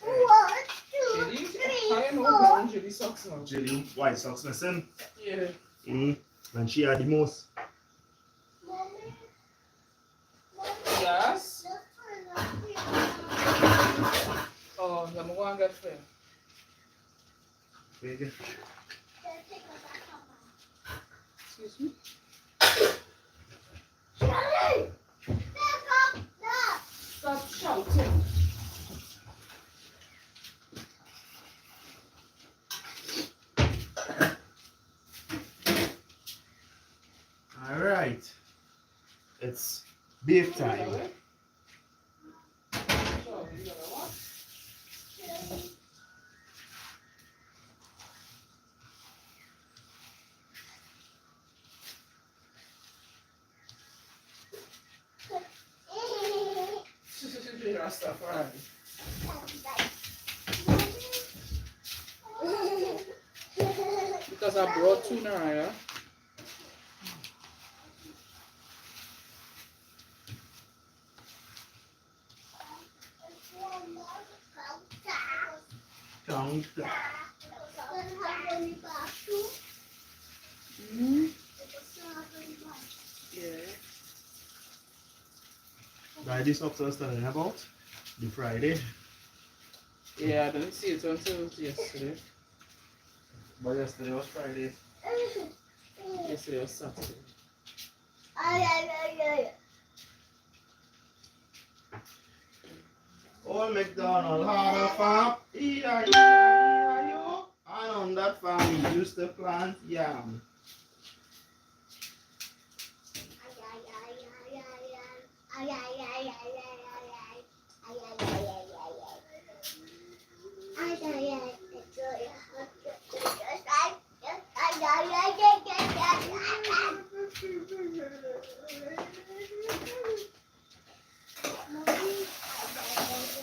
1, 2, Jelly? 3, I know 4. brown jelly socks now. Jelly, white socks missing. Yeah. And she had the most. Mommy, Yes? look for the Oh, let me go and get for you. Very good. Excuse me? Charlie, pick up that. Stop shouting. Alright. It's bake time. Rastafari. Because I brought tuna, yeah? Count. Mm-hmm. Yeah. That is what I was telling you about. The Friday. Yeah, I didn't see it until yesterday. But yesterday was Friday. Yesterday was Saturday. Old MacDonald had a farm. E-I-E-I-O. And on that farm he used to plant yam.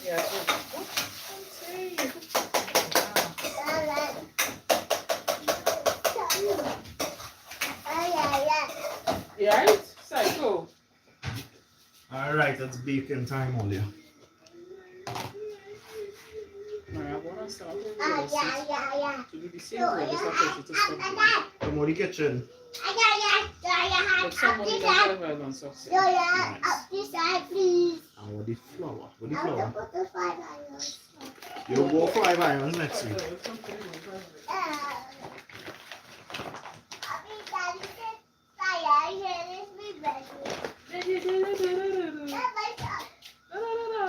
Yeah, so, it's baking time only. Mara, I want to start with Yeah, the yeah, yeah. to do the same way. This is to stop. Come on the kitchen. But somebody doesn't have an success. Up this side, please. And with the flour. With the I have to flour. put the 5 irons. You'll go 5 irons next week.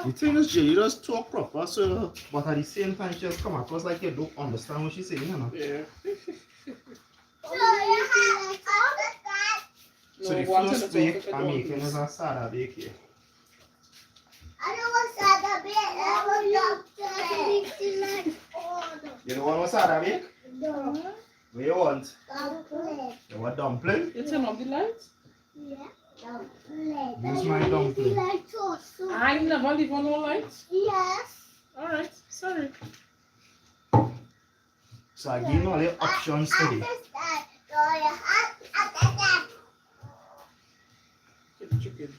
The thing is, Jay, you just talk proper, so, but at the same time, she just come across like you don't understand what she's saying, you know? Yeah. So the first bake I'm making is a Sada bake here. I don't want Sada bake. I want dumpling. You don't want Sada bake? No. What you want? Dumpling. You want dumpling? You turn off the lights? Yeah. Dumpling. Use my dumpling. I never leave on no lights. Yes. Alright, sorry. So I give you all the options today. Get the chicken.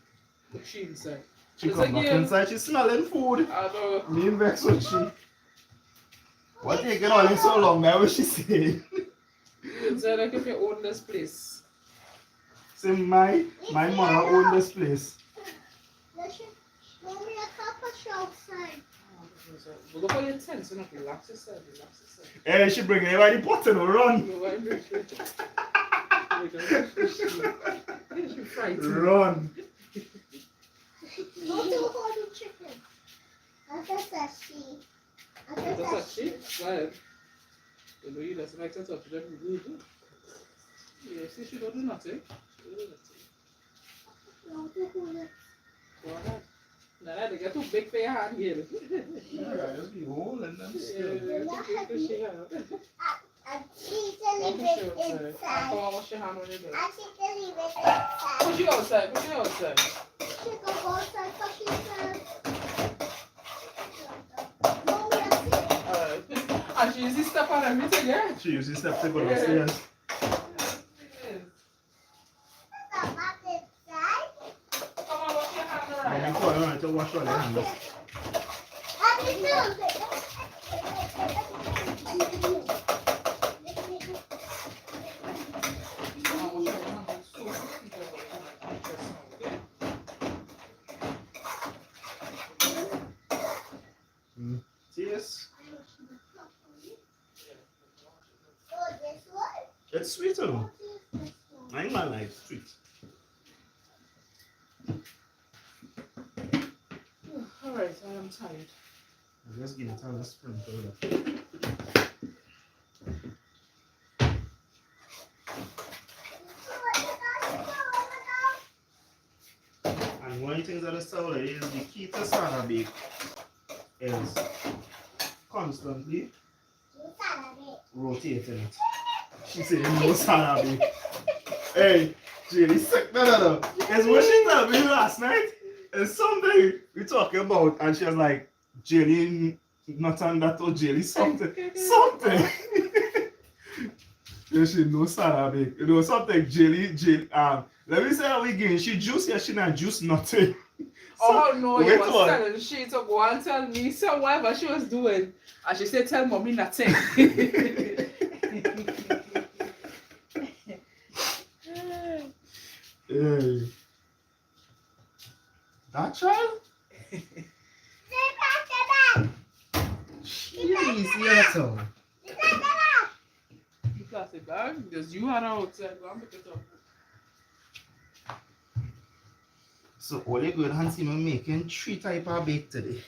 Put she inside. She It's come back again. inside, she's smelling food. I know. Me and Vex with she. What taking all in so long now, what she saying? It's like if you own this place. Say my mother own this place. Mommy, a cup of shelf side. Well, look at your tent, so not relax yourself, relax yourself. Hey, she bring everybody pot and run. You want to you frightened. Run. Go to hold the chicken. I guess that's she. I guess That's that's a sheep? Go ahead. You know you doesn't make sense of them. Yeah, see, she don't do nothing. She don't do nothing. no to hold it. Go ahead. Nah, they get too big for your hand here. Yeah, just be holding them Yeah, still. too big for she hand. And she can leave it Come inside. on, wash your hand when you do. And she can leave it inside. Push it outside, push it outside. She can go outside because she said. Mommy, I see. Alright. And she uses step on everything, yeah? She uses step to go downstairs. The mat inside. Come on, wash your hand And around. before you want to wash all your hands. And it's still. Yes. Oh, this one? It's sweet, you know. What is this one? I ain't like sweet. Alright, I am tired. I just give it a sprinkle of that. And one of the things that is told is the key to Sada bake is constantly rotating it. She said no Sada bake. Hey, Jelly sick, no. It's what she told me last night. It's something we talking about, and she was like, Jelly, not on that or Jelly, something. Yeah, she no Sada bake. You know something, Jelly. Let me say how we gain. She juice, yeah, she not juice nothing. Oh no, you wait was on. telling she to go and tell me so whatever she was doing. And she said, tell mommy nothing. Hey. That child? Jeez, little. The plastic bag, because you had her outside. Go and pick it up. So all you good hands see me making 3 type of bake today.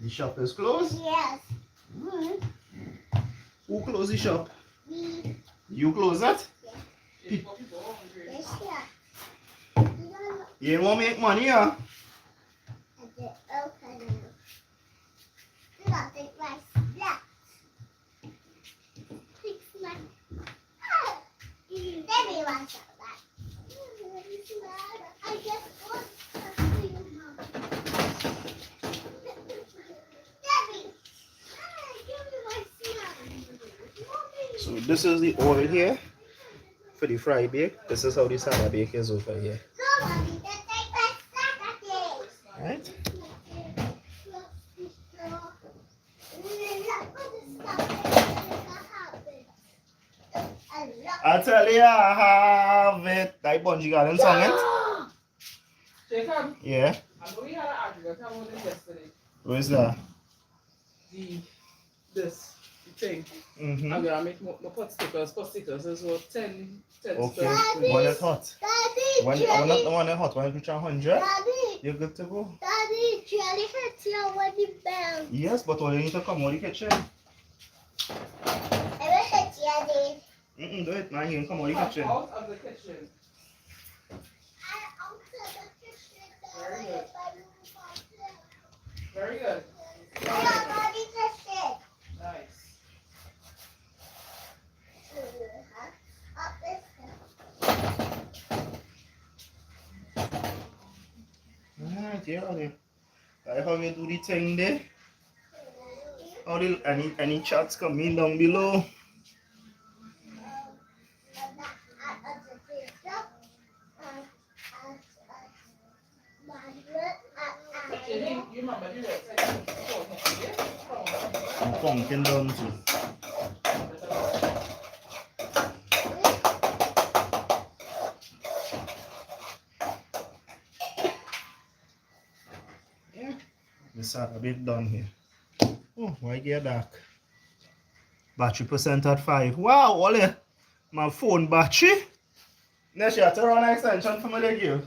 The shop is closed? Yes. Alright. Who closed the shop? Me. You close it? Yes, people hungry. Yes, yeah. You ain't want to make money, huh? Okay. You got to take my snack. Take snack. Let me watch that. I just want to see you. So this is the oil here for the fry bake. This is how the Sada bake is over here. Right? I tell you, I have it. That bungee garden song it? Jacob, Yeah. I know we had an argument about this yesterday. Where's that? The thing. Mm-hmm. I'm gonna make more pot stickers. Pot stickers is what 10 Okay. stickers. One is hot. Daddy, One not the one is hot. One is 100. Daddy, You're good to go. Daddy, Jelly hits you when you bell. Yes, but all you need to come out of the kitchen. I will hit Jelly. Do it, man. You can come out of the kitchen. Out of the kitchen. Very good. Very good. Nice. Alright, yeah. That's how we do the thing there. How the, any chats coming down below. You remember the website? And Punkin down too. Yeah. The Sada bit done here. Oh, why get dark? Battery percent at 5. Wow, Ole. My phone battery. Next year, turn on an extension for my leg here.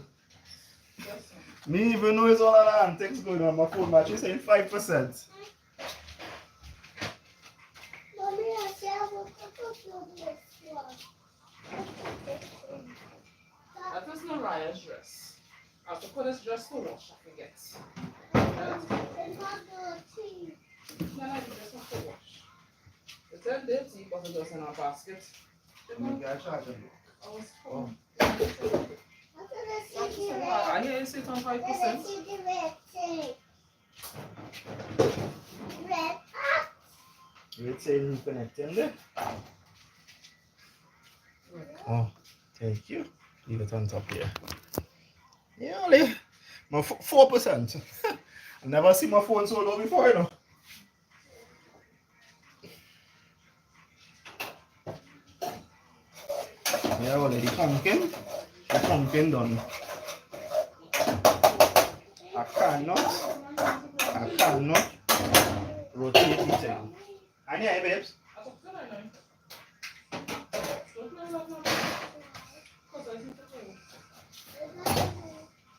Me even know it's all of the antics going on. My phone battery saying 5%. Mommy, I said I will cook this one. That is Mariah's dress. I have to put this dress to wash, I forget. Right? It's not dirty. No, no, you just have to wash. It's not dirty, but it goes in our basket. You got charger. Oh, it's Oh. cool. I'm gonna see the red. I hear you say it's on I'm 5%. gonna see the red thing. Red. Let's say reconnecting there. Oh, thank you. Leave it on top here. Yeah, only my 4%. I never seen my phone so low before, you know. Yeah, only the pumpkin done. I cannot rotate the thing. And yeah, babes.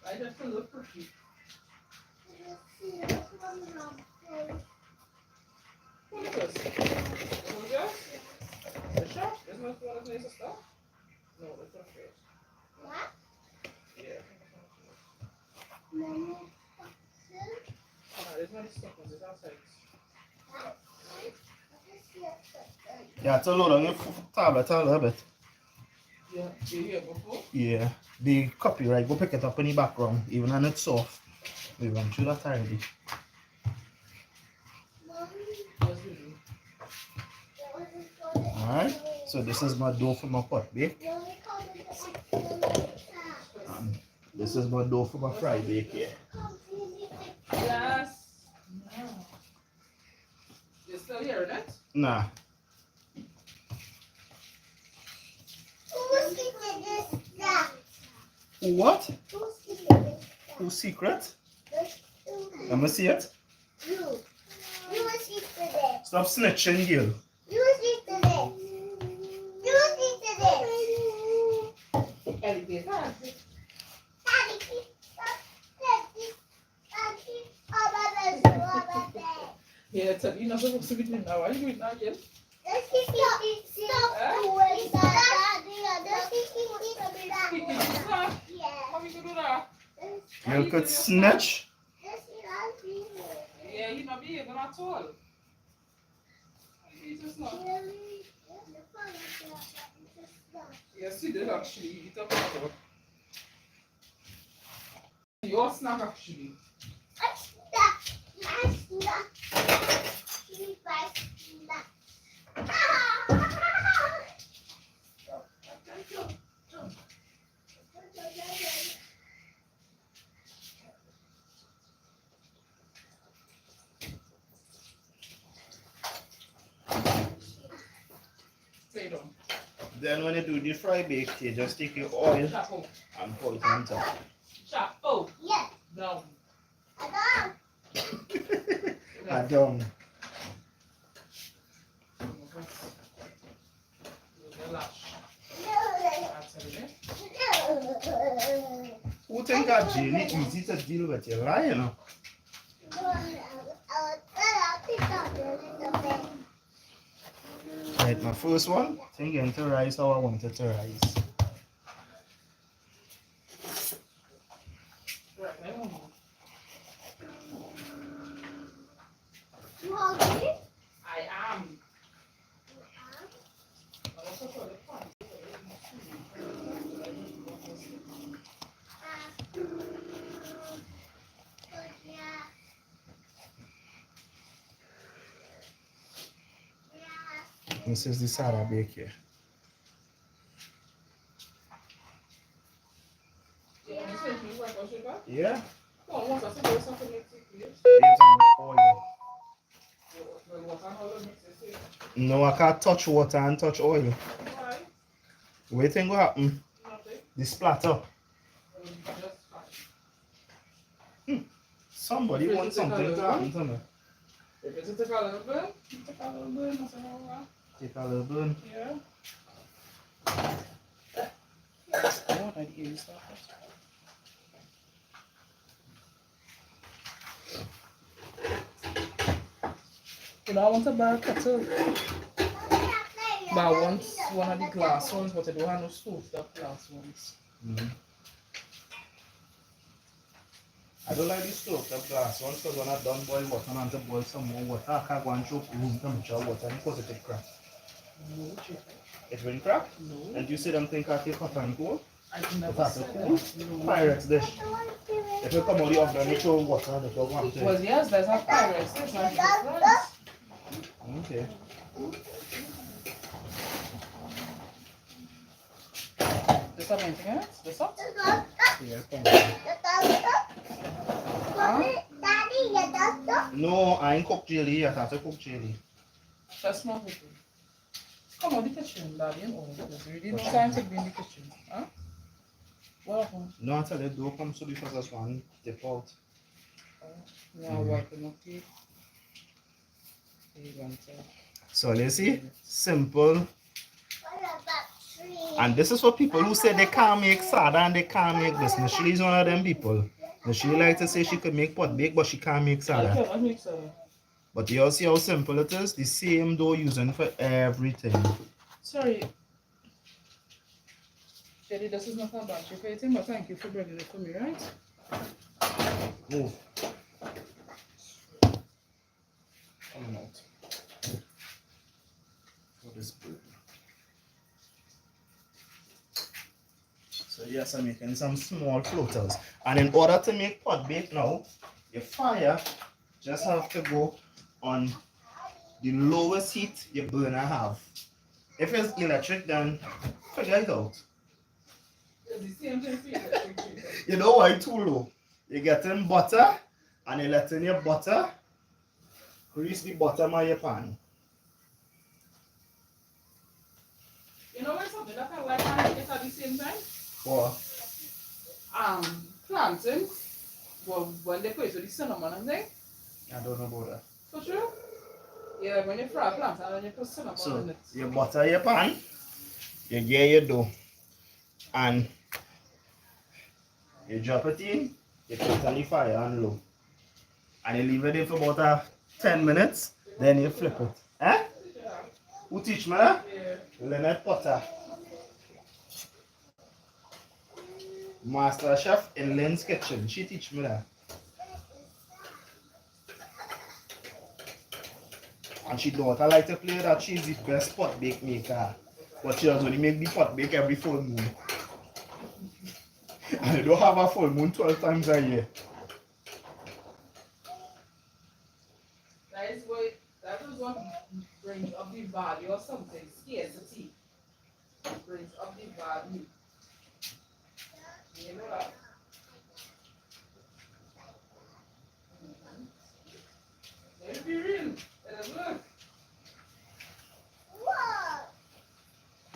I just feel look pretty. What is this? The shop? Isn't that one of the nicer stuff? No, it's not good. What? Yeah. Mommy. There's not stuff on this outside. Yeah, it's a load on your tablet a little bit. Yeah, you hear before? Yeah, the copyright, go pick it up in the background, even when it's soft. We run through that already. Yes, we do. Alright, so this is my dough for my pot bake. And this is my dough for my fry bake here. Yes. No. You're still hearing it? Nah. Who's eating this stuff? What? Who's eating this stuff? Who's secret? You. Let me see it. You was eating this. Stop snitching, Gil. You was eating this. You was eating this. Anything. Daddy, Yeah, tell you're not supposed to be doing that. Why are you doing that again? How you gonna do that? You could snitch. Yeah, you not be able at all. You just not. Yes, you did actually. Eat up your your snack actually. Then when you do the fry bake, you just take your oil Chapo. and pour it on top. Chapo. Yes. Down. Adam. I don't. Relax. No. That's it. No. Who think that jelly easy to deal with? You lie, you know. Right, my first one, thinking to rise how I wanted to rise. Right, I don't know. You hungry? I am. I also saw the pan. This is the Sada bake here. Yeah. Based on oil. No, I can't touch water and touch oil. What do you think will happen? The splatter. Somebody wants something to happen to me. If it's take a little bit, take a little bit, nothing wrong with that. Take a little burn. Yeah. What I'd use that. You know, I want to buy a kettle, but I want one of the glass ones, but I don't have no stove top glass ones. I don't like the stove top glass ones because when I done boil water and I want to boil some more water, I can't go and choke room temperature water because it will crack. No, chicken. It will crack? No. And you see them think I take hot and cold? I've never That's said cool. that. No. Pirates dish. If you come out the oven, you throw water and it will go on to Well, it. yes, there's a pirates. There's not difference. Okay. There's have anything else? The salt? Yeah, come on. Huh? No, I ain't cooked jelly yet. I have to cook jelly. That's not it. Come on, the kitchen, Daddy. Oh, there's really no time to be in the kitchen. Huh? What happened? No, I tell you, don't come so because that's one dip out. Now wiping up the So you see, simple. And this is for people who say they can't make sada and they can't make this. Nashili is one of them people. Nashili like to say she could make pot bake, but she can't make sada. I make sada. But you all see how simple it is? The same dough using for everything. Sorry. Jerry, this is not a batch for anything, but thank you for bringing it for me, right? Move. Coming out. For this bird. So yes, I'm making some small floaters. And in order to make pot bake now, your fire just have to go on the lowest heat your burner have. If it's electric, then figure it out. It's the same thing for you. You know why too low? You get in butter and you let in your butter, grease the bottom of your pan. You know what's something that I like and it at the same time? What? Planting. Well, when they put it to the cinnamon and thing. I don't know about that. For sure? Yeah, when you fry plant and then you put cinnamon So in it. you butter your pan, you get your dough, and you drop it in, you put it on the fire on low. And you leave it in for about 10 minutes, then you flip it. Eh? Who teach me that? Yeah. Leonard Potter. Master chef in Lynn's kitchen. She teach me that. And she don't like to play that she's the best pot bake maker. But she does only make the pot bake every full moon. And you don't have a full moon 12 times a year. That is what brings up the value or something. Scarcity. Brings up the value. You know that? Let's be real. Let us look.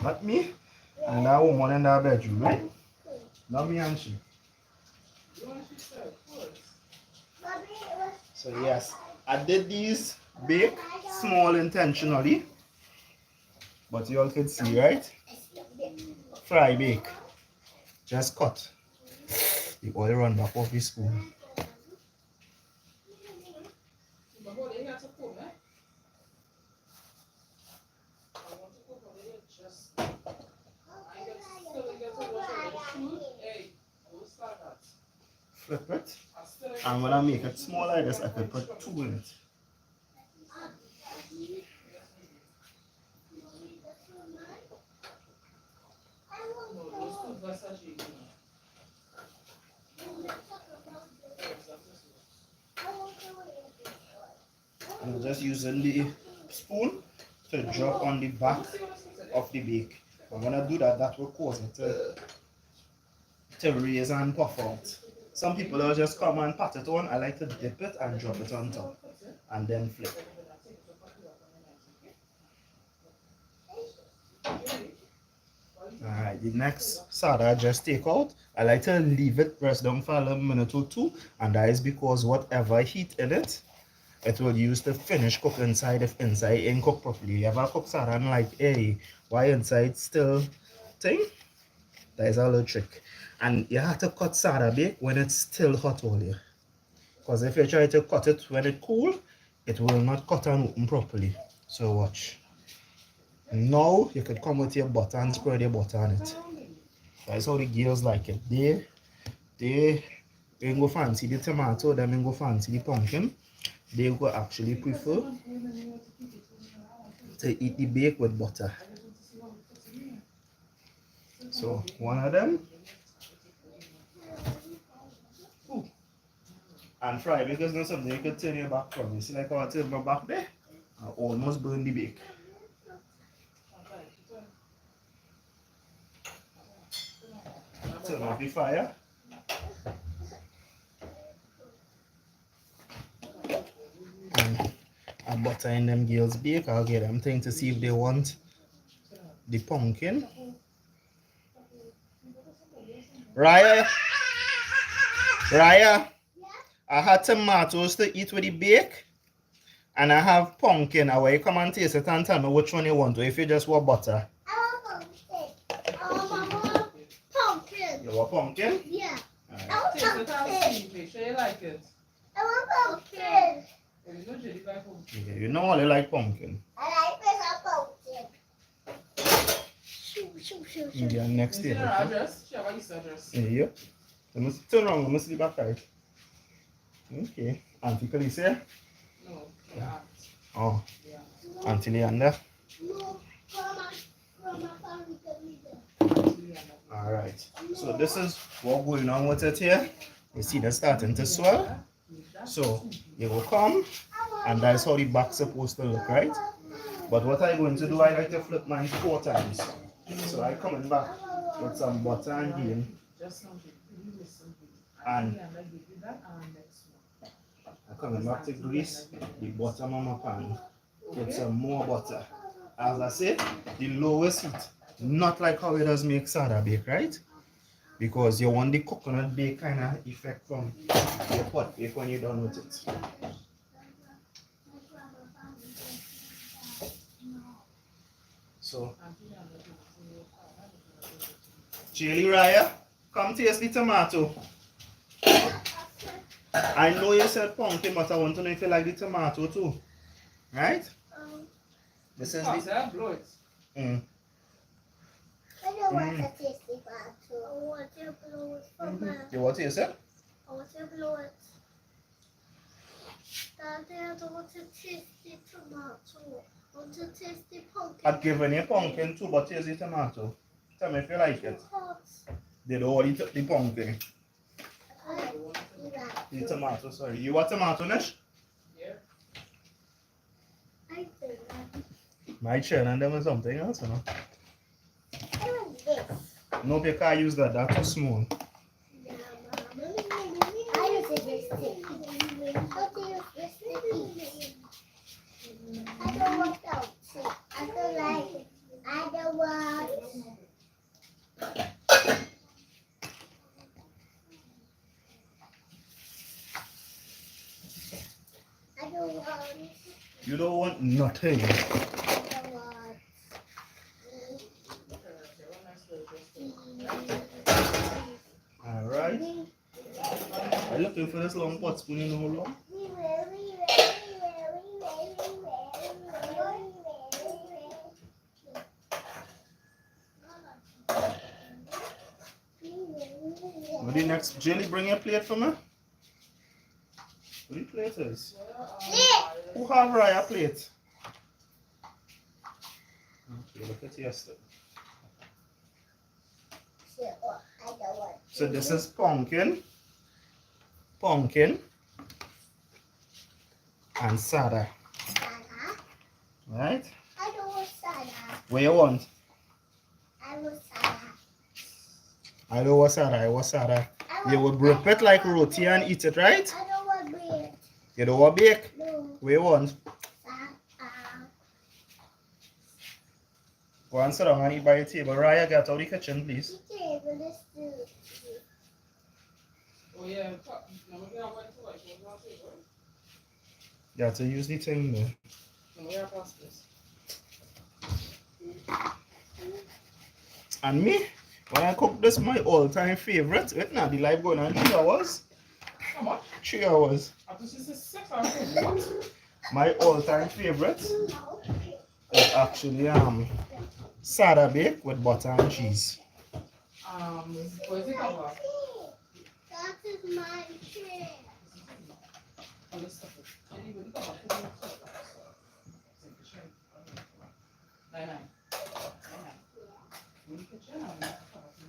But me and that woman in that bedroom, right? Not me and she. So yes, I did these bake small intentionally, but you all can see, right? Fry bake. Just cut. The oil run back off the spoon. Flip it. And when I make it small like this, I could put 2 in it. I'm just using the spoon to drop on the back of the bake. I'm gonna do that, that will cause it to raise and puff out. Some people will just come and pat it on. I like to dip it and drop it on top and then flip. Alright, the next Sada I just take out. I like to leave it press down for a minute or two, and that is because whatever heat in it, it will use to finish cook inside if inside ain't cooked properly. You ever cook Sada and like, hey, why inside still thing? That is a little trick. And you have to cut Sada bake when it's still hot all here. Because if you try to cut it when it's cool, it will not cut and open properly. So watch. Now you could come with your butter and spread your butter on it. That's how the girls like it. They ain't go fancy the tomato, them ain't go fancy the pumpkin. They go actually prefer to eat the bake with butter. So one of them. Ooh. And fry, because there's something you could turn your back from. You see like how I turn my back there? I almost burn the bake. Turn off the fire. And I butter in them girls bake. I'll get them thing to see if they want the pumpkin. Raya, I had tomatoes to eat with the bake, and I have pumpkin. I want you come and taste it and tell me which one you want, or if you just want butter. I want pumpkin. I want pumpkin. You want pumpkin? Yeah. Right. I want Taste it and pumpkin. see. Make sure you like it. I want pumpkin. You know Judy like pumpkin. Yeah, you know all you like pumpkin. I like this pumpkin. Shoot. Yeah, next Is day. it her address? She have a Easter address. Yeah. Let me turn around. Let me see the back side. Okay. Auntie Khaleesi? No, your aunt. Oh, Yeah. Auntie Leander. No, Grandma family can be there. Auntie Leanna. Alright. So this is what going on with it here. You see that starting to swell. So you will come, and that's how the back's supposed to look, right? But what I'm going to do, I like to flip mine 4 times. So I coming back with some butter and game, Just something. You listen. and Leanna give you that and next one. I'm coming back to grease the bottom of my pan with some more butter. As I said, the lowest heat, not like how it does make Sada bake, right? Because you want the coconut bake kind of effect from your pot bake when you're done with it. So, Jelly Raya, come taste the tomato. I know you said pumpkin, but I want to know if you like the tomato too. Right? This is the. Blow it. Mm. I don't want to taste the tomato. I want to blow it from there. You want to taste it? I want to blow it. Daddy, I don't want to taste the tomato. I want to taste the pumpkin. I've given you pumpkin too, but taste the tomato. Tell me if you like it. Hot. They don't want the pumpkin. I do that. The tomato, sorry. You want tomato, Nish? Yeah. I do that. My chair and them is something else, you know. I want this. No, you can't use that. That's too small. Yeah, Mom. I use this stick. How do you use this stick? I don't want that. I don't like it. I don't want You don't want nothing. Alright. I'm looking for this long pot spoon, you know how long? What the next? Jelly, bring your plate for me. What the plate is? Who have Raya plate? Okay, look at yesterday. So this is Punkin, and Sada. Right? I don't want Sada. What you want? I want Sada. I don't want Sada. I want Sada. You would grip it like roti and eat it, right? I don't want bread. You don't want bake? No. What you want? Sada. Go and sit down and eat by your table. Raya, get out of the kitchen, please. The table is still. Oh yeah, You have to use the thing there. And me, when I cook this, my all-time favorite. Wait now, the live going on 3 hours. how much? 3 hours. After 6 hours. What? My all-time favorite is actually Sada bake with butter and cheese. What is it about? That is my chair.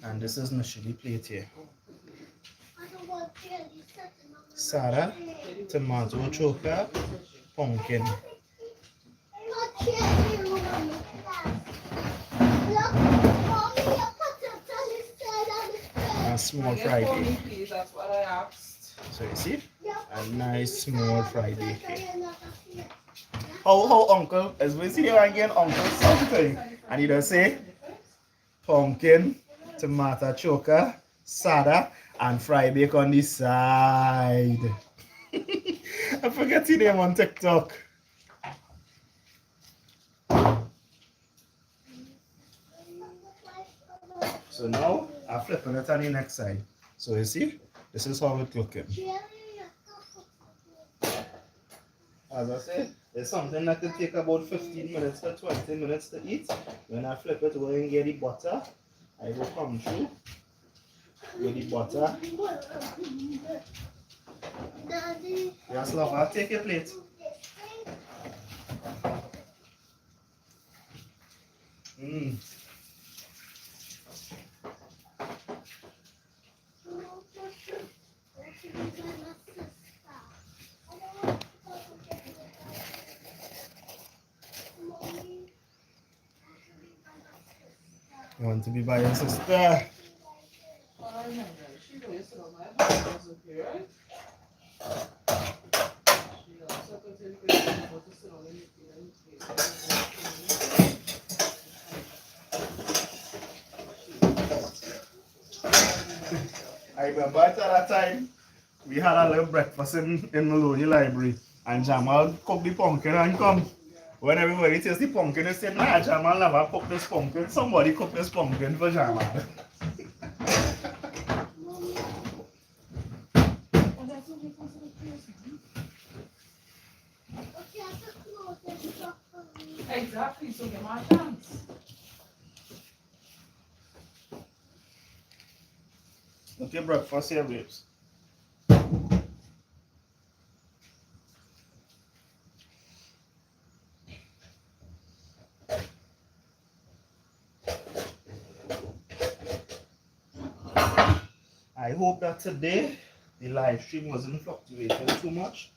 And this is my chili plate here. I don't want jelly sitting on the Sada, chair. tomato choka, pumpkin. Not jelly, Mommy. Look, Mommy, you put it on the side on the side. And small fried egg. Please, that's what I asked. So you see, You a put nice small fried egg here. it. How uncle, as we see there again, uncle something. And he does say, pumpkin, tomato choka, sada, and fried bacon on the side. I forget the name on TikTok. So now, I'm flipping it on the next side. So you see, this is how it's looking. As I said, it's something that could take about 15 minutes to 20 minutes to eat. When I flip it, when I get the butter, I will come through with the butter. Daddy. Yes, love, I'll take your plate. You want to be by your sister? I remember. She goes to my house up here, right? She also goes to the sit on the I remember at that time, we had a little breakfast in Maloney Library, and Jamal cooked the pumpkin and come. When everybody tastes the pumpkin, they said, nah, Jamal never cooked this pumpkin. Somebody cooked this pumpkin for Jamal. Exactly, so give my chance. Okay, breakfast here, babes. I hope that today the live stream wasn't fluctuating too much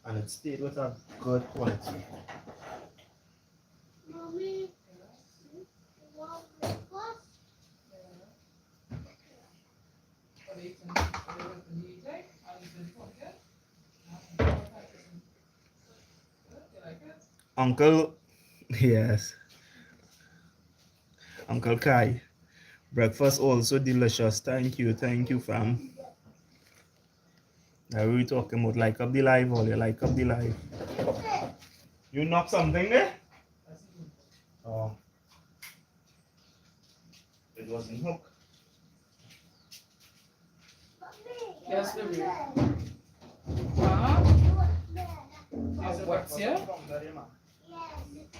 and it stayed with a good quality. Mommy, you want breakfast? Uncle, yes, Uncle Kai. Breakfast also delicious. Thank you, fam. Now we talking about like up the live, all you like up the live. You knocked something there? Oh, it wasn't hooked. Yes, baby. Yes. Huh? Oh, what's here?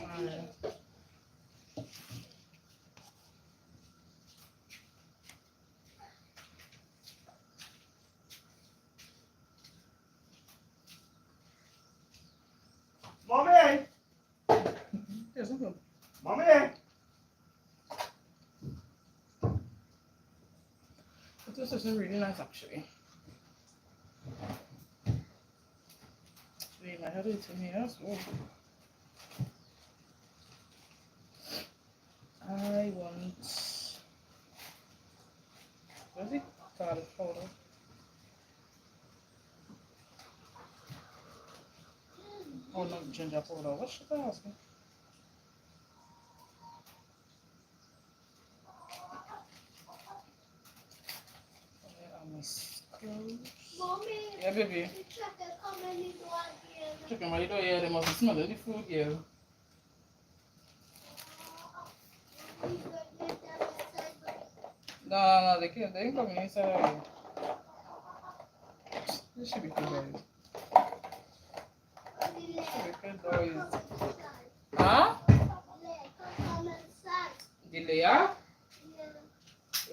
Alright. Mommy! Yes, okay. Mommy! This is really nice actually. Wait, I have it in here as well. I want. What's it? Garlic powder. Oh, not ginger powder. What should I ask me? I must close. Mommy, Yeah, baby. the chicken come in the door again. Chicken, why you don't hear? They must smell the food, yeah. No, they can't. They ain't coming inside. This should be good, guys. Should be good, guys. Huh? The layer?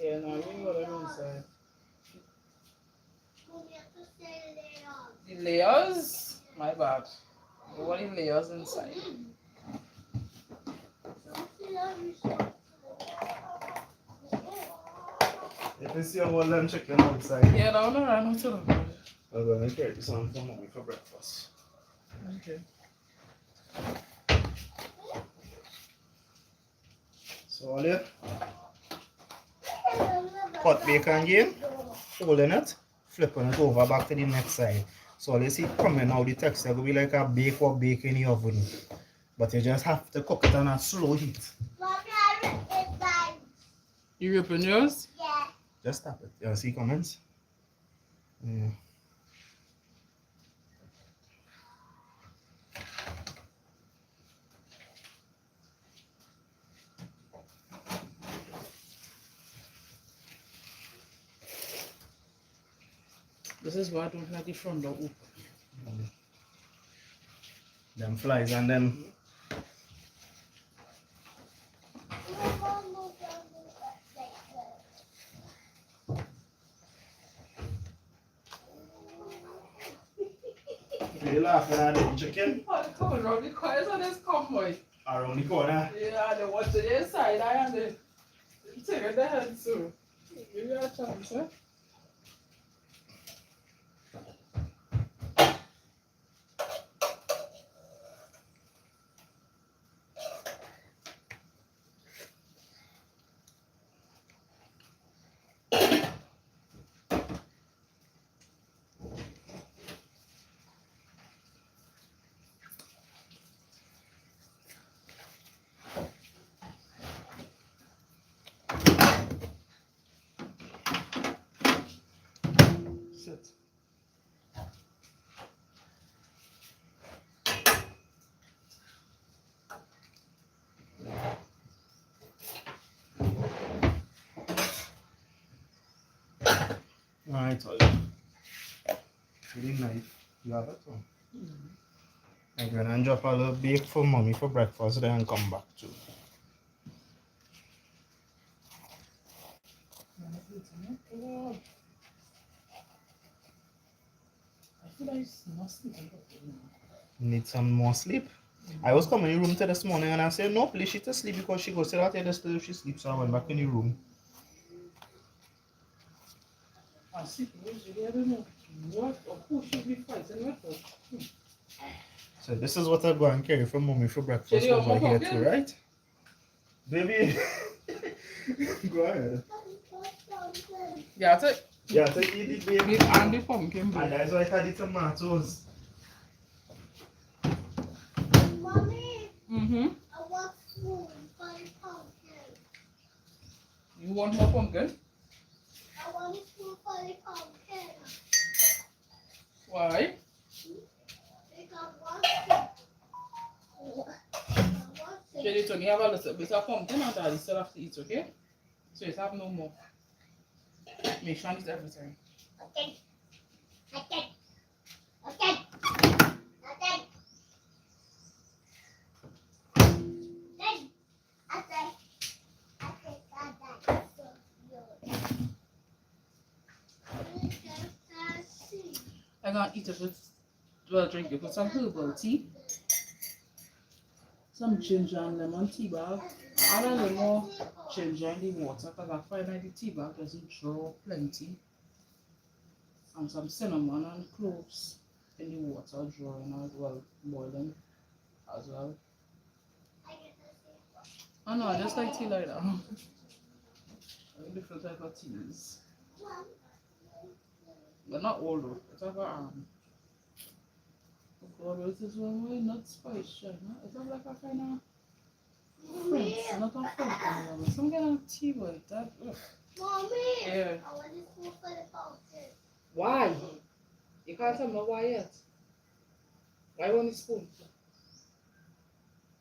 Yeah, no, I really got them inside. The layers? My bad. What are the layers inside? If you see all them chicken outside, Yeah, no, no, I know too. I'm going to create some for mommy for breakfast. Okay. So all you cut bacon again, holding it, flipping it over back to the next side. So all you see coming out, the texture will be like a bake or bake in the oven. But you just have to cook it on a slow heat. You ripping yours? Yeah. Just tap it. You see comments? Yeah. This is why I don't like the front door open. Them flies and them. You laughing at the chicken? Oh, they come around the corner, so this convoy. Around the corner. Yeah, they watch the inside, I and they take the head too. Give you a chance, eh? Sit. Alright, so really nice. You have it? I'm gonna drop a little bake for mommy for breakfast, then come back too. I feel like it's not sleeping. Need some more sleep. I was coming in the room till this morning and I said, no, please, she to sleep because she goes to that here still if she sleeps. So I went back in the room. I see, usually I don't know what or who should be fighting with her. So this is what I go and carry from mommy for breakfast Shady, over I'm here okay. too, right? Baby, go ahead. Yeah, I take Yeah, so eat it, baby. and the pumpkin. And that's why I had the tomatoes. Mommy, Mm-hmm. I want food for the pumpkin. You want more pumpkin? I want food for the pumpkin. Why? Because one It's only have a little bit of pumpkin and daddy still have to eat, okay? So you have no more. Make sure and eat everything. Okay. Okay. Okay. Okay. Then, okay. Okay, that. So I'm gonna eat it with, well, drink it with some herbal tea, some ginger and lemon tea bag. Add a little more ginger in the water because I find that the tea bag doesn't draw plenty. And some cinnamon and cloves in the water drawing as well, boiling as well. Oh no, I just like tea like that. Different type of teas. But not all though. It's like oh God, what is this one? Why not spice? It's not like a kind of French, not a French one. Some kind of tea with that. Ugh. Mommy, Yeah. I want to school for the fountain. Why? You can't tell me why yet. Why want the spoon?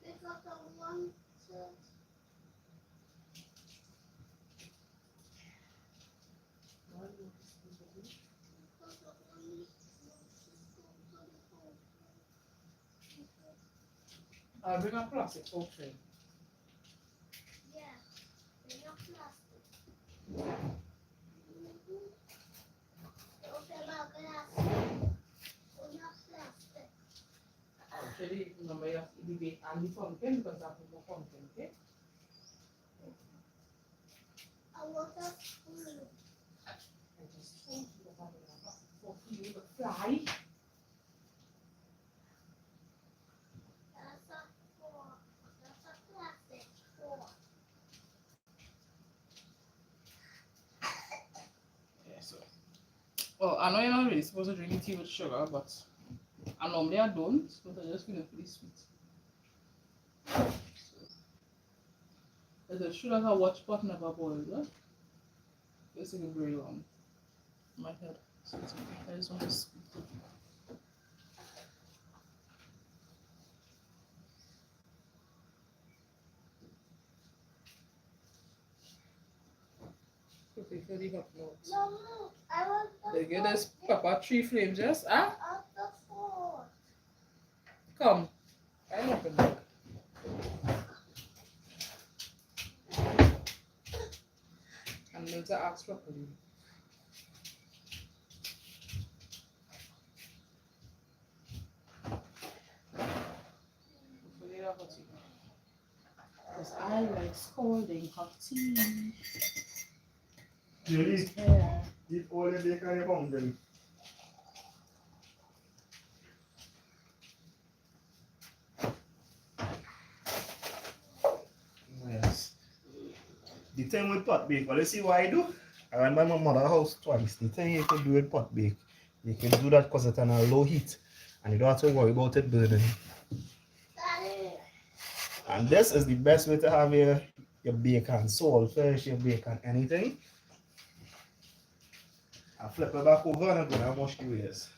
Because I want to. I'll bring a plastic fork tray. Yeah, they're not plastic. Open my glass. They're not plastic. Actually, remember you have to debate and the pumpkin because I put more pumpkin, okay? I want a spoon. I just told you that I'm going to have a plastic fork for you to fly. That's a fork. That's a plastic fork. Yeah, so. Well, I know you're not really supposed to drink tea with sugar, but I normally I don't, but I just feel it pretty sweet. So, there's a sugar I watch pot never boil, huh? It's taking very long. My head. So it's okay. I just want to sweet. Okay, for the hot notes. Mama, I want the They give this pepper 3 flames, yes? Huh? of the fork. Come. I'm open it. And then to ask properly. Hopefully they're hot tea. Because I like scalding hot tea. Julie, Yeah. eat all the bacon you pumpkin. Yes. The thing with pot bake, well, you see what I do? I went by my mother's house twice. The thing you can do with pot bake, you can do that because it's on a low heat and you don't have to worry about it burning. Daddy. And this is the best way to have your bacon, saltfish, your bacon, anything. I flip it back over and I'm going to wash the ways.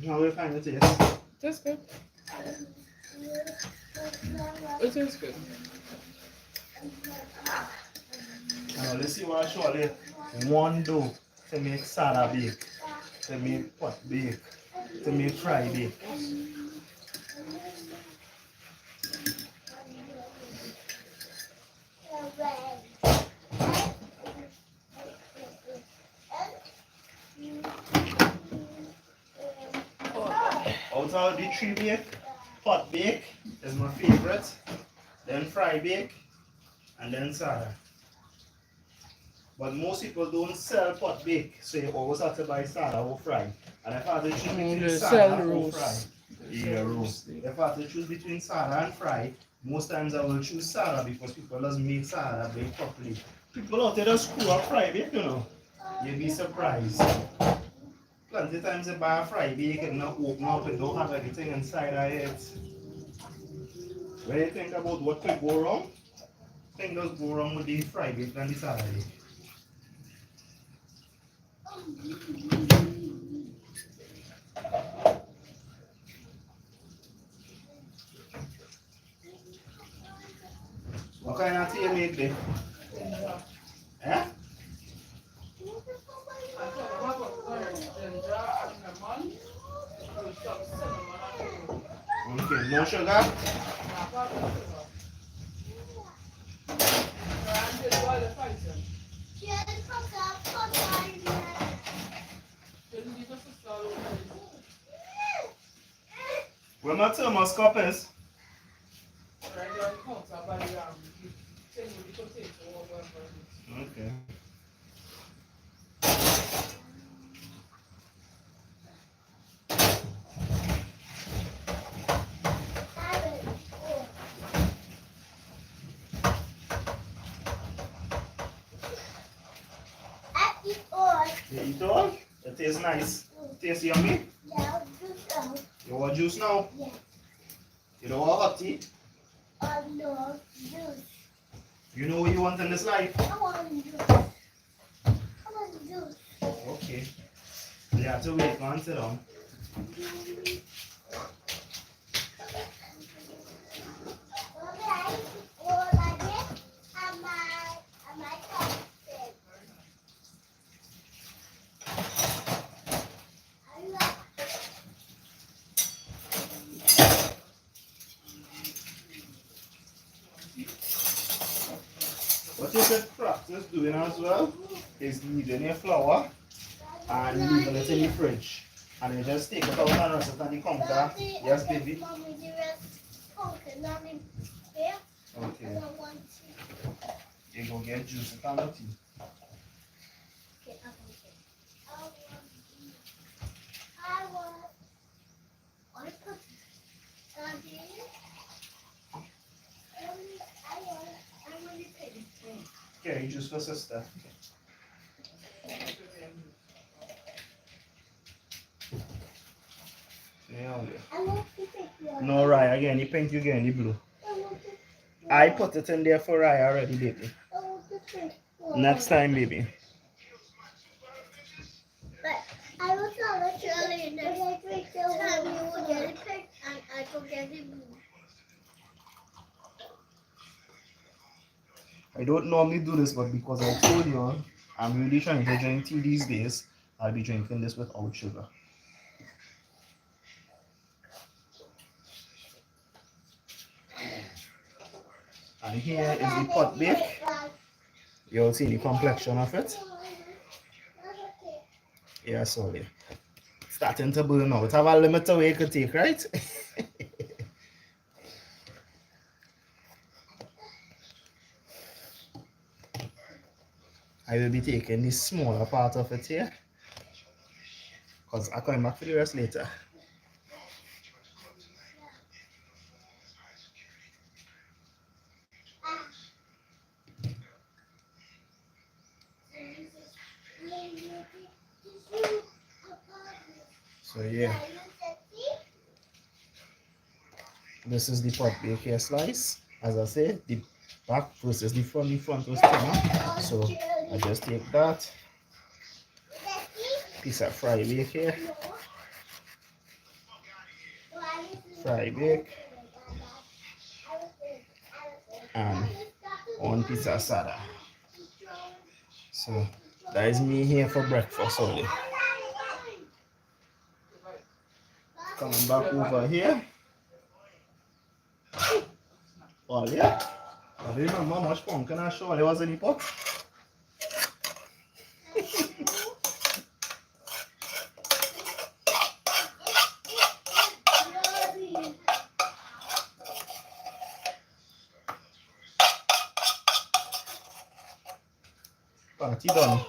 How do you find the taste? That's good. It is good. Now let's see what I show you. One dough to make Sada bake, to make pot bake, to make fry bake. Out of the 3 bake, pot bake is my favorite, then fry bake, and then Sada. But most people don't sell pot bake, so you always have to buy Sada or fry. And if I have to choose between They Sada sell or roast. fry, yeah, roast. If I have to choose between Sada and fry, Most times I will choose Sada because people doesn't make Sada very properly. People out there just screw up fry bake, you know. You'd be surprised. Plenty of times they buy a fry bake and not open up and don't have everything inside of it. When you think about what could go wrong, things does go wrong with the fry bake and the Sada bake. What kind of tea you make there? Eh? Okay, no sugar? Where my thermos cup is? Okay. You eat all? It tastes nice. It tastes yummy. You want juice now? You don't want hot tea? No, juice. You know what you want in this life? I want juice. I want juice. Okay. You have to wait and sit down. What you should practice doing as well is kneading your flour and leaving it in the fridge. And you just take it out and rest it on the counter. Yes, baby? Mommy, the rest pumpkin on him here. Okay. I don't want to. You go get juice and tea. Okay, I want. I put Daddy. I want to put it. Okay, juice for sister. Yeah. I want to pick No, rye again. You pink, you get the blue. I want to. I put it in there for rye already, baby. I want to pick. Next time, baby. But I was not actually next time you will get it picked and I will get it blue. I don't normally do this, but because I told you I'm really trying to drink tea these days, I'll be drinking this without sugar. And here is the pot bake. You'll see the complexion of it. Yeah, sorry. Starting to burn out. Have a limit of way you could take, right? I will be taking the smaller part of it here, because I'm coming back for the rest later. So yeah, this is the pot bake here slice. As I said, the back versus the front was thinner. So I just take that piece of fry bake here, fry bake, and one piece of Sada. So that is me here for breakfast only. Coming back over here. Oh yeah. I remember how much pumpkin I showed there was in the pot. Party done.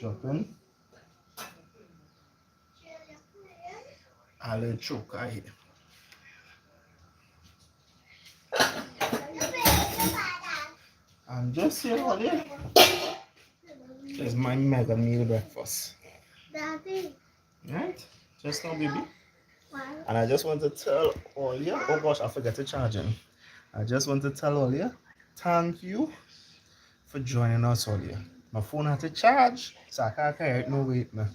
chopping. A little choka here. And just here, Ollie, is my mega meal breakfast. Daddy. Right? Just now, baby. What? And I just want to tell Olia, oh gosh, I forget to charge him. I just want to tell Olia, thank you for joining us, Olia. My phone had to charge, so I can't carry it no weight now.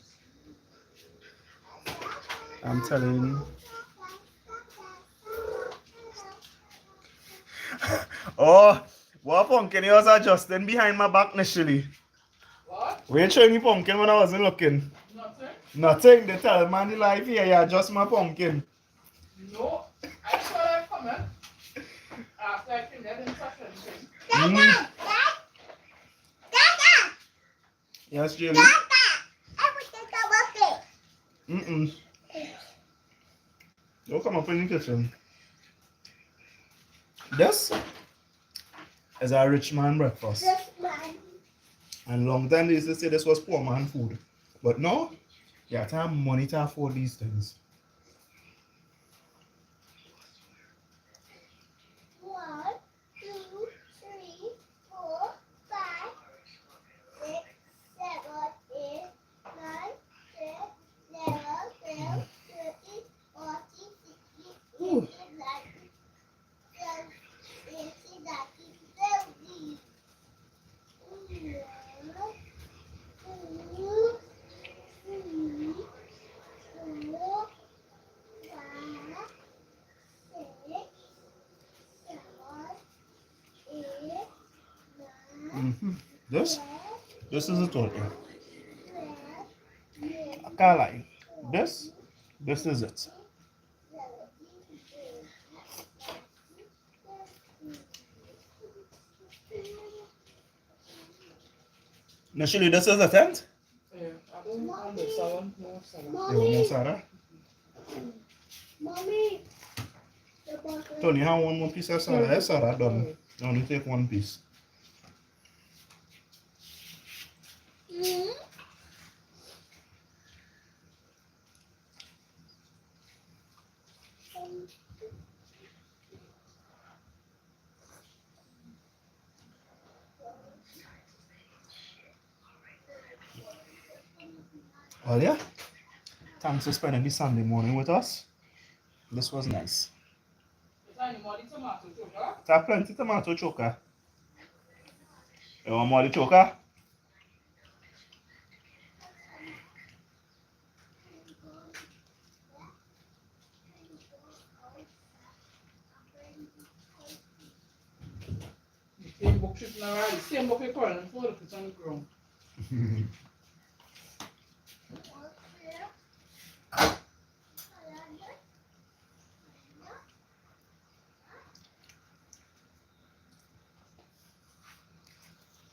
I'm telling you. Oh, what pumpkin you was adjusting behind my back initially? What? Were you showing me pumpkin when I wasn't looking? Nothing? Nothing, they tell man the life here, you adjust my pumpkin. No. I saw that comment. After I came there, didn't touch anything. Mm. Dada. Yes, Julie? Dada. I want to go up Mm-mm. Don't come up in the kitchen. This is a rich man breakfast. this one. And long time they used to say this was poor man food. But now, you have to have money to afford these things. 1, 2, 3, 4, 5, 6, 7, 8, 9, 10, 11, 12, 13, 14, 16, 18, 19, 20, 18, 19, 20. This is a total. I can't lie. This is it. Naturally, this is a tent. Yeah, I don't understand. No, Sada. You want more Sada? Mommy, Tony, have one more piece of Sada. Yes, Sada, done. You only take one piece. Well, yeah. Thanks for spending this Sunday morning with us. This was nice. Is there any more tomato, Choka? There's plenty tomato choka. You want more of the choka? Same book shit now, right? Same book you calling for the kitchen on the ground.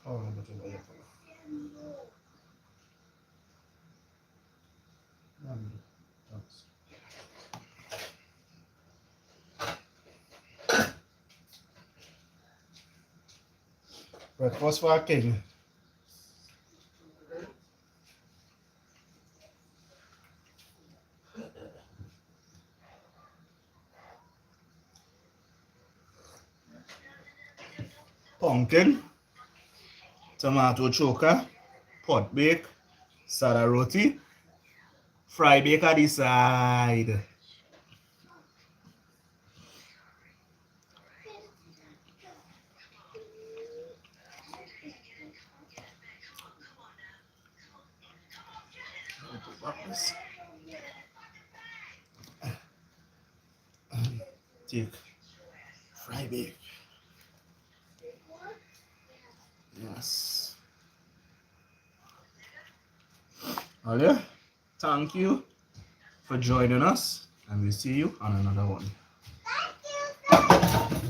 Oh, but you like Thanks. Breakfast for a king. Pumpkin, tomato choka, pot bake, Sada roti, fry bake at the side. Take fry bake. Yes. Alia, thank you for joining us, and we'll see you on another one. Thank you.